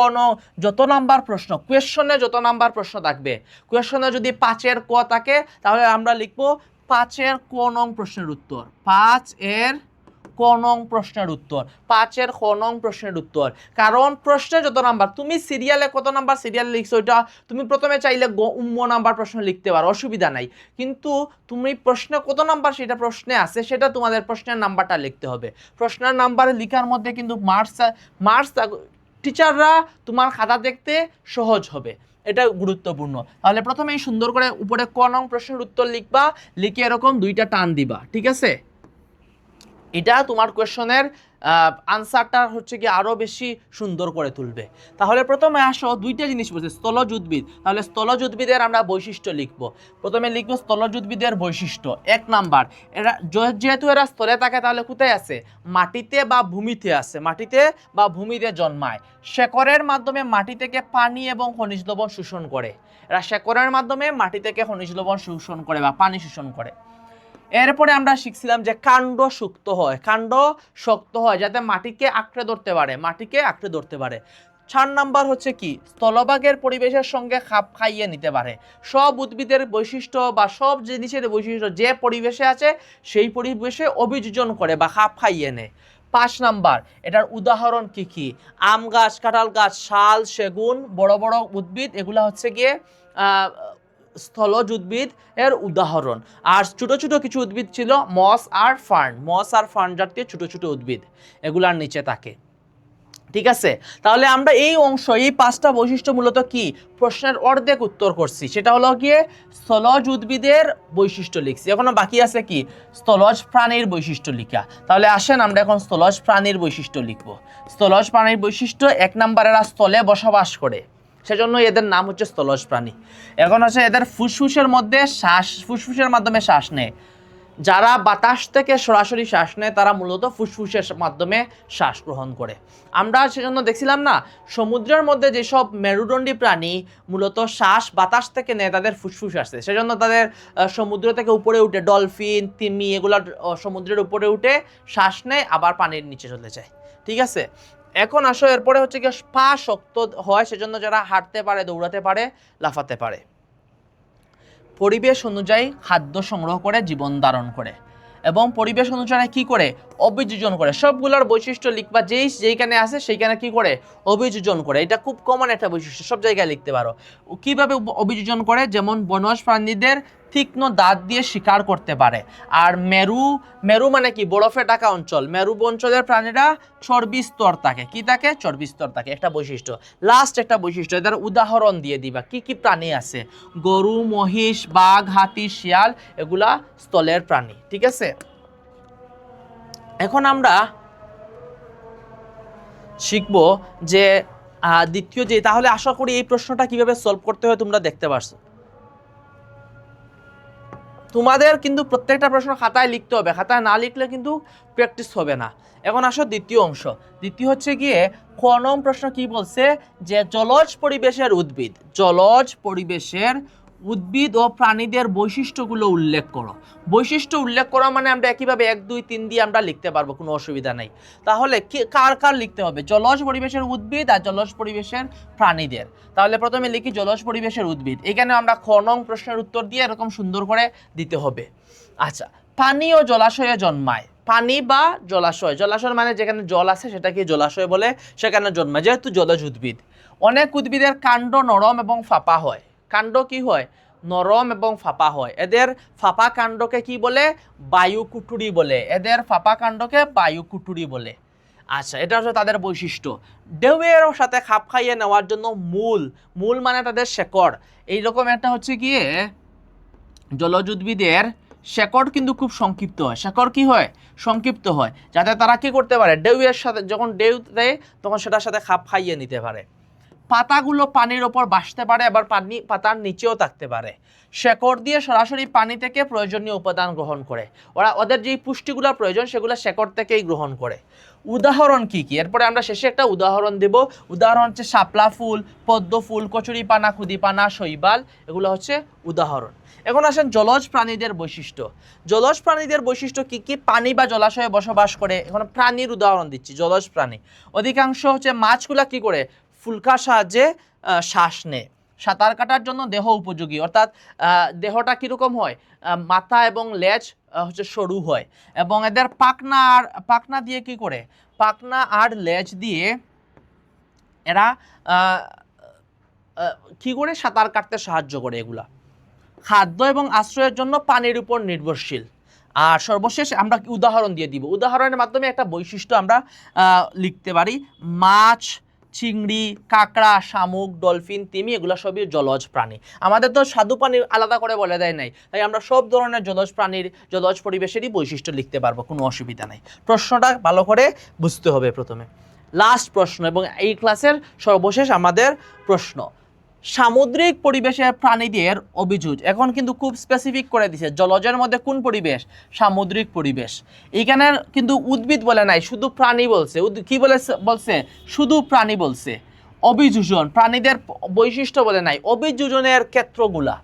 যত নাম্বার প্রশ্ন, কোয়েশ্চনে যত নাম্বার প্রশ্ন থাকবে, কোয়েশ্চনে যদি 5-এর ক থাকে তাহলে আমরা লিখব 5-এর ক নং প্রশ্নের উত্তর, 5-এর ক নং প্রশ্নের উত্তর, 5-এর খ নং প্রশ্নের উত্তর। কারণ প্রশ্নে যত নাম্বার, তুমি সিরিয়ালে কত নাম্বার সিরিয়াল লিখছো ওইটা তুমি প্রথমে চাইলে নাম্বার প্রশ্ন লিখতে পারো, অসুবিধা নাই। কিন্তু তুমি প্রশ্নে কত নাম্বার সেটা প্রশ্নে আছে, সেটা তোমাদের প্রশ্নের নাম্বারটা লিখতে হবে। প্রশ্নের নাম্বার লেখার মধ্যে কিন্তু মার্কস টিচাররা তোমার খাতা দেখতে সহজ হবে, এটা গুরুত্বপূর্ণ। তাহলে প্রথমেই সুন্দর করে উপরে ক নং প্রশ্নের উত্তর লিখবা, লিখে এরকম 2টা টান দিবা। ঠিক আছে, এটা তোমার কোয়েশনের আনসারটা হচ্ছে কি আরো বেশি সুন্দর করে তুলবে। তাহলে প্রথমে আসো, দুইটা জিনিস বলছে, স্থলজ উদ্ভিদ। তাহলে স্থলজ উদ্ভিদের আমরা বৈশিষ্ট্য লিখব। প্রথমে লিখবো স্থলজ উদ্ভিদের বৈশিষ্ট্য। 1 নাম্বার, এরা যেহেতু এরা স্থলে থাকে তাহলে কোথায় আছে? মাটিতে বা ভূমিতে আছে, মাটিতে বা ভূমিতে জন্মায়। শেকড়ের মাধ্যমে মাটি থেকে পানি এবং খনিজ লবণ শোষণ করে। এরা শেকড়ের মাধ্যমে মাটি থেকে খনিজ লবণ শোষণ করে বা পানি শোষণ করে। এরপরে আমরা শিখছিলাম যে কাণ্ড শক্ত হয়, কাণ্ড শক্ত হয় যাতে মাটিকে আঁকড়ে ধরতে পারে, মাটিকে আঁকড়ে ধরতে পারে। 4 নাম্বার হচ্ছে কি, স্থলভাগের পরিবেশের সঙ্গে খাপ খাইয়ে নিতে পারে। সব উদ্ভিদের বৈশিষ্ট্য বা সব জিনিসের বৈশিষ্ট্য যে পরিবেশে আছে সেই পরিবেশে অভিযোজন করে বা খাপ খাইয়ে নেয়। 5 নাম্বার, এটার উদাহরণ কি কি? আম গাছ, কাঁঠাল গাছ, শাল, সেগুন, বড় বড় উদ্ভিদ, এগুলা হচ্ছে গিয়ে স্থলজ উদ্ভিদ এর উদাহরণ। আর ছোট ছোট কিছু উদ্ভিদ ছিল মস আর ফার্ন, মস আর ফার্ন জাতীয় ছোট ছোট উদ্ভিদ এগুলার নিচে থাকে। ঠিক আছে, তাহলে আমরা এই অংশ, এই 5টা বৈশিষ্ট্য মূলত কি প্রশ্নের অর্ধেক উত্তর করছি, সেটা হলো গিয়ে স্থলজ উদ্ভিদের বৈশিষ্ট্য লিখছি। এখনো বাকি আছে কি স্থলজ প্রাণীর বৈশিষ্ট্য লিখা। তাহলে আসেন আমরা এখন স্থলজ প্রাণীর বৈশিষ্ট্য লিখব। স্থলজ প্রাণীর বৈশিষ্ট্য 1 নাম্বার, এরা স্থলে বসবাস করে, সেজন্য এদের নাম হচ্ছে স্থলজ প্রাণী। এখন হচ্ছে এদের ফুসফুসের মধ্যে শ্বাস, ফুসফুসের মাধ্যমে শ্বাস নেয়। যারা বাতাস থেকে সরাসরি শ্বাস নেয় তারা মূলত ফুসফুসের মাধ্যমে শ্বাস গ্রহণ করে। আমরা সেজন্য দেখছিলাম না, সমুদ্রের মধ্যে যেসব মেরুদণ্ডী প্রাণী মূলত শ্বাস বাতাস থেকে নেয় তাদের ফুসফুস আছে, সেজন্য তাদের সমুদ্র থেকে উপরে উঠে ডলফিন, তিমি এগুলা সমুদ্রের উপরে উঠে শ্বাস নেয় আবার পানির নিচে চলে যায়। ঠিক আছে, এখন আসো এরপরে হচ্ছে কি পা শক্ত হয়, সেজন্য যারা হাঁটতে পারে, দৌড়াতে পারে, লাফাতে পারে। পরিবেশ অনুযায়ী খাদ্য সংগ্রহ করে জীবন ধারণ করে এবং পরিবেশ অনুযায়ী কি করে অভিযোজন করে। সবগুলোর বৈশিষ্ট্য লিখবা, যেইখানে আছে সেইখানে কি করে অভিযোজন করে। এটা খুব কমন একটা বৈশিষ্ট্য, সব জায়গায় লিখতে পারো। কিভাবে অভিযোজন করে? যেমন বনজ প্রাণীদের তীক্ষ্ণ দাঁত দিয়ে শিকার করতে পারে। আর মেরু মানে কি বরফে ঢাকা অঞ্চল, মেরু অঞ্চলের প্রাণীরা চর্বি স্তর থাকে। কি থাকে? চর্বি স্তর থাকে, একটা বৈশিষ্ট্য। লাস্ট একটা বৈশিষ্ট্য, এদের উদাহরণ দিয়ে দিবা কি কি প্রাণী আছে। গরু, মহিষ, বাঘ, হাতি, শিয়াল, এগুলা স্থলের প্রাণী। ঠিক আছে, এখন আমরা শিখব যে দ্বিতীয় যে, তাহলে আশা করি এই প্রশ্নটা কিভাবে সলভ করতে হয় তোমরা দেখতে পারছো। তোমাদের কিন্তু প্রত্যেকটা প্রশ্ন খাতায় লিখতে হবে, খাতায় না লিখলে কিন্তু প্র্যাকটিস হবে না। এখন আসো দ্বিতীয় অংশ। দ্বিতীয় হচ্ছে গিয়ে ক নং প্রশ্ন কি বলছে যে জলজ পরিবেশের উদ্ভিদ, জলজ পরিবেশের উদ্ভিদ ও প্রাণীদের বৈশিষ্ট্যগুলো উল্লেখ করো। বৈশিষ্ট্য উল্লেখ করা মানে আমরা একইভাবে 1 2 3 দিয়ে আমরা লিখতে পারবো, কোনো অসুবিধা নেই। তাহলে কার কার লিখতে হবে? জলজ পরিবেশের উদ্ভিদ আর জলজ পরিবেশের প্রাণীদের। তাহলে প্রথমে লিখি জলজ পরিবেশের উদ্ভিদ। এখানে আমরা খ নং প্রশ্নের উত্তর দিয়ে এরকম সুন্দর করে দিতে হবে। আচ্ছা, পানি ও জলাশয়ে জন্মায়। পানি বা জলাশয়, জলাশয় মানে যেখানে জল আছে সেটাকে জলাশয় বলে, সেখানে জন্মায় যেহেতু জলজ উদ্ভিদ। অনেক উদ্ভিদের কাণ্ড নরম এবং ফাঁপা হয়। কাণ্ড কি হয়? নরম এবং ফাঁপা হয়। এদের ফাঁপা কাণ্ডকে কি বলে? বায়ুকুটুরি বলে। এদের ফাঁপা কাণ্ডকে বায়ুকুটুরি বলে। আচ্ছা, এটা হচ্ছে তাদের বৈশিষ্ট্য। ঢেউয়ের সাথে খাপ খাইয়ে নেওয়ার জন্য মূল মানে তাদের শেকড়। এইরকম একটা হচ্ছে গিয়ে জলজ উদ্ভিদের শেকড় কিন্তু খুব সংক্ষিপ্ত হয়। শেকড় কি হয়? সংক্ষিপ্ত হয়, যাতে তারা কি করতে পারে, ঢেউয়ের সাথে যখন ঢেউ দেয় তখন সেটার সাথে খাপ খাইয়ে নিতে পারে। পাতাগুলো পানির ওপর ভাসতে পারে, আবার পাতার নিচেও থাকতে পারে। শেকড় দিয়ে সরাসরি পানি থেকে প্রয়োজনীয় উপাদান গ্রহণ করে। ওদের যে পুষ্টিগুলো প্রয়োজন সেগুলো শেকড় থেকেই গ্রহণ করে। উদাহরণ কি কি? এরপরে আমরা শেষে একটা উদাহরণ দেব। উদাহরণ হচ্ছে শাপলা ফুল, পদ্ম ফুল, কচুরিপানা, খুদিপানা, শৈবাল, এগুলো হচ্ছে উদাহরণ। এখন আসেন জলজ প্রাণীদের বৈশিষ্ট্য। জলজ প্রাণীদের বৈশিষ্ট্য কি কি? পানি বা জলাশয়ে বসবাস করে। এখন প্রাণীর উদাহরণ দিচ্ছি, জলজ প্রাণী। অধিকাংশ হচ্ছে মাছগুলা কি করে? ফুলকার সাহায্যে শ্বাস নেয়। সাঁতার কাটার জন্য দেহ উপযোগী, অর্থাৎ দেহটা কীরকম হয়? মাথা এবং লেজ হচ্ছে সরু হয়, এবং এদের পাখনা দিয়ে কি করে? পাখনা আর লেজ দিয়ে এরা কি করে সাঁতার কাটতে সাহায্য করে। এগুলা খাদ্য এবং আশ্রয়ের জন্য পানির উপর নির্ভরশীল। আর সর্বশেষ আমরা উদাহরণ দিয়ে দিব। উদাহরণের মাধ্যমে একটা বৈশিষ্ট্য আমরা লিখতে পারি। মাছ, চিংড়ি, কাঁকড়া, শামুক, ডলফিন, তিমি এগুলো সবই জলজ প্রাণী। আমাদের তো স্বাদু পানির আলাদা করে বলে দেয় নাই, তাই আমরা সব ধরনের জলজ প্রাণীর জলজ পরিবেশেরই বৈশিষ্ট্য লিখতে পারবো, কোনো অসুবিধা নাই। প্রশ্নটা ভালো করে বুঝতে হবে প্রথমে। লাস্ট প্রশ্ন এবং এই ক্লাসের সর্বশেষ আমাদের প্রশ্ন, সামুদ্রিক পরিবেশের প্রাণীদের অভিযোগ। এখন কিন্তু খুব স্পেসিফিক করে দিছে, জলজের মধ্যে কোন পরিবেশ? সামুদ্রিক পরিবেশ। এইখানে কিন্তু উদ্ভিদ বলে নাই, শুধু প্রাণী বলছে। কি বলছে? শুধু প্রাণী বলছে। অভিযোজন, প্রাণীদের বৈশিষ্ট্য বলে নাই, অভিযোজনের ক্ষেত্রগুলা।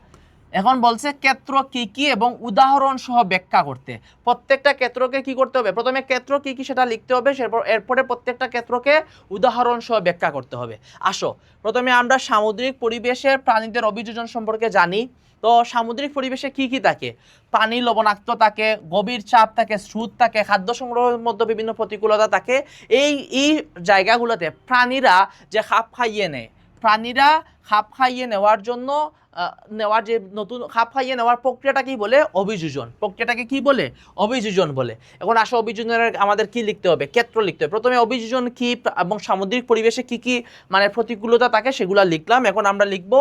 এখন বলছে ক্ষেত্র কি কি এবং উদাহরণ সহ ব্যাখ্যা করতে। প্রত্যেকটা ক্ষেত্রকে কি করতে হবে? প্রথমে ক্ষেত্র কি কি সেটা লিখতে হবে, এরপরে প্রত্যেকটা ক্ষেত্রকে উদাহরণ সহ ব্যাখ্যা করতে হবে। আসো প্রথমে আমরা সামুদ্রিক পরিবেশের প্রাণীদের অভিযোজন সম্পর্কে জানি। তো সামুদ্রিক পরিবেশে কি কি থাকে? পানি লবণাক্ত থাকে, গভীর চাপ থাকে, স্রোত থাকে, খাদ্য সংগ্রহের মধ্যে বিভিন্ন প্রতিকূলতা থাকে। এই জায়গাগুলোতে প্রাণীরা যে খাপ খাইয়ে নেয়, প্রাণীরা খাপ খাইয়ে নেওয়ার জন্য নেওয়ার যে নতুন খাপ খাইয়ে নেওয়ার প্রক্রিয়াটা কি বলে? অভিযোজন। প্রক্রিয়াটাকে কি বলে? অভিযোজন বলে। এখন আসো অভিযোজনের আমাদের কি লিখতে হবে? ক্ষেত্র লিখতে হবে। প্রথমে অভিযোজন কি এবং সামুদ্রিক পরিবেশে কি কি মানে প্রতিকূলতা থাকে সেগুলো লিখলাম। এখন আমরা লিখব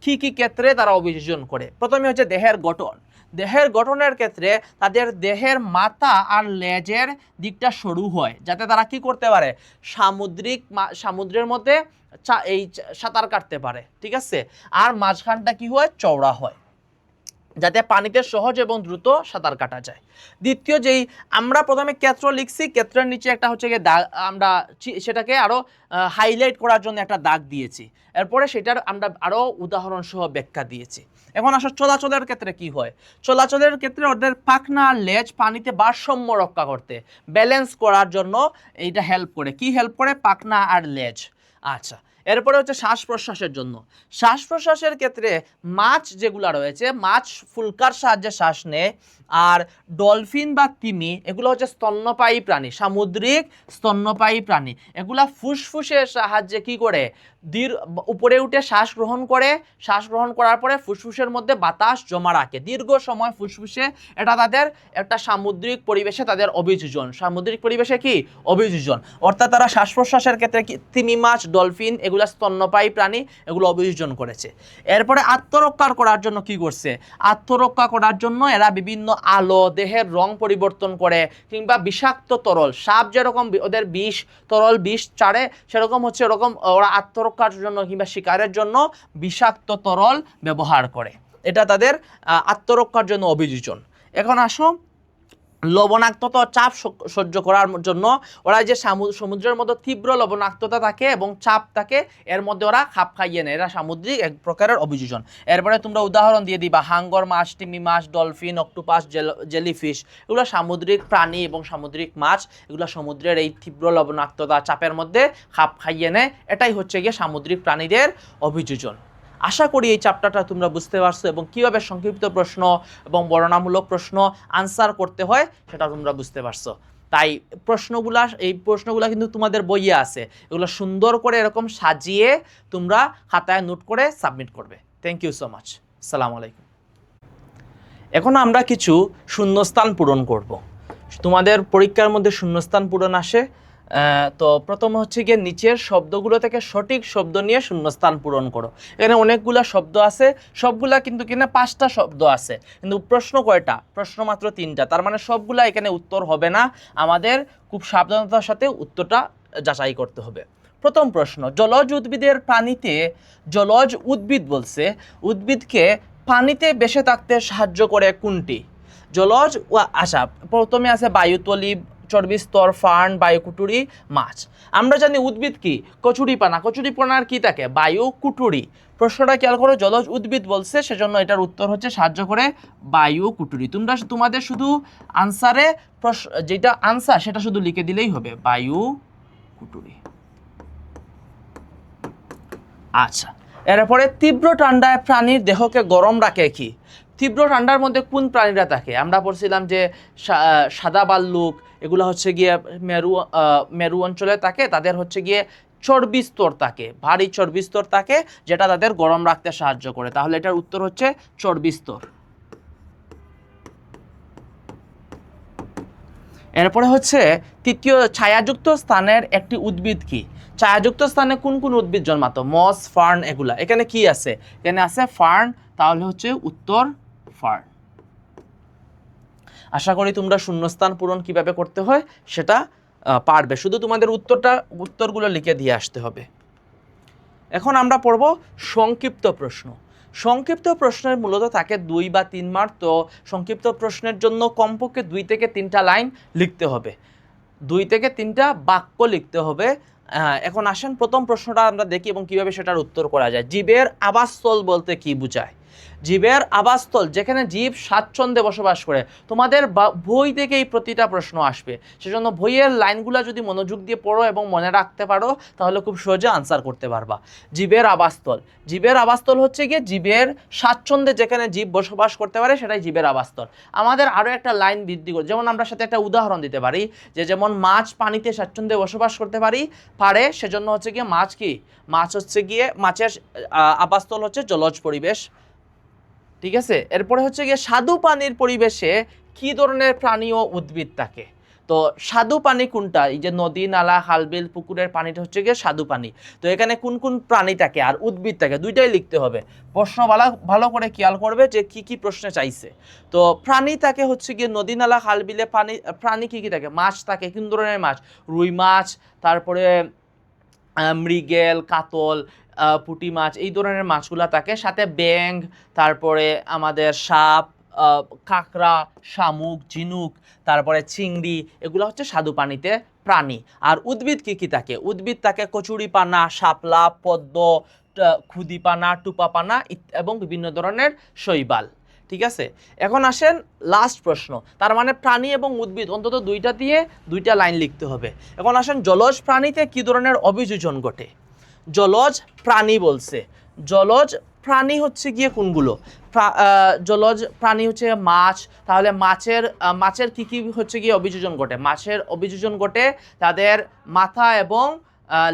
কি কি ক্ষেত্রে তারা অভিযোজন করে। প্রথমে হচ্ছে দেহের গঠন। দেহের গঠনের ক্ষেত্রে তাদের দেহের মাথা আর লেজের দিকটা সরু হয়, যাতে তারা কি করতে পারে? সমুদ্রের মধ্যে এই সাঁতার কাটতে পারে, ঠিক আছে? আর মাঝখানটা কি হয়? চওড়া হয়, যাতে পানিতে সহজ এবং দ্রুত সাঁতার কাটা যায়। দ্বিতীয় যেই আমরা প্রথমে ক্ষেত্র লিখছি, ক্ষেত্রের নিচে একটা হচ্ছে গিয়ে দাগ, আমরা সেটাকে আরো হাইলাইট করার জন্য একটা দাগ দিয়েছি। এরপরে সেটার আমরা আরো উদাহরণ সহ ব্যাখ্যা দিয়েছি। এখন আসলে চলাচলের ক্ষেত্রে কি হয়? চলাচলের ক্ষেত্রে ওদের পাখনা আর লেজ পানিতে ভারসাম্য রক্ষা করতে, ব্যালেন্স করার জন্য এইটা হেল্প করে। কি হেল্প করে? পাখনা আর লেজ। আচ্ছা, এরপরে হচ্ছে শ্বাস প্রশ্বাসের জন্য। শ্বাস প্রশ্বাসের ক্ষেত্রে মাছ যেগুলো রয়েছে, মাছ ফুলকার সাহায্যে শ্বাস নেয়। আর ডলফিন বা তিমি এগুলো হচ্ছে স্তন্যপায়ী প্রাণী, সামুদ্রিক স্তন্যপায়ী প্রাণী। এগুলা ফুসফুসের সাহায্যে কি করে? উপরে উঠে শ্বাস গ্রহণ করে, শ্বাস গ্রহণ করার পরে ফুসফুসের মধ্যে বাতাস জমা রাখে দীর্ঘ সময় ফুসফুসে। এটা তাদের একটা সামুদ্রিক পরিবেশে তাদের অভিযোজন। সামুদ্রিক পরিবেশে কি? অভিযোজন। অর্থাৎ তারা শ্বাস প্রশ্বাসের ক্ষেত্রে তিমি মাছ, ডলফিন এগুলো স্তন্যপায়ী প্রাণী, এগুলো অভিযোজন করেছে। এরপরে আত্মরক্ষা করার জন্য কি করছে? আত্মরক্ষা করার জন্য এরা বিভিন্ন আলো, দেহের রং পরিবর্তন করে, কিংবা বিষাক্ত তরল, সাপ যেরকম ওদের বিষ, তরল বিষ ছাড়ে, সেরকম হচ্ছে এরকম ওরা আত্মরক্ষার জন্য কিংবা শিকারের জন্য বিষাক্ত তরল ব্যবহার করে। এটা তাদের আত্মরক্ষার জন্য অভিযোজন। এখন আসো লবণাক্ততা, চাপ সহ্য করার জন্য ওরা যে সমুদ্রের মধ্যে তীব্র লবণাক্ততা থাকে এবং চাপ থাকে, এর মধ্যে ওরা খাপ খাইয়ে নেয়। এরা সামুদ্রিক এক প্রকারের অভিযোজন। এরপরে তোমরা উদাহরণ দিয়ে দিবা, হাঙ্গর মাছ, তিমি মাছ, ডলফিন, অক্টোপাস, জেলিফিশ এগুলো সামুদ্রিক প্রাণী এবং সামুদ্রিক মাছ। এগুলো সমুদ্রের এই তীব্র লবণাক্ততা, চাপের মধ্যে খাপ খাইয়ে নেয়। এটাই হচ্ছে গিয়ে সামুদ্রিক প্রাণীদের অভিযোজন। আশা করি এই চ্যাপ্টারটা তোমরা বুঝতে পারছো এবং কীভাবে সংক্ষিপ্ত প্রশ্ন এবং বর্ণনামূলক প্রশ্ন আনসার করতে হয় সেটা তোমরা বুঝতে পারছো। তাই এই প্রশ্নগুলা কিন্তু তোমাদের বইয়ে আছে। এগুলো সুন্দর করে এরকম সাজিয়ে তোমরা খাতায় নোট করে সাবমিট করবে। Thank you so much. আসসালামু আলাইকুম। এখন আমরা কিছু শূন্যস্থান পূরণ করব। তোমাদের পরীক্ষার মধ্যে শূন্যস্থান পূরণ আসে। তো প্রথম হচ্ছে গিয়ে নিচের শব্দগুলো থেকে সঠিক শব্দ নিয়ে শূন্যস্থান পূরণ করো। এখানে অনেকগুলো শব্দ আছে, সবগুলা কিন্তু কিনা 5টা শব্দ আছে, কিন্তু প্রশ্ন কয়টা? প্রশ্ন মাত্র 3টা। তার মানে সবগুলা এখানে উত্তর হবে না, আমাদের খুব সাবধানতার সাথে উত্তরটা যাচাই করতে হবে। প্রথম প্রশ্ন, জলজ উদ্ভিদের প্রাণীতে, জলজ উদ্ভিদ বলছে, উদ্ভিদকে পানিতে বেঁচে থাকতে সাহায্য করে কোনটি? জলজ আচ্ছা, প্রথমে আছে বায়ুতলী, চর্বিস্তর, ফার্ন, বায়ুকুটুরি, মাছ। আমরা জানি উদ্ভিদ কি? কচুরিপানা। কচুরিপানার কি থাকে? বায়ুকুটুরি। প্রশ্নটা খেয়াল করো, জলজ উদ্ভিদ বলছে, সেজন্য এটার উত্তর হচ্ছে সাহায্য করে বায়ুকুটুরি। তোমাদের শুধু আনসারে যেটা আনসার সেটা শুধু লিখে দিলেই হবে, বায়ুকুটুরি। আচ্ছা, এরপরে তীব্র ঠান্ডায় প্রাণীর দেহকে গরম রাখে কি? তীব্র ঠান্ডার মধ্যে কোন প্রাণীরা থাকে? আমরা পড়ছিলাম যে সাদা ভাল্লুক, এগুলো হচ্ছে গিয়ে মেরু অঞ্চলে থাকে, তাদের হচ্ছে গিয়ে চর্বি স্তর থাকে, ভারী চর্বি স্তর থাকে, যেটা তাদের গরম রাখতে সাহায্য করে। তাহলে এটার উত্তর হচ্ছে চর্বি স্তর। এরপরে হচ্ছে তৃতীয়, ছায়াযুক্ত স্থানের একটি উদ্ভিদ কি? ছায়াযুক্ত স্থানে কোন কোন উদ্ভিদ জন্মাতো? মস, ফার্ন, এগুলা। এখানে কি আছে? এখানে আছে ফার্ন, তাহলে হচ্ছে উত্তর ফার্ন। আশা করি তোমরা শূন্যস্থান পূরণ কিভাবে করতে হয় সেটা পারবে, শুধু তোমাদের উত্তরগুলো লিখে দিয়ে আসতে হবে। এখন আমরা পড়ব সংক্ষিপ্ত প্রশ্ন। সংক্ষিপ্ত প্রশ্নের মূলত থাকে 2 বা 3 মার্ক। তো সংক্ষিপ্ত প্রশ্নের জন্য কমপক্ষে 2 থেকে 3টা লাইন লিখতে হবে, 2 থেকে 3টা বাক্য লিখতে হবে। এখন আসেন প্রথম প্রশ্নটা আমরা দেখি এবং কিভাবে সেটার উত্তর করা যায়। জীবের আবাসস্থল বলতে কি বোঝায়? জীবের আবাসস্থল যেখানে জীব স্বাচ্ছন্দ্যে বসবাস করে। তোমাদের বই থেকে এই প্রতিটা প্রশ্ন আসবে, সেজন্য বইয়ের লাইনগুলো যদি মনোযোগ দিয়ে পড়ো এবং মনে রাখতে পারো তাহলে খুব সহজে আনসার করতে পারবা। জীবের আবাসস্থল, জীবের আবাসস্থল হচ্ছে গিয়ে জীবের স্বাচ্ছন্দ্যে যেখানে জীব বসবাস করতে পারে সেটাই জীবের আবাসস্থল। আমাদের আরও একটা লাইন বৃদ্ধি করে, যেমন আমরা সাথে একটা উদাহরণ দিতে পারি যে যেমন মাছ পানিতে স্বাচ্ছন্দ্যে বসবাস করতে পারে, সেজন্য হচ্ছে গিয়ে মাছ কি, মাছ হচ্ছে গিয়ে মাছের আবাসস্থল হচ্ছে জলজ পরিবেশ। ঠিক আছে, এরপরে হচ্ছে গিয়ে স্বাদু পানির পরিবেশে কি ধরনের প্রাণী ও উদ্ভিদ থাকে? তো স্বাদু পানি কোনটা? এই যে নদী, নালা, খালবিল, পুকুরের পানিটা হচ্ছে গিয়ে স্বাদু পানি। তো এখানে কোন কোন প্রাণী থাকে আর উদ্ভিদ থাকে, দুইটাই লিখতে হবে। প্রশ্ন ভালো করে খেয়াল করবে যে কি কি প্রশ্নে চাইছে। তো প্রাণী থাকে হচ্ছে গিয়ে নদী, নালা, খালবিলে প্রাণী কি কি থাকে? মাছ থাকে। কোন ধরনের মাছ? রুই মাছ, তারপরে মৃগেল, কাতল, পুঁটি মাছ, এই ধরনের মাছগুলো থাকে। সাথে ব্যাঙ, তারপরে আমাদের সাপ, কাঁকড়া, শামুক, ঝিনুক, তারপরে চিংড়ি, এগুলো হচ্ছে স্বাদু পানিতে প্রাণী। আর উদ্ভিদ কি কি থাকে? উদ্ভিদ থাকে কচুরিপানা, শাপলা, পদ্ম, খুদিপানা, টুপাপানা এবং বিভিন্ন ধরনের শৈবাল। ঠিক আছে, এখন আসেন লাস্ট প্রশ্ন। তার মানে প্রাণী এবং উদ্ভিদ অন্তত দুইটা দিয়ে 2টা লাইন লিখতে হবে। এখন আসেন জলজ প্রাণীতে কি ধরনের অভিযোজন ঘটে? জলজ প্রাণী বলছে, জলজ প্রাণী হচ্ছে গিয়ে কোনগুলো? জলজ প্রাণী হচ্ছে মাছ। তাহলে মাছের কি কি হচ্ছে গিয়ে অভিযোজন ঘটে? মাছের অভিযোজন ঘটে তাদের মাথা এবং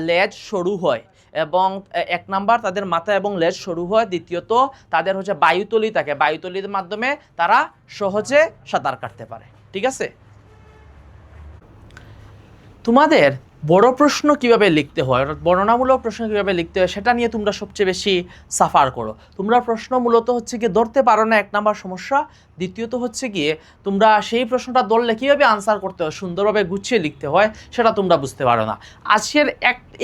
লেজ সরু হয়, এবং 1 নাম্বার তাদের মাথা এবং লেজ সরু হয়। দ্বিতীয়ত তাদের হচ্ছে বায়ুতলী থাকে, বায়ুতলীর মাধ্যমে তারা সহজে সাঁতার কাটতে পারে। ঠিক আছে, তোমাদের বড় প্রশ্ন কিভাবে লিখতে হয়, বর্ণনামূলক প্রশ্ন কিভাবে লিখতে হয় সেটা নিয়ে তোমরা সবচেয়ে বেশি সাফার করো। তোমরা প্রশ্ন মূলত হচ্ছে গিয়ে ধরতে পারো না, 1 নাম্বার সমস্যা। দ্বিতীয়ত হচ্ছে গিয়ে তোমরা সেই প্রশ্নটা ধরলে কীভাবে আনসার করতে হয়, সুন্দরভাবে গুছিয়ে লিখতে হয় সেটা তোমরা বুঝতে পারো না। আজকের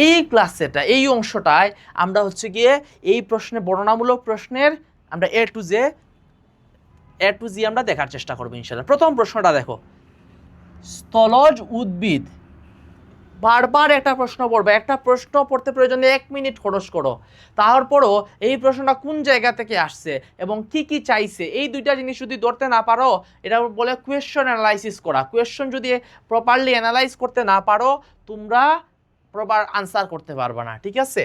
এই ক্লাসেটা, এই অংশটায় আমরা হচ্ছে গিয়ে এই প্রশ্নে, বর্ণনামূলক প্রশ্নের আমরা এ টু জি আমরা দেখার চেষ্টা করবো ইনশাআল্লাহ। প্রথম প্রশ্নটা দেখো, স্থলজ উদ্ভিদ। বারবার একটা প্রশ্ন পড়বে, একটা প্রশ্ন পড়তে প্রয়োজনে 1 মিনিট খরচ করো। তারপরও এই প্রশ্নটা কোন জায়গা থেকে আসছে এবং কি কি চাইছে, এই 2টা জিনিস যদি ধরতে না পারো, এটা বলে কোয়েশ্চন অ্যানালাইসিস করা। কোয়েশ্চন যদি প্রপারলি অ্যানালাইজ করতে না পারো তোমরা প্রপার আনসার করতে পারবে না। ঠিক আছে,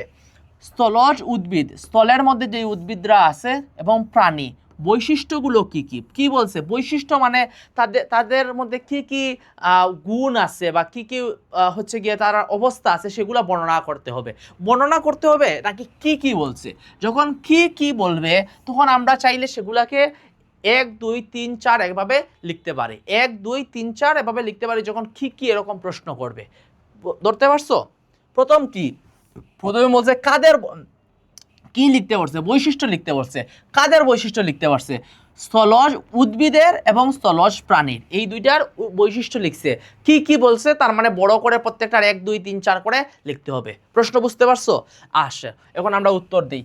স্থলজ উদ্ভিদ, স্থলের মধ্যে যে উদ্ভিদরা আছে এবং প্রাণী, বৈশিষ্ট্যগুলো কি কি? কি বলছে বৈশিষ্ট্য মানে তাদের মধ্যে কি কি গুণ আছে বা কি কি হচ্ছে গিয়ে তার অবস্থা আছে সেগুলো বর্ণনা করতে হবে নাকি কি কি বলছে? যখন কি কি বলবে তখন আমরা চাইলে সেগুলাকে 1 2 3 4 এভাবে লিখতে পারি, 1 2 3 4 এভাবে লিখতে পারি যখন কি কি এরকম প্রশ্ন করবে। ধরতে পারছো? প্রথমে বলছে কাদের, কি লিখতে পারছে? বৈশিষ্ট্য লিখতে পারছে। কাদের বৈশিষ্ট্য লিখতে পারছে? স্থলজ উদ্ভিদের এবং স্থলজ প্রাণীর, এই 2টার বৈশিষ্ট্য লিখছে। কি কি বলছে তার মানে বড় করে প্রত্যেকটার 1 2 3 4 করে লিখতে হবে। প্রশ্ন বুঝতে পারছো? আসে, এখন আমরা উত্তর দিই।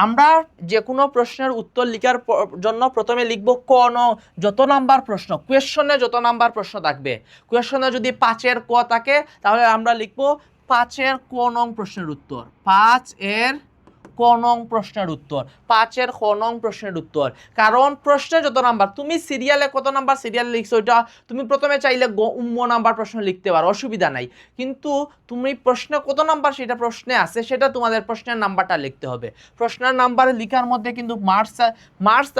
আমরা যে কোনো প্রশ্নের উত্তর লেখার জন্য প্রথমে লিখব ক যত নাম্বার প্রশ্ন, কোয়েশ্চনে যত নাম্বার প্রশ্ন থাকবে, কোয়েশ্চনে যদি 5-এর ক থাকে তাহলে আমরা লিখব 5-এর ক নং প্রশ্নের উত্তর, 5-এর ক নং প্রশ্নের উত্তর, 5-এর খ নং প্রশ্নের উত্তর। কারণ প্রশ্নে যত নাম্বার, তুমি সিরিয়ালে কত নাম্বার সিরিয়াল লিখছো ওইটা তুমি প্রথমে চাইলে নাম্বার প্রশ্ন লিখতে পারো, অসুবিধা নাই। কিন্তু তুমি প্রশ্নে কত নাম্বার সেটা প্রশ্নে আছে, সেটা তোমাদের প্রশ্নের নাম্বারটা লিখতে হবে। প্রশ্নের নাম্বার লেখার মধ্যে কিন্তু মার্কস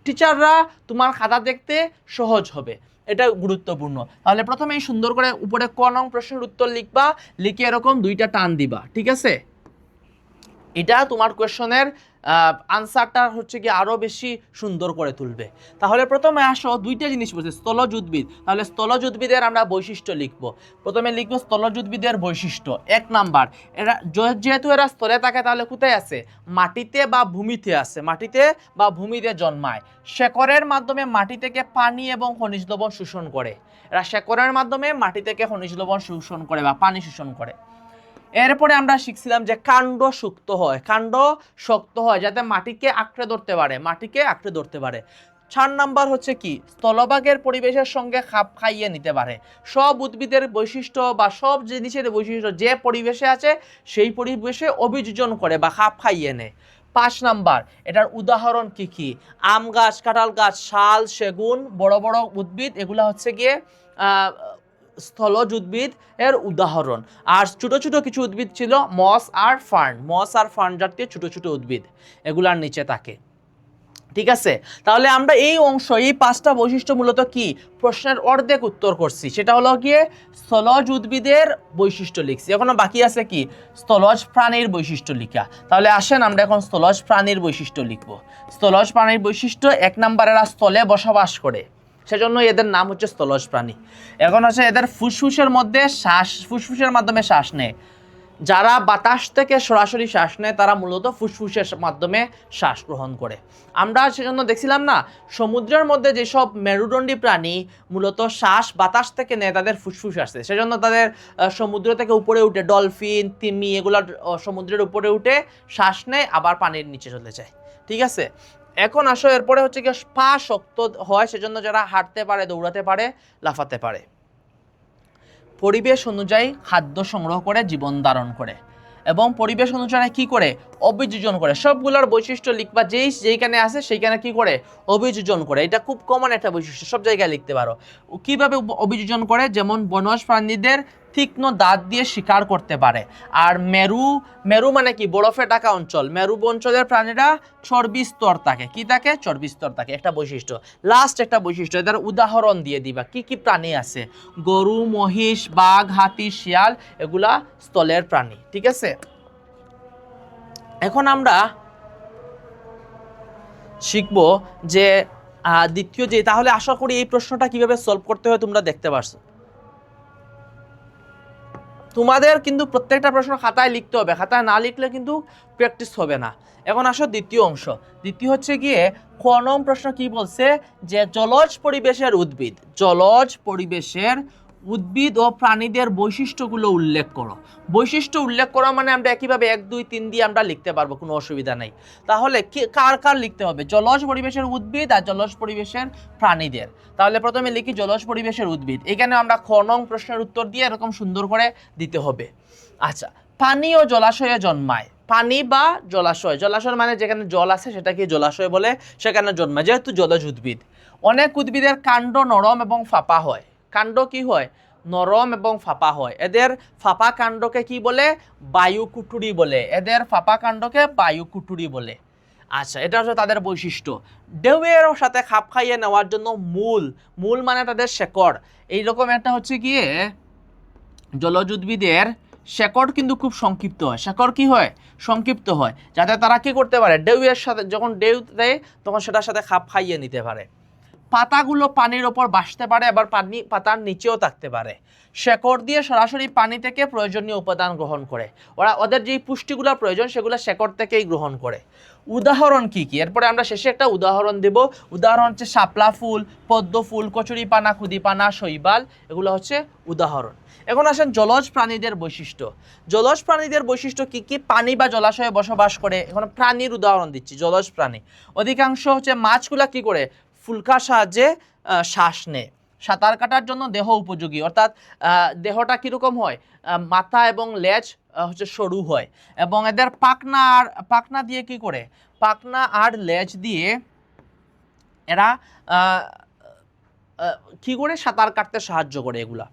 টিচাররা তোমার খাতা দেখতে সহজ হবে, এটা গুরুত্বপূর্ণ। তাহলে প্রথমেই সুন্দর করে উপরে ক নং প্রশ্নের উত্তর লিখবা, লিখে এরকম 2টা টান দিবা। ঠিক আছে, এটা তোমার কোয়েশ্চনের আনসারটা হচ্ছে কি আরও বেশি সুন্দর করে তুলবে। তাহলে প্রথমে আসো দুইটা জিনিস বলছে, স্থলজ উদ্ভিদ। তাহলে স্থলজ উদ্ভিদের আমরা বৈশিষ্ট্য লিখব। প্রথমে লিখবো স্থলজ উদ্ভিদের বৈশিষ্ট্য। 1 নাম্বার, এরা যেহেতু এরা স্থলে থাকে তাহলে কোথায় আছে? মাটিতে বা ভূমিতে আছে, মাটিতে বা ভূমিতে জন্মায়। শেকড়ের মাধ্যমে মাটি থেকে পানি এবং খনিজ লবণ শোষণ করে। এরা শেকড়ের মাধ্যমে মাটি থেকে খনিজ লবণ শোষণ করে বা পানি শোষণ করে। এরপরে আমরা শিখছিলাম যে কাণ্ড শক্ত হয়, কাণ্ড শক্ত হয় যাতে মাটিকে আঁকড়ে ধরতে পারে, মাটিকে আঁকড়ে ধরতে পারে। 4 নাম্বার হচ্ছে কি, স্থলভাগের পরিবেশের সঙ্গে খাপ খাইয়ে নিতে পারে। সব উদ্ভিদের বৈশিষ্ট্য বা সব জিনিসের বৈশিষ্ট্য যে পরিবেশে আছে সেই পরিবেশে অভিযোজন করে বা খাপ খাইয়ে নেয়। 5 নাম্বার, এটার উদাহরণ কি কি? আম গাছ, কাঁঠাল গাছ, শাল, সেগুন, বড় বড় উদ্ভিদ, এগুলা হচ্ছে গিয়ে স্থলজ উদ্ভিদ এর উদাহরণ। আর ছোট ছোট কিছু উদ্ভিদ ছিল মস আর ফার্ন, মস আর ফার্ন জাতীয় ছোট ছোট উদ্ভিদ এগুলার নিচে থাকে। ঠিক আছে, তাহলে আমরা এই অংশ, এই 5টা বৈশিষ্ট্য মূলত কি প্রশ্নের অর্ধেক উত্তর করছি, সেটা হলো গিয়ে স্থলজ উদ্ভিদের বৈশিষ্ট্য লিখছি। এখনো বাকি আছে কি স্থলজ প্রাণীর বৈশিষ্ট্য লিখা। তাহলে আসেন আমরা এখন স্থলজ প্রাণীর বৈশিষ্ট্য লিখব। স্থলজ প্রাণীর বৈশিষ্ট্য 1 নাম্বার, এরা স্থলে বসবাস করে, সেজন্য এদের নাম হচ্ছে স্থলজ প্রাণী। এখন হচ্ছে এদের ফুসফুসের মধ্যে শ্বাস, ফুসফুসের মাধ্যমে শ্বাস নেয়। যারা বাতাস থেকে সরাসরি শ্বাস নেয় তারা মূলত ফুসফুসের মাধ্যমে শ্বাস গ্রহণ করে। আমরা সেজন্য দেখছিলাম না সমুদ্রের মধ্যে যেসব মেরুদণ্ডী প্রাণী মূলত শ্বাস বাতাস থেকে নেয় তাদের ফুসফুস আছে, সেজন্য তাদের সমুদ্র থেকে উপরে উঠে ডলফিন, তিমি এগুলা সমুদ্রের উপরে উঠে শ্বাস নেয় আবার পানির নিচে চলে যায়। ঠিক আছে, এখন আসো এরপরে হচ্ছে কি পা শক্ত হয়, সেজন্য যারা হাঁটতে পারে, দৌড়াতে পারে, লাফাতে পারে। পরিবেশ অনুযায়ী খাদ্য সংগ্রহ করে জীবন ধারণ করে এবং পরিবেশ অনুযায়ী কি করে অভিযোজন করে। সবগুলোর বৈশিষ্ট্য লিখবা, যেইখানে আছে সেইখানে কি করে অভিযোজন করে। এটা খুব কমন একটা বৈশিষ্ট্য, সব জায়গায় লিখতে পারো। কিভাবে অভিযোজন করে? যেমন বনজ প্রাণীদের তীক্ষ্ণ দাঁত দিয়ে শিকার করতে পারে। আর মেরু মানে কি বরফে ঢাকা অঞ্চল, মেরু অঞ্চলের প্রাণীরা চর্বি স্তর থাকে। কি থাকে? চর্বি স্তর থাকে, একটা বৈশিষ্ট্য। লাস্ট একটা বৈশিষ্ট্য, এদের উদাহরণ দিয়ে দিবা কি কি প্রাণী আছে। গরু, মহিষ, বাঘ, হাতি, শিয়াল এগুলা স্থলের প্রাণী। ঠিক আছে, এখন আমরা শিখব যে দ্বিতীয় যে, তাহলে আশা করি এই প্রশ্নটা কিভাবে সলভ করতে হয় তোমরা দেখতে পারছো। তোমাদের কিন্তু প্রত্যেকটা প্রশ্ন খাতায় লিখতে হবে, খাতায় না লিখলে কিন্তু প্র্যাকটিস হবে না। এখন আসো দ্বিতীয় অংশ। দ্বিতীয় হচ্ছে গিয়ে ক নং প্রশ্ন কি বলছে যে জলজ পরিবেশের উদ্ভিদ, জলজ পরিবেশের উদ্ভিদ ও প্রাণীদের বৈশিষ্ট্যগুলো উল্লেখ করো। বৈশিষ্ট্য উল্লেখ করা মানে আমরা একইভাবে 1 2 3 দিয়ে আমরা লিখতে পারবো, কোনো অসুবিধা নেই। তাহলে কার কার লিখতে হবে? জলজ পরিবেশের উদ্ভিদ আর জলজ পরিবেশের প্রাণীদের। তাহলে প্রথমে লিখি জলজ পরিবেশের উদ্ভিদ। এখানে আমরা খ নং প্রশ্নের উত্তর দিয়ে এরকম সুন্দর করে দিতে হবে। আচ্ছা, পানি ও জলাশয়ে জন্মায়। পানি বা জলাশয়, জলাশয় মানে যেখানে জল আছে সেটাকে জলাশয় বলে, সেখানে জন্মায় যেহেতু জলজ উদ্ভিদ। অনেক উদ্ভিদের কাণ্ড নরম এবং ফাঁপা হয়। কাণ্ড কি হয়? নরম এবং ফাঁপা হয়। এদের ফাঁপা কাণ্ডকে কি বলে? বায়ুকুটুরি বলে। এদের ফাঁপা কাণ্ডকে বায়ুকুটুরি বলে। আচ্ছা, এটা হচ্ছে তাদের বৈশিষ্ট্য। ঢেউয়ের সাথে খাপ খাইয়ে নেওয়ার জন্য মূল মানে তাদের শেকড়। এইরকম একটা হচ্ছে গিয়ে জলজ উদ্ভিদের শেকড় কিন্তু খুব সংক্ষিপ্ত হয়। শেকড় কি হয়? সংক্ষিপ্ত হয়, যাতে তারা কি করতে পারে ঢেউয়ের সাথে, যখন ঢেউ দেয় তখন সেটার সাথে খাপ খাইয়ে নিতে পারে। পাতাগুলো পানির ওপর ভাসতে পারে, আবার পাতার নিচেও থাকতে পারে। শেকড় দিয়ে সরাসরি পানি থেকে প্রয়োজনীয় উপাদান গ্রহণ করে। ওদের যে পুষ্টিগুলো প্রয়োজন সেগুলো শেকড় থেকেই গ্রহণ করে। উদাহরণ কি কি? এরপরে আমরা শেষে একটা উদাহরণ দেব। উদাহরণ হচ্ছে শাপলা ফুল, পদ্ম ফুল, কচুরিপানা, খুদিপানা, শৈবাল, এগুলো হচ্ছে উদাহরণ। এখন আসেন জলজ প্রাণীদের বৈশিষ্ট্য। জলজ প্রাণীদের বৈশিষ্ট্য কি কি? পানি বা জলাশয়ে বসবাস করে। এখন প্রাণীর উদাহরণ দিচ্ছি, জলজ প্রাণী। অধিকাংশ হচ্ছে মাছগুলা কি করে? ফুলকার সাহায্যে শ্বাস নেয়। সাঁতার কাটার জন্য দেহ উপযোগী, অর্থাৎ দেহটা কীরকম হয়? মাথা এবং লেজ হচ্ছে সরু হয়, এবং এদের পাখনা দিয়ে কি করে? পাখনা আর লেজ দিয়ে এরা কি করে সাঁতার কাটতে সাহায্য করে। এগুলা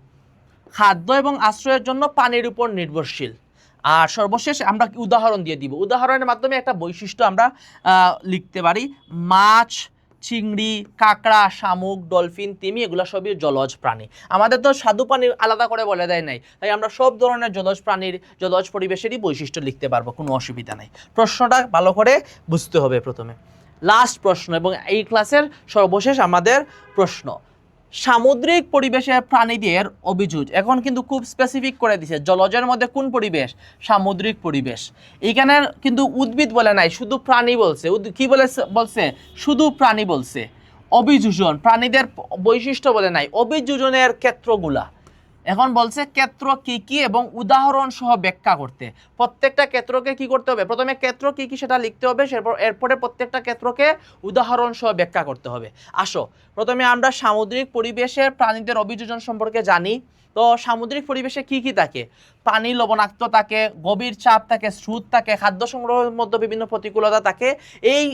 খাদ্য এবং আশ্রয়ের জন্য পানির উপর নির্ভরশীল। আর সর্বশেষ আমরা উদাহরণ দিয়ে দিব। উদাহরণের মাধ্যমে একটা বৈশিষ্ট্য আমরা লিখতে পারি। মাছ, চিংড়ি, কাঁকড়া, শামুক, ডলফিন, তিমি এগুলো সবই জলজ প্রাণী। আমাদের তো স্বাদু পানির আলাদা করে বলে দেয় নাই, তাই আমরা সব ধরনের জলজ প্রাণীর জলজ পরিবেশেরই বৈশিষ্ট্য লিখতে পারবো, কোনো অসুবিধা নাই। প্রশ্নটা ভালো করে বুঝতে হবে প্রথমে। লাস্ট প্রশ্ন এবং এই ক্লাসের সর্বশেষ আমাদের প্রশ্ন, সামুদ্রিক পরিবেশের প্রাণীদের অভিযোগ। এখন কিন্তু খুব স্পেসিফিক করে দিছে, জলজের মধ্যে কোন পরিবেশ? সামুদ্রিক পরিবেশ। এইখানে কিন্তু উদ্ভিদ বলে নাই, শুধু প্রাণী বলছে। কি বলছে? শুধু প্রাণী বলছে। অভিযোজন, প্রাণীদের বৈশিষ্ট্য বলে নাই, অভিযোজনের ক্ষেত্রগুলা। এখন বলছে ক্ষেত্র কি কি এবং উদাহরণ সহ ব্যাখ্যা করতে। প্রত্যেকটা ক্ষেত্রকে কি করতে হবে? প্রথমে ক্ষেত্র কি কি সেটা লিখতে হবে, এরপরে প্রত্যেকটা ক্ষেত্রকে উদাহরণ সহ ব্যাখ্যা করতে হবে। আসো প্রথমে আমরা সামুদ্রিক পরিবেশের প্রাণীদের অভিযোজন সম্পর্কে জানি। তো সামুদ্রিক পরিবেশে কি কি থাকে? পানি লবণাক্ত থাকে, গভীর চাপ থাকে, স্রোত থাকে, খাদ্য সংগ্রহের মধ্যে বিভিন্ন প্রতিকূলতা থাকে। এই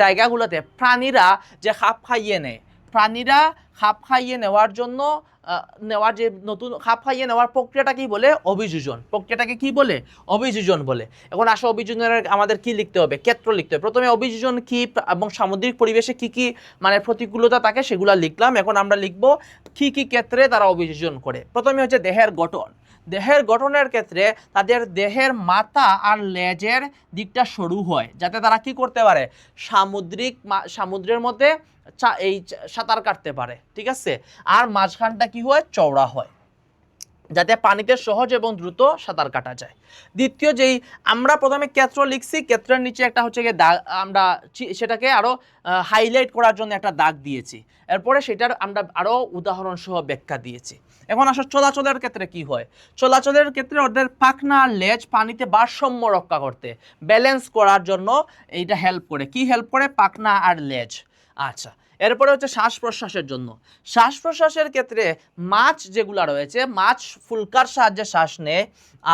জায়গাগুলোতে প্রাণীরা যে খাপ খাইয়ে নেয়, প্রাণীরা খাপ খাইয়ে নেওয়ার জন্য নেওয়ার যে নতুন খাপ খাইয়ে নেওয়ার প্রক্রিয়াটা কি বলে? অভিযোজন। প্রক্রিয়াটাকে কি বলে? অভিযোজন বলে। এখন আসো অভিযোজনের আমাদের কি লিখতে হবে? ক্ষেত্র লিখতে হবে। প্রথমে অভিযোজন কি এবং সামুদ্রিক পরিবেশে কি কি মানে প্রতিকূলতা থাকে সেগুলো লিখলাম। এখন আমরা লিখবো কি কি ক্ষেত্রে তারা অভিযোজন করে। প্রথমে হচ্ছে দেহের গঠন। দেহের গঠনের ক্ষেত্রে তাদের দেহের মাথা আর লেজের দিকটা সরু হয়, যাতে তারা কি করতে পারে? সমুদ্রের মধ্যে এই সাঁতার কাটতে পারে, ঠিক আছে? আর মাঝখানটা কি হয়? চওড়া হয়, যাতে পানিতে সহজ এবং দ্রুত সাঁতার কাটা যায়। দ্বিতীয় যেই আমরা প্রথমে ক্ষেত্র লিখছি, ক্ষেত্রের নিচে একটা হচ্ছে গিয়ে দাগ, আমরা সেটাকে আরো হাইলাইট করার জন্য একটা দাগ দিয়েছি। এরপরে সেটার আমরা আরো উদাহরণ সহ ব্যাখ্যা দিয়েছি। এখন আসলে চলাচলের ক্ষেত্রে কি হয়? চলাচলের ক্ষেত্রে ওদের পাখনা আর লেজ পানিতে ভারসাম্য রক্ষা করতে, ব্যালেন্স করার জন্য এইটা হেল্প করে। কি হেল্প করে? পাখনা আর লেজ। আচ্ছা, এরপরে হচ্ছে শ্বাস প্রশ্বাসের জন্য। শ্বাস প্রশ্বাসের ক্ষেত্রে মাছ যেগুলো রয়েছে, মাছ ফুলকার সাহায্যে শ্বাস নেয়।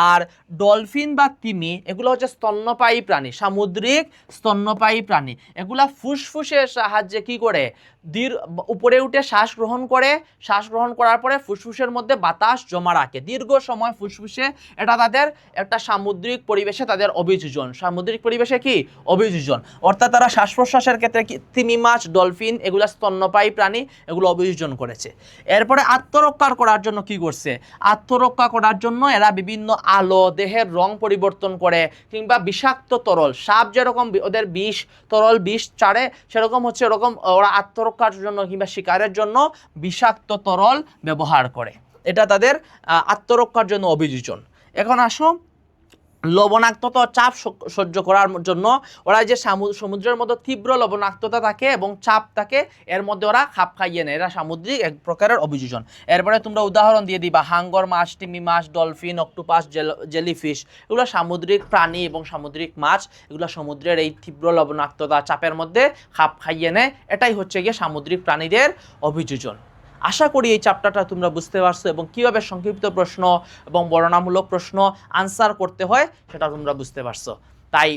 আর ডলফিন বা তিমি এগুলো হচ্ছে স্তন্যপায়ী প্রাণী, সামুদ্রিক স্তন্যপায়ী প্রাণী। এগুলা ফুসফুসের সাহায্যে কি করে? উপরে উঠে শ্বাস গ্রহণ করে, শ্বাস গ্রহণ করার পরে ফুসফুসের মধ্যে বাতাস জমা রাখে দীর্ঘ সময় ফুসফুসে। এটা তাদের একটা সামুদ্রিক পরিবেশে তাদের অভিযোজন। সামুদ্রিক পরিবেশে কি? অভিযোজন। অর্থাৎ তারা শ্বাস প্রশ্বাসের ক্ষেত্রে তিমি মাছ, ডলফিন এগুলো স্তন্যপায়ী প্রাণী, এগুলো অভিযোজন করেছে। এরপরে আত্মরক্ষা করার জন্য কি করছে? আত্মরক্ষা করার জন্য এরা বিভিন্ন আলো, দেহের রং পরিবর্তন করে, কিংবা বিষাক্ত তরল, সাপ যেরকম ওদের বিষ, তরল বিষ ছাড়ে, সেরকম হচ্ছে এরকম ওরা আত্মরক্ষার জন্য কিংবা শিকারের জন্য বিষাক্ত তরল ব্যবহার করে। এটা তাদের আত্মরক্ষার জন্য অভিযোজন। এখন আসো লবণাক্ততা, চাপ সহ্য করার জন্য ওরা যে সমুদ্রের মধ্যে তীব্র লবণাক্ততা থাকে এবং চাপ থাকে, এর মধ্যে ওরা খাপ খাইয়ে নেয়। এরা সামুদ্রিক এক প্রকারের অভিযোজন। এরপরে তোমরা উদাহরণ দিয়ে দিবা, হাঙ্গর মাছ, তিমি মাছ, ডলফিন, অক্টোপাস, জেলিফিশ এগুলো সামুদ্রিক প্রাণী এবং সামুদ্রিক মাছ। এগুলো সমুদ্রের এই তীব্র লবণাক্ততা, চাপের মধ্যে খাপ খাইয়ে নেয়। এটাই হচ্ছে গিয়ে সামুদ্রিক প্রাণীদের অভিযোজন। আশা করি এই চ্যাপ্টারটা তোমরা বুঝতে পারছো এবং কীভাবে সংক্ষিপ্ত প্রশ্ন এবং বর্ণনামূলক প্রশ্ন আনসার করতে হয় সেটা তোমরা বুঝতে পারছো। তাই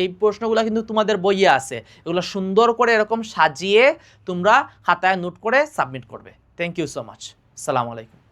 এই প্রশ্নগুলা কিন্তু তোমাদের বইয়ে আছে। এগুলো সুন্দর করে এরকম সাজিয়ে তোমরা খাতায় নোট করে সাবমিট করবে। Thank you so much. আসসালামু আলাইকুম।